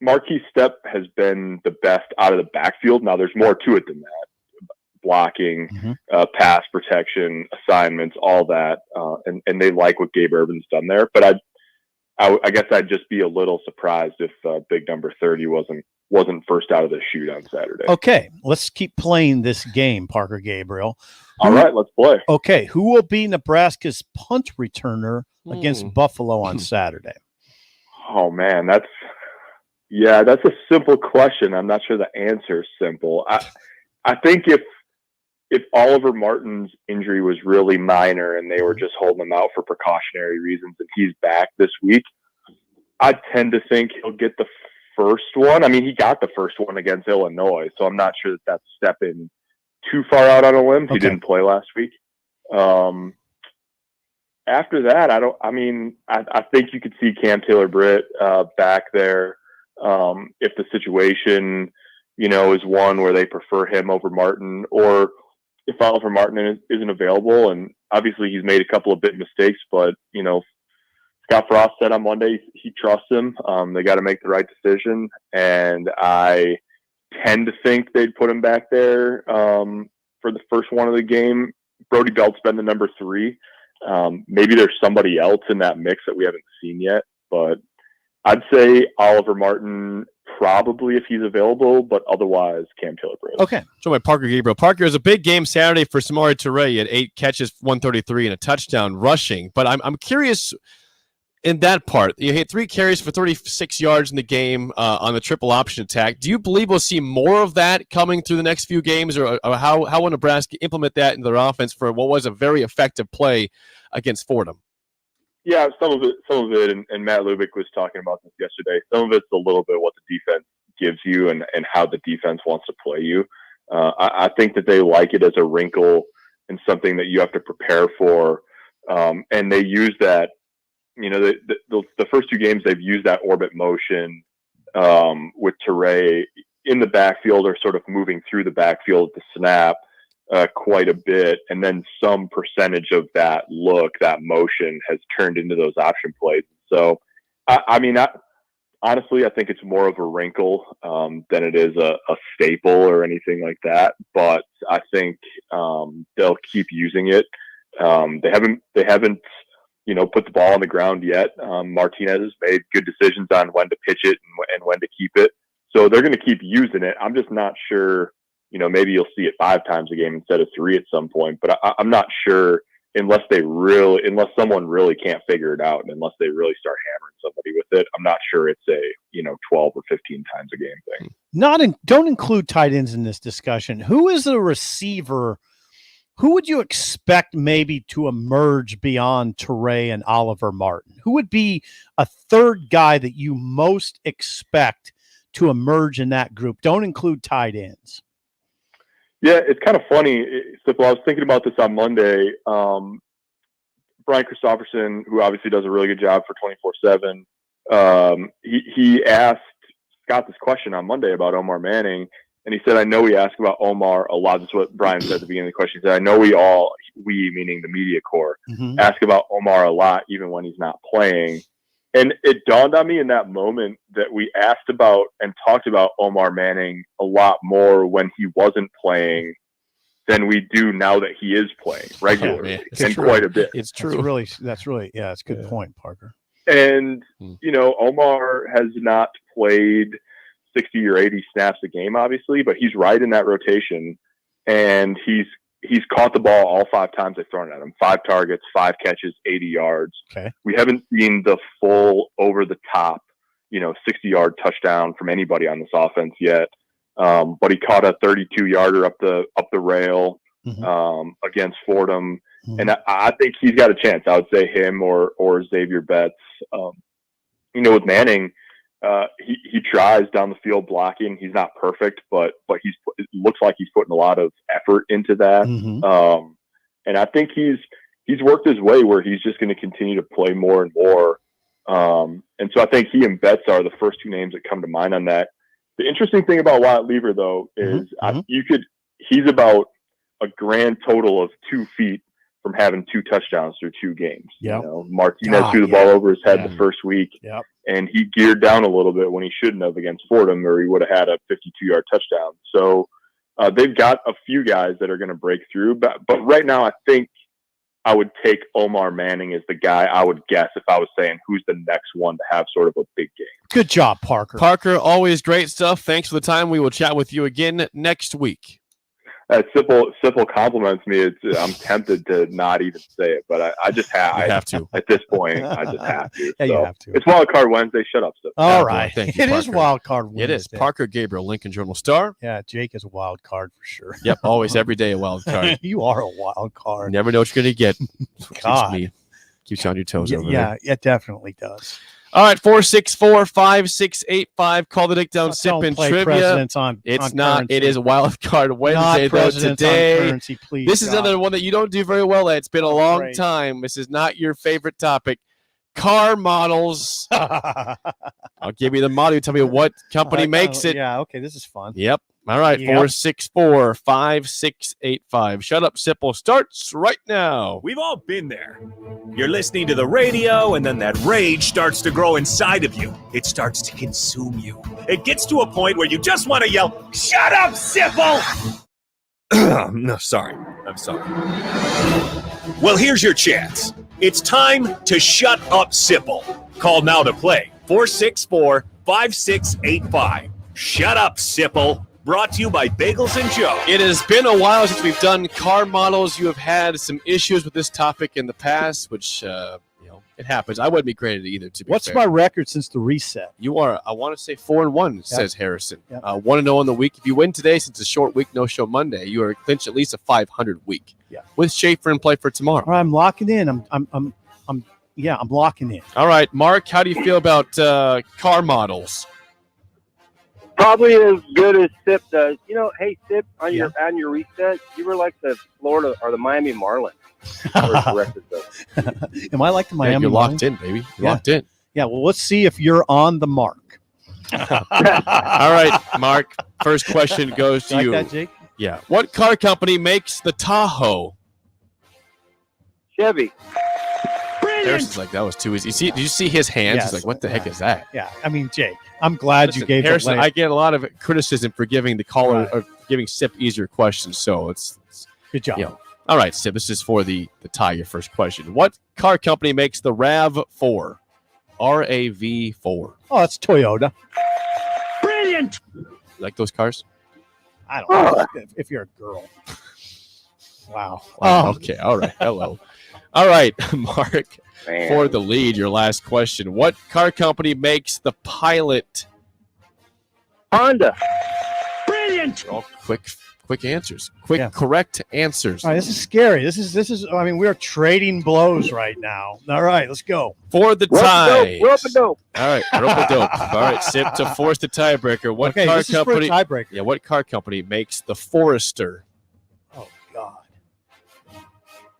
Marquis Stepp has been the best out of the backfield. Now there's more to it than that. Blocking, pass protection, assignments, all that. And they like what Gabe Ervin's done there. But I guess I'd just be a little surprised if big number 30 wasn't first out of the chute on Saturday. Okay, let's keep playing this game, Parker Gabriel. All right, let's play. Okay, who will be Nebraska's punt returner against Buffalo on Saturday? Oh man, that's a simple question. I'm not sure the answer is simple. I think if Oliver Martin's injury was really minor and they were just holding him out for precautionary reasons and he's back this week, I tend to think he'll get the first one. I mean, he got the first one against Illinois, so I'm not sure that that's stepping too far out on a limb. He didn't play last week. After that, I think you could see Cam Taylor-Britt back there if the situation, you know, is one where they prefer him over Martin, or if Oliver Martin isn't available. And obviously he's made a couple of big mistakes, but, you know, Scott Frost said on Monday he trusts him. They got to make the right decision, and I tend to think they'd put him back there for the first one of the game. Brody Belt's been the number 3. Maybe there's somebody else in that mix that we haven't seen yet, but I'd say Oliver Martin probably if he's available, but otherwise Cam Taylor-Britt. Okay. So by Parker Gabriel. Parker, is a big game Saturday for Samori Toure. He had 8 catches, 133, and a touchdown rushing. But I'm curious in that part. You had 3 carries for 36 yards in the game on the triple option attack. Do you believe we'll see more of that coming through the next few games, or how will Nebraska implement that into their offense for what was a very effective play against Fordham? Yeah, some of it, and Matt Lubick was talking about this yesterday. Some of it's a little bit what the defense gives you and how the defense wants to play you. I think that they like it as a wrinkle and something that you have to prepare for. And they use that, you know, the first 2 games they've used that orbit motion with Toure in the backfield or sort of moving through the backfield at the snap. quite a bit, and then some percentage of that motion has turned into those option plays. So, honestly, I think it's more of a wrinkle than it is a staple or anything like that. But I think they'll keep using it. They haven't put the ball on the ground yet. Martinez has made good decisions on when to pitch it and when to keep it. So they're going to keep using it. I'm just not sure. Maybe you'll see it 5 times a game instead of 3 at some point. But I'm not sure unless someone really can't figure it out, and unless they really start hammering somebody with it. I'm not sure it's a 12 or 15 times a game thing. Don't include tight ends in this discussion. Who is the receiver? Who would you expect maybe to emerge beyond Teray and Oliver Martin? Who would be a third guy that you most expect to emerge in that group? Don't include tight ends. Yeah, it's kind of funny. Sipple, I was thinking about this on Monday. Brian Christopherson, who obviously does a really good job for 24/7, he asked Scott this question on Monday about Omar Manning, and he said, I know we ask about Omar a lot. That's what Brian said at the beginning of the question. He said, I know we meaning the media corps, ask about Omar a lot, even when he's not playing. And it dawned on me in that moment that we asked about and talked about Omar Manning a lot more when he wasn't playing than we do now that he is playing regularly, and quite a bit. It's true. That's really, it's a good point, Parker. And, Omar has not played 60 or 80 snaps a game, obviously, but he's right in that rotation, and he's caught the ball all 5 times they've thrown at him. 5 targets, 5 catches, 80 yards. Okay. We haven't seen the full over-the-top, 60-yard touchdown from anybody on this offense yet. But he caught a 32-yarder up the rail against Fordham. And I think he's got a chance. I would say him or Xavier Betts. With Manning, he tries down the field blocking. He's not perfect, but it looks like he's putting a lot of effort into that. And I think he's worked his way where he's just going to continue to play more and more. And so I think he and Betts are the first 2 names that come to mind on that. The interesting thing about Wyatt Lever, though, is he's about a grand total of 2 feet from having 2 touchdowns through 2 games. Martinez threw the ball over his head the first week, and he geared down a little bit when he shouldn't have against Fordham, or he would have had a 52-yard touchdown. So they've got a few guys that are going to break through. But right now, I think I would take Omar Manning as the guy I would guess if I was saying who's the next one to have sort of a big game. Good job, Parker. Parker, always great stuff. Thanks for the time. We will chat with you again next week. Simple compliments me. I'm tempted to not even say it, but I just have to. At this point, I just have to. Yeah, you have to. It's Wild Card Wednesday. Shut up, Sipple. All right. Thank you, It is Parker. Wild Card Wednesday. It is. Parker Gabriel, Lincoln Journal-Star. Yeah, Jake is a wild card for sure. Yep, always, every day a wild card. You are a wild card. Never know what you're going to get. God. Keeps you on your toes over there. Yeah, it definitely does. All right, 464-5685. Call the Dick Down Sip Don't and play Trivia. presidents on Not. currency. It is Wild Card Wednesday, Not though, presidents today. on currency, please. This is God. another one that you don't do very well at. It's been a long Great. time. This is not your favorite topic. Car models. I'll give you the model. You tell me what company makes it. Yeah, okay, this is fun. Yep. All right, Yep. 464-5685. Shut up, Sipple starts right now. We've all been there. You're listening to the radio, and then that rage starts to grow inside of you. It starts to consume you. It gets to a point where you just want to yell, "Shut up, Sipple!" No, sorry. I'm sorry. Well, here's your chance. It's time to shut up, Sipple. Call now to play. 464-5685. Shut up, Sipple. Brought to you by Bagels and Joe. It has been a while since we've done car models. You have had some issues with this topic in the past, which, it happens. I wouldn't be great at it either, to be What's fair. my record since the reset? You are, I want to say 4-1, says Harrison. 1-0 on the week. If you win today, since it's a short week, no show Monday, you are clinched at least a 500 week. Yeah. With Schaefer in play for tomorrow. All right, I'm locking in. I'm locking in. All right, Mark, how do you feel about car models? Probably as good as Sip does. Hey Sip, on your reset, you were like the Florida or the Miami Marlins. Am I like the Miami? You're locked Marlins? in, baby. You're locked in. Yeah, well, let's see if you're on the mark. All right, Mark. First question goes to Like you. that, Jake? Yeah. What car company makes the Tahoe? Chevy. Harrison's like, that was too easy. Did you see his hands? Yes. He's like, what the heck is that? Yeah, I mean, Jake, I'm glad you gave Harrison. the I get a lot of criticism for giving the caller, or giving Sip easier questions. So it's good job. You know. All right, Sip. This is for the tie. Your first question. What car company makes the RAV4? RAV4. Oh, that's Toyota. Brilliant. You like those cars? I don't know if you're a girl. Wow. Okay. All right. Hello. All right, Mark. For the lead, your last question. What car company makes the Pilot? Honda. Brilliant. Oh, quick answers. Correct answers. All right, this is scary. This is. I mean, we're trading blows right now. All right, let's go. For the tie. Rope-a-dope. All right, rope-a-dope. All right, Sip to force the tiebreaker. What Okay, car this is for a company? tiebreaker. Yeah, what car company makes the Forester? Oh God.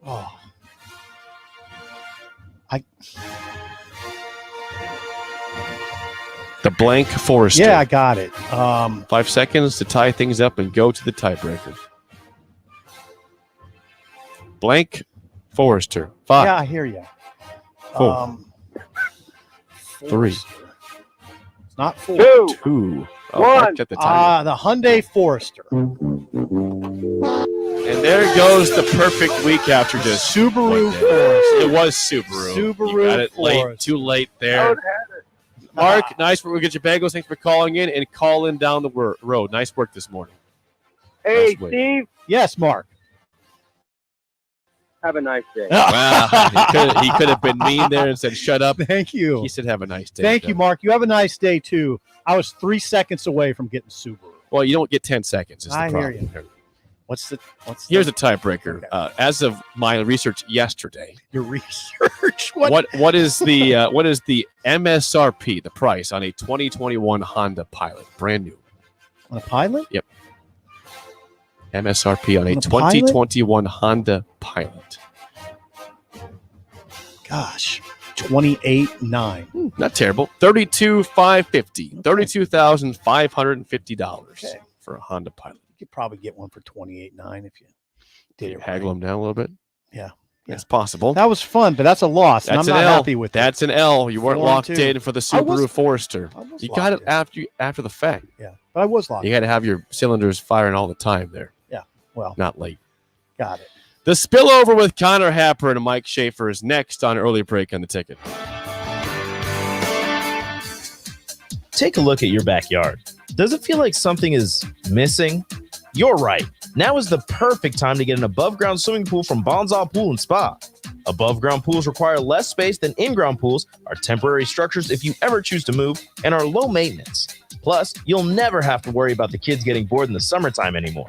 Oh. The blank Forester. Yeah, I got it. 5 seconds to tie things up and go to the tiebreaker. Blank Forester. 5. Yeah, I hear you. 4. 3. It's not 4. 2. Oh, 1. Mark got the timer. The Hyundai Forester. And there goes the perfect week after just Subaru Forester. Forester. It was Subaru. Subaru You got it late. Forester. Too late there. Mark, nice work. We'll get your bagels. Thanks for calling in and calling down the road. Nice work this morning. Hey, Nice work. Steve. Yes, Mark. Have a nice day. Wow. He could have been mean there and said, shut up. Thank you. He said, have a nice day. Thank you, Mark. You have a nice day, too. I was 3 seconds away from getting Subaru. Well, you don't get 10 seconds. Is the I hear problem. you. Here's a tiebreaker. As of my research yesterday, Your research. what is the MSRP, the price on a 2021 Honda Pilot, brand new? On a Pilot? Yep. MSRP on a On a Pilot? 2021 Honda Pilot. Gosh, 28.9. Not terrible. $32,550. $32,550 for a Honda Pilot. You could probably get one for 28.9 if you did it. Haggle them down a little bit. Yeah. It's possible. That was fun, but that's a loss, and I'm not happy with That's an L. You weren't 4-2. locked in for the Subaru Forester. You got it locked after the fact. Yeah, but I was locked. You got to have your cylinders firing all the time there. Yeah, well, Not late. got it. The spillover with Connor Happer and Mike Schaefer is next on Early Break on the Ticket. Take a look at your backyard. Does it feel like something is missing? You're right. Now is the perfect time to get an above-ground swimming pool from Bonsall Pool and Spa. Above-ground pools require less space than in-ground pools, are temporary structures if you ever choose to move, and are low maintenance. Plus, you'll never have to worry about the kids getting bored in the summertime anymore.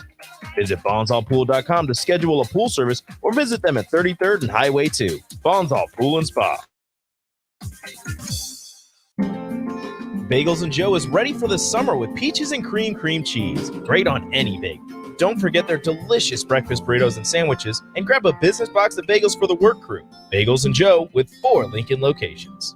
Visit BonsallPool.com to schedule a pool service or visit them at 33rd and Highway 2. Bonsall Pool and Spa. Bagels and Joe is ready for the summer with peaches and cream cheese. Great on any bagel. Don't forget their delicious breakfast burritos and sandwiches, and grab a business box of bagels for the work crew. Bagels and Joe with 4 Lincoln locations.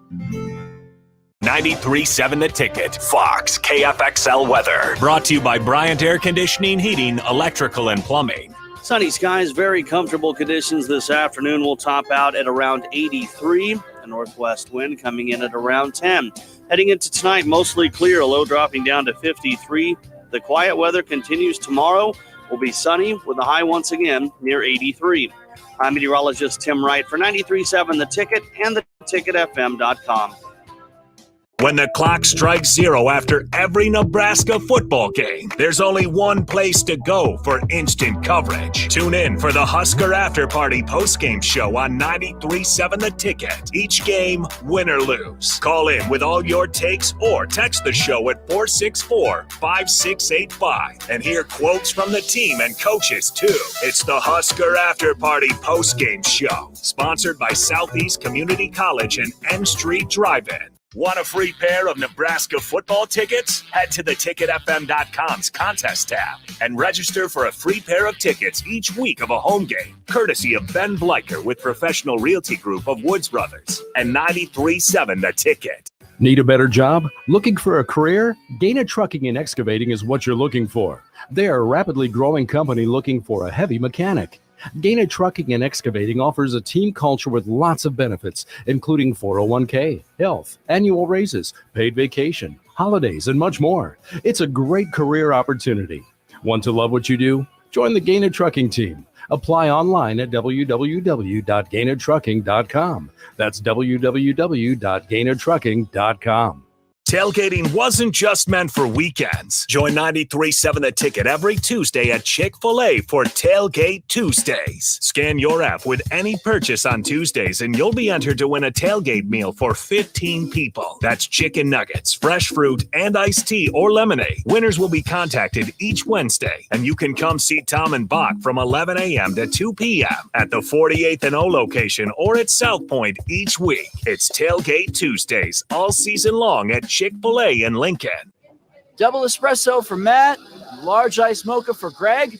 93.7 The Ticket, Fox, KFXL weather. Brought to you by Bryant Air Conditioning, Heating, Electrical, and Plumbing. Sunny skies, very comfortable conditions this afternoon. Will top out at around 83. A northwest wind coming in at around 10. Heading into tonight, mostly clear, a low dropping down to 53. The quiet weather continues tomorrow. Will be sunny with a high once again near 83. I'm meteorologist Tim Wright for 93.7 The Ticket and theticketfm.com. When the clock strikes 0 after every Nebraska football game, there's only one place to go for instant coverage. Tune in for the Husker After Party postgame show on 93.7 The Ticket. Each game, win or lose. Call in with all your takes or text the show at 464-5685 and hear quotes from the team and coaches too. It's the Husker After Party postgame show, sponsored by Southeast Community College and N Street Drive-In. Want a free pair of Nebraska football tickets? Head to theticketfm.com's contest tab and register for a free pair of tickets each week of a home game, courtesy of Ben Bleicher with Professional Realty Group of Woods Brothers and 93.7 The Ticket. Need a better job? Looking for a career? Gaina Trucking and Excavating is what you're looking for. They are a rapidly growing company looking for a heavy mechanic. Gaina Trucking and Excavating offers a team culture with lots of benefits, including 401k, health, annual raises, paid vacation, holidays, and much more. It's a great career opportunity. Want to love what you do? Join the Gaina Trucking team. Apply online at www.gainatrucking.com. That's www.gainatrucking.com. Tailgating wasn't just meant for weekends. Join 93.7 The Ticket every Tuesday at Chick-fil-A for Tailgate Tuesdays. Scan your app with any purchase on Tuesdays and you'll be entered to win a tailgate meal for 15 people. That's chicken nuggets, fresh fruit, and iced tea or lemonade. Winners will be contacted each Wednesday, and you can come see Tom and Bach from 11 a.m. to 2 p.m. at the 48th and O location or at South Point each week. It's Tailgate Tuesdays all season long at Chick-fil-A in Lincoln. Double espresso for Matt, large ice mocha for Greg,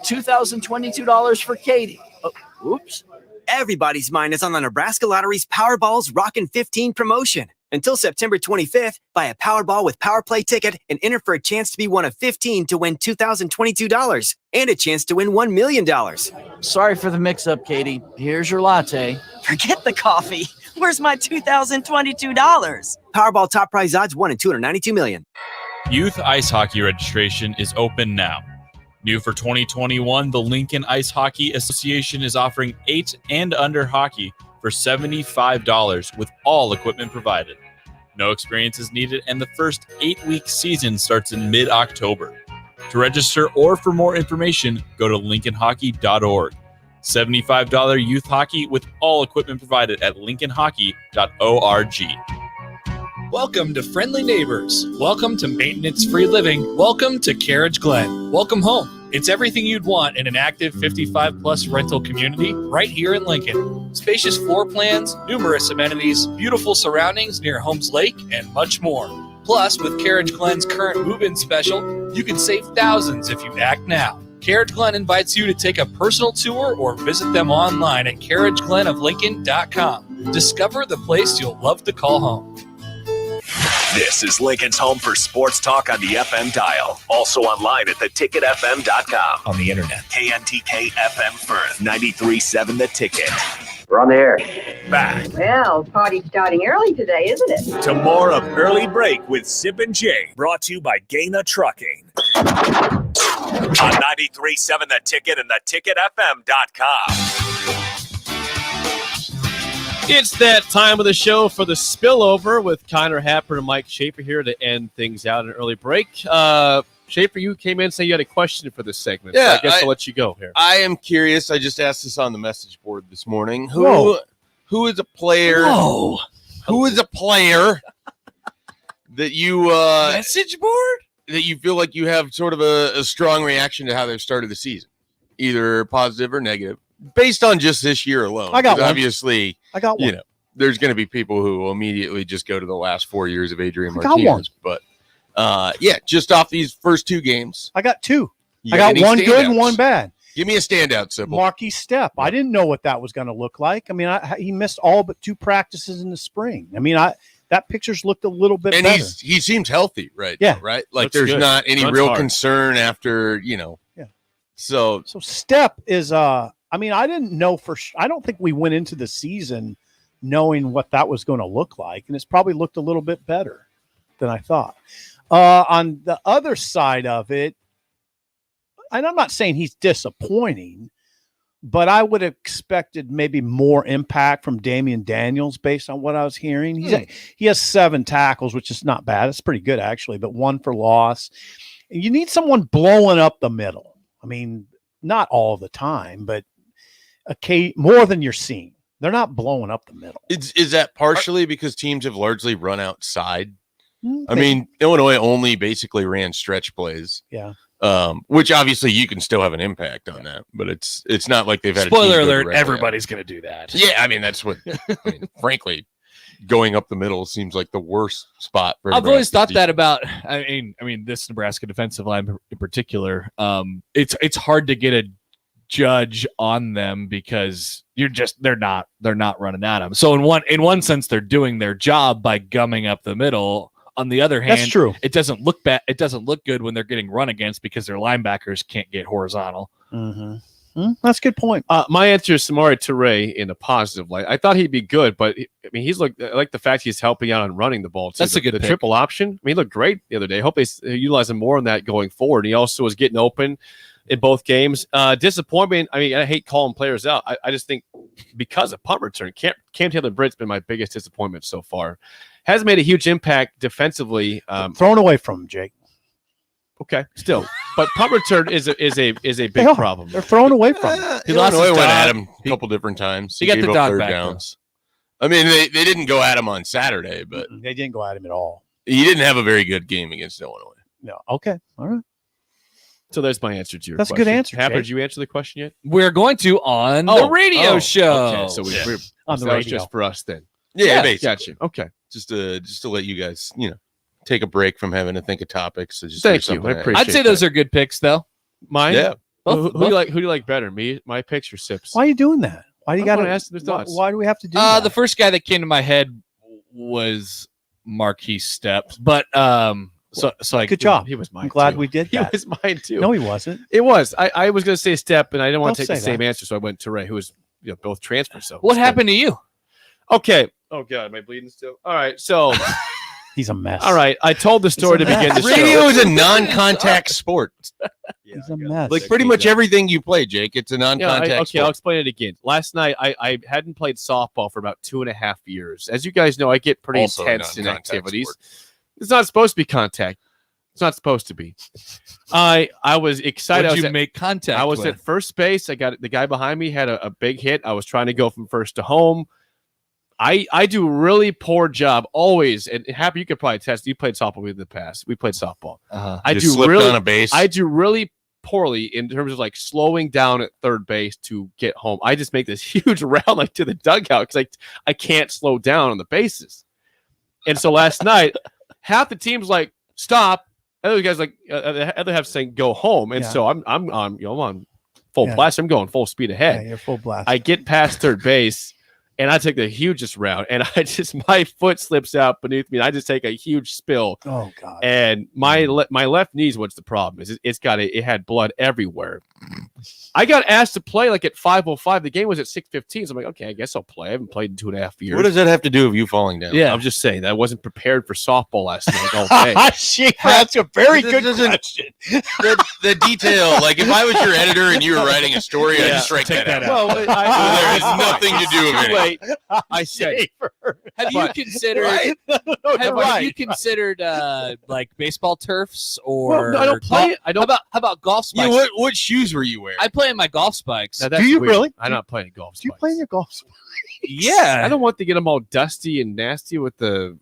$2,022 for Katie. Oh, oops. Everybody's mind is on the Nebraska Lottery's Powerball's Rockin' 15 promotion. Until September 25th, buy a Powerball with PowerPlay ticket and enter for a chance to be one of 15 to win $2,022 and a chance to win $1 million. Sorry for the mix-up, Katie. Here's your latte. Forget the coffee. Where's my $2,022? Powerball top prize odds 1 in 292 million. Youth ice hockey registration is open now. New for 2021, the Lincoln Ice Hockey Association is offering 8 and under hockey for $75 with all equipment provided. No experience is needed, and the first 8-week season starts in mid-October. To register or for more information, go to lincolnhockey.org. $75 youth hockey with all equipment provided at lincolnhockey.org. Welcome to Friendly Neighbors. Welcome to maintenance-free living. Welcome to Carriage Glen. Welcome home. It's everything you'd want in an active 55-plus rental community right here in Lincoln. Spacious floor plans, numerous amenities, beautiful surroundings near Holmes Lake, and much more. Plus, with Carriage Glen's current move-in special, you can save thousands if you act now. Carriage Glen invites you to take a personal tour or visit them online at carriageglenoflincoln.com. Discover the place you'll love to call home. This is Lincoln's home for sports talk on the FM dial. Also online at theticketfm.com. On the internet. KNTK FM Firth. 93.7 The Ticket. We're on the air. Back Well, party's starting early today, isn't it? to more of Early Break with Sip and Jay. Brought to you by Gaina Trucking. On 93.7 The Ticket and theticketfm.com. It's that time of the show for the spillover with Connor Happer and Mike Schaefer here to end things out in an early break. Schaefer, you came in saying you had a question for this segment. Yeah, so I guess I'll let you go here. I am curious. I just asked this on the message board this morning. Who is a player? Whoa. Who is a player that you message board that you feel like you have sort of a strong reaction to how they've started the season, either positive or negative, based on just this year alone? I got one. Obviously, I got one. You know, there's going to be people who will immediately just go to the last 4 years of Adrian I got one. Martinez, but yeah, just off these first two games. I got two. You I got any one good and standouts? one bad. Give me a standout, Sybil. Marquis Step. I didn't know what that was going to look like. I mean, he missed all but 2 practices in the spring. I mean, that picture's looked a little bit And better. he seems healthy, right? Yeah. now, right. Like Looks there's good. not any Runs real hard. concern after Yeah. So Step is I mean, I didn't know I don't think we went into the season knowing what that was going to look like, and it's probably looked a little bit better than I thought. On the other side of it, and I'm not saying he's disappointing, but I would have expected maybe more impact from Damian Daniels based on what I was hearing. He has 7 tackles, which is not bad. It's pretty good, actually, but 1 for loss. And you need someone blowing up the middle. I mean, not all the time, but more than you're seeing. They're not blowing up the middle. is that partially because teams have largely run outside? I Maybe. mean, Illinois only basically ran stretch plays. Yeah. Which obviously you can still have an impact on that, but it's not like they've had Spoiler a team go alert, directly everybody's going to do that. Yeah, I mean that's what. I mean, frankly, going up the middle seems like the worst spot for. I've always Nebraska's thought that defense. about. I mean, this Nebraska defensive line in particular. It's hard to get a judge on them because they're not running at them. So in one sense, they're doing their job by gumming up the middle. On the other hand, That's true. It doesn't look bad. It doesn't look good when they're getting run against because their linebackers can't get horizontal. That's a good point. My answer is Samori Toure in a positive light. I thought he'd be good, but he's I like the fact he's helping out on running the ball too. That's a good the pick. triple option. I mean, he looked great the other day. I hope they utilize him more on that going forward. He also was getting open in both games. Disappointment. I mean, I hate calling players out. I just think because of punt return, Cam Taylor-Britt's been my biggest disappointment so far. Hasn't made a huge impact defensively. Thrown away from him, Jake. Okay, still, but punt return is a big problem. They're thrown away from him. He lost his went at him a couple different times. He got gave the up dog third back, downs. I mean, they didn't go at him on Saturday, but They didn't go at him at all. he didn't have a very good game against Illinois. No. Okay. All right. So there's my answer to your That's a question. good answer, Happer, Jake. did you answer the question yet? We're going to on the radio show. Okay, so we're On the that was radio. just for us then. Yeah, Got basically. you. Okay. Just to let you guys, take a break from having to think of topics. So just Thank hear you. something I appreciate I'd say those are good picks, though. Mine? Yeah. Who do you like better? Me, my picks, or Sips? Why are you doing that? Why do you I got to wanna ask their thoughts. Why do we have to do that? The first guy that came to my head was Marquise Steps, but so I Good job. He was mine. I'm glad too. we did He that. was mine too. No, he wasn't. It was. I was going to say Step, and I didn't want to Don't take the say same that. answer, so I went to Ray, who was both transfers. So what happened to you? Okay. Oh God, am I bleeding still? All right. So He's a mess. all right. I told the story to begin the show. Radio is a non-contact sport. He's a mess. Like pretty much everything you play, Jake, it's a non-contact Okay, I'll sport. explain it again. Last night, I hadn't played softball for about 2.5 years. As you guys know, I get pretty Also a intense in non-contact activities. sport. It's not supposed to be contact. It's not supposed to be. I was excited. What'd you make contact I was with? at first base. I got the guy behind me had a big hit. I was trying to go from first to home. I do a really poor job always. And Happy, you could probably test. You played softball with me in the past. We played softball. I You do slipped really on a base? I do really poorly in terms of like slowing down at third base to get home. I just make this huge round like to the dugout because I can't slow down on the bases. And so last night, half the team's like stop. Other guys like other half saying go home. And Yeah. so I'm on full Yeah. blast. I'm going full speed ahead. Yeah, you're full blast. I get past third base and I take the hugest round and my foot slips out beneath me and I just take a huge spill. Oh God. And my left knee's what's the problem is it had blood everywhere. I got asked to play like at 5:05. The game was at 6:15. So I'm like, okay, I guess I'll play. I haven't played in 2.5 years. What does that have to do with you falling down? I'm just saying that I wasn't prepared for softball last night all day. Shit, that's a very This good doesn't- question. The detail, like if I was your editor and you were writing a story, I'd just write that out. Well, There has nothing to do with it. Wait, I said Have you considered? Have you considered like baseball turfs or? Well, no, I don't play it. I don't. How about golf spikes? Yeah, what shoes were you wearing? I play in my golf spikes. Now, that's Do you weird. really? I'm not playing golf. Do you play in your golf spikes? Yeah. I don't want to get them all dusty and nasty with the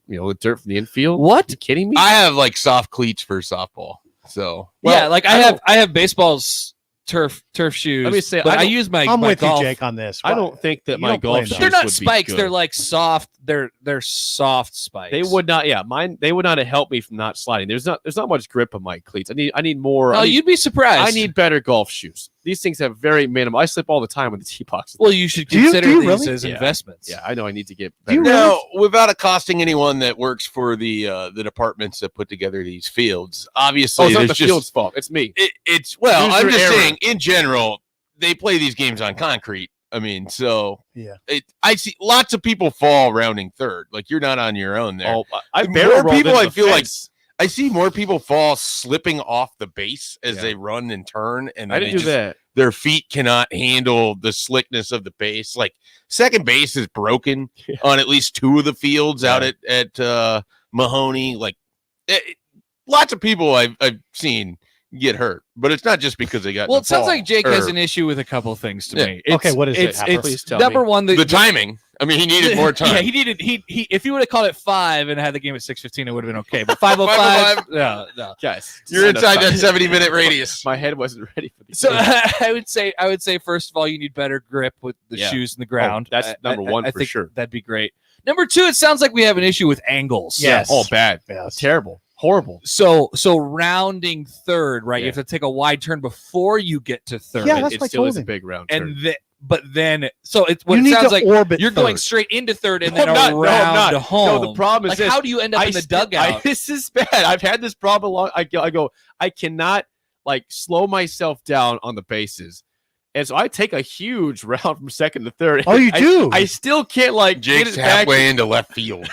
with dirt from the infield. What? Are you kidding me? I have like soft cleats for softball. So Yeah, like I have baseball's turf shoes. Let me say, but I don't- use my I'm my with golf. you, Jake, on this. I don't think that You my don't play golf in shoes those. They're not would be spikes. good. They're like soft. They're soft spikes. They would not. Yeah, mine. They would not have helped me from not sliding. There's not much grip on my cleats. I need more. Oh, you'd be surprised. I need better golf shoes. These things have very minimal. I slip all the time with the tee boxes. Well, you should Do you consider these really? as Yeah. investments. Yeah, I know. I need to get Do you better. now, without accosting anyone that works for the departments that put together these fields, obviously Oh, it's not there's the just field's fault. It's me. it's well, User I'm just error. saying in general, they play these games on concrete. I mean, so Yeah. I see lots of people fall rounding third. Like you're not on your own there. Oh, I More barrel rolled people, into I the feel like fence. I see more people fall slipping off the base as Yeah. they run and turn, and I then didn't they do just- that. Their feet cannot handle the slickness of the base. Like second base is broken on at least two of the fields out at Mahoney. Like lots of people I've seen get hurt, but it's not just because they got. Well, in it sounds the like Jake fall, has or an issue with a couple things to Yeah. me. Okay, what is it, it's, Happer? It's Please tell number me. one. the timing. I mean, he needed more time. Yeah, he needed. He if he would have called it 5 and had the game at 6:15, it would have been okay. But 5:05, no. Guys, You're inside that 70-minute radius. My head wasn't ready for these. So things. I would say first of all, you need better grip with the Yeah. shoes in the ground. Oh, that's number one I for think sure. That'd be great. Number 2, it sounds like we have an issue with angles. Yes. Oh, bad. Yes. Terrible. Horrible. So rounding third, right? Yeah. You have to take a wide turn before you get to third. Yeah, that's It what I still told is a him. big round turn. And but then so it's what You it need sounds to like orbit you're going third. straight into third and No, then I'm not. No, I'm around not. to home. No, the problem is like, this. how do you end up in the dugout? This is bad. I've had this problem long. I go. I cannot like slow myself down on the bases, and so I take a huge round from second to third. Oh, you do? I still can't like Jake's get it back. halfway into left field.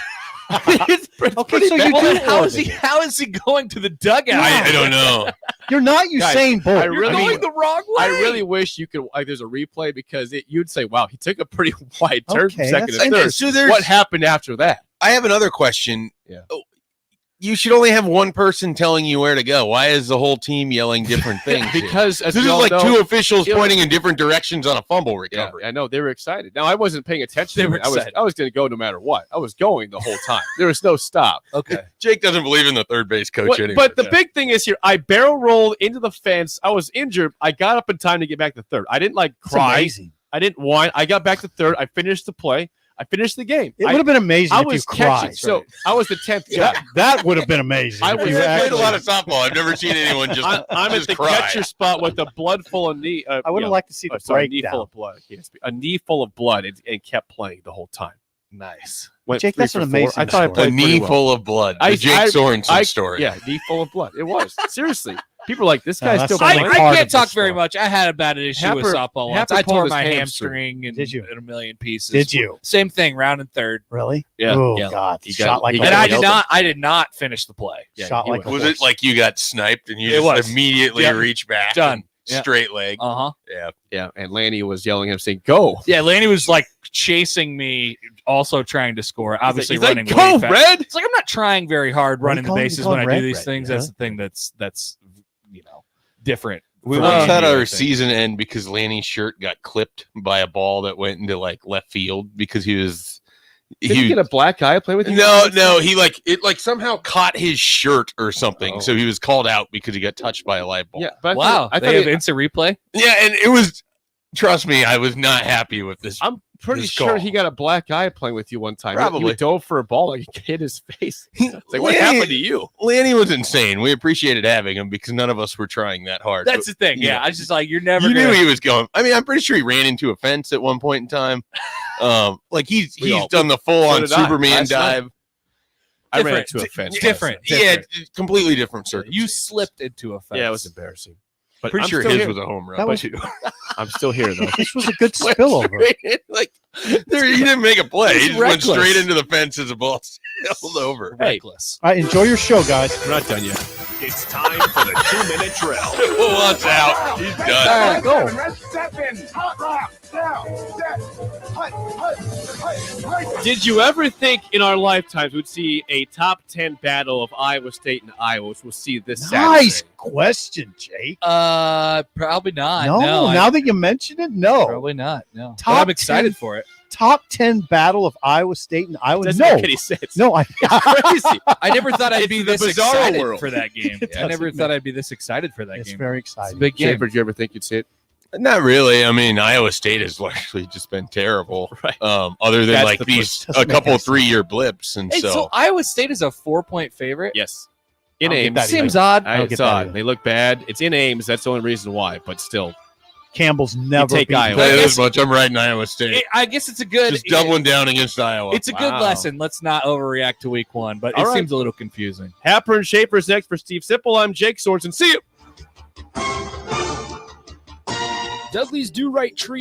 It's Okay, so you Well, do then how is he? orbit. How is he going to the dugout? I don't know. You're not Guys, Usain Bolt. I really, going the wrong way. I really wish you could. Like, there's a replay because you'd say, "Wow, he took a pretty wide turn from Okay, second to that's- third." So there's- What happened after that? I have another question. Yeah. You should only have one person telling you where to go. Why is the whole team yelling different things? here? Because as this we is all like know, two officials it was- pointing in different directions on a fumble Yeah, recovery. I know they were excited. Now I wasn't paying attention. They to were it. I was excited. going to go no matter what. I was going the whole time. There was no stop. Okay. Jake doesn't believe in the third base coach What- anyway. but the big thing is here, I barrel rolled into the fence. I was injured. I got up in time to get back to third. I didn't like It's cry. amazing. I didn't whine. I got back to third. I finished the play. I finished the game. It would have been amazing I if you was cried. catching. So I was the 10th guy. That would have been amazing. I if was- you I played a actually- lot of softball. I've never seen anyone just, I'm at just the cry. catcher spot with a blood full of knee. I would have liked to see the a knee breakdown. full of blood. Yes, a knee full of blood, and kept playing the whole time. Nice. Went Jake, 3 that's for an 4. amazing I thought I story. A played pretty knee well. full of blood. The Jake Sorensen story. Yeah, knee full of blood. It was seriously. People are like, this No, guy's that's still not playing. like I part can't of talk the very story. much. I had a bad issue with Happer- softball once. Happer I pulled tore his my hamstring. hamstring in, Did you? in a million pieces. Did you? Same thing, round and third. Really? Yeah. Oh Yeah. God! He Shot got- like he a got And I horse. did not finish the play. Yeah, Shot he like a Was horse. it like you got sniped and you It just was. immediately Yeah. reach back? Done. and Yeah. Straight leg. Uh-huh. Yeah. Yeah, and Lanny was yelling at him, saying, "Go!" Yeah, Lanny was like chasing me, also trying to score. Obviously he's like, running. "Go, really fast. Red!" It's like I'm not trying very hard What do you running the call him? You bases call when him I do Red, these Red, things. yeah. That's the thing that's different. We for once me, had I our think. season end because Lanny's shirt got clipped by a ball that went into like left field because he was. Did you get a black eye playing with you? No, he it somehow caught his shirt or something, Oh. so he was called out because he got touched by a live ball. Yeah, but Wow, I they thought have he- instant replay. Yeah, and it was. Trust me, I was not happy with this. I'm pretty His sure call. he got a black eye playing with you one time. Probably. He dove for a ball, like it hit his face. It's like, what Lanny- happened to you? Lanny was insane. We appreciated having him because none of us were trying that hard. That's But the thing. Yeah, I was just like, you're never. you gonna, knew he was going. I mean, I'm pretty sure he ran into a fence at one point in time. Like he's done the full on did I. Superman Last night. dive. I ran Different. into a fence. Different. Yeah, different. completely different circumstances. You slipped into a fence. Yeah, it was embarrassing. But Pretty I'm sure still his here. was a home run. That was- too. I'm still here though. This was a good spillover. Like there, he didn't make a play. He just went reckless. straight into the fence as a ball sailed over. Hey, Reckless. All right, enjoy your show, guys. we're not done yet. It's time for the 2-minute drill. Well, watch out. He's done. All right, go. Did you ever think in our lifetimes we'd see a top 10 battle of Iowa State and Iowa, which we'll see this Nice Saturday? question, Jake. Probably not. No, No, now that you mention it, no. probably not. No, but Top I'm excited 10 for it. Top 10 battle of Iowa State and Iowa. Doesn't No, make any sense. no, I. Crazy. I never thought I'd be the this bizarro excited world. for that game. It I never doesn't thought I'd be this excited for that It's game. very It's a exciting. big game. Schaefer, did you ever think you'd see it? Not really. I mean, Iowa State has largely just been terrible. Right. Other than That's like the these doesn't a make couple any sense. 3-year blips, and Hey, so Iowa State is a 4-point favorite. Yes. In I'll get Ames. that Seems either. odd. I don't It's get that odd. either. They look bad. It's in Ames. That's the only reason why. But still, Campbell's never take beaten Iowa. Tell you I this guess- much, I'm riding Iowa State. I guess it's a good. Just doubling down against Iowa. It's a good Wow. lesson. Let's not overreact to week one, but All it right. seems a little confusing. Happer and Schaefer's next for Steve Sipple. I'm Jake Sorensen. See you. Dudley's Do Right Tree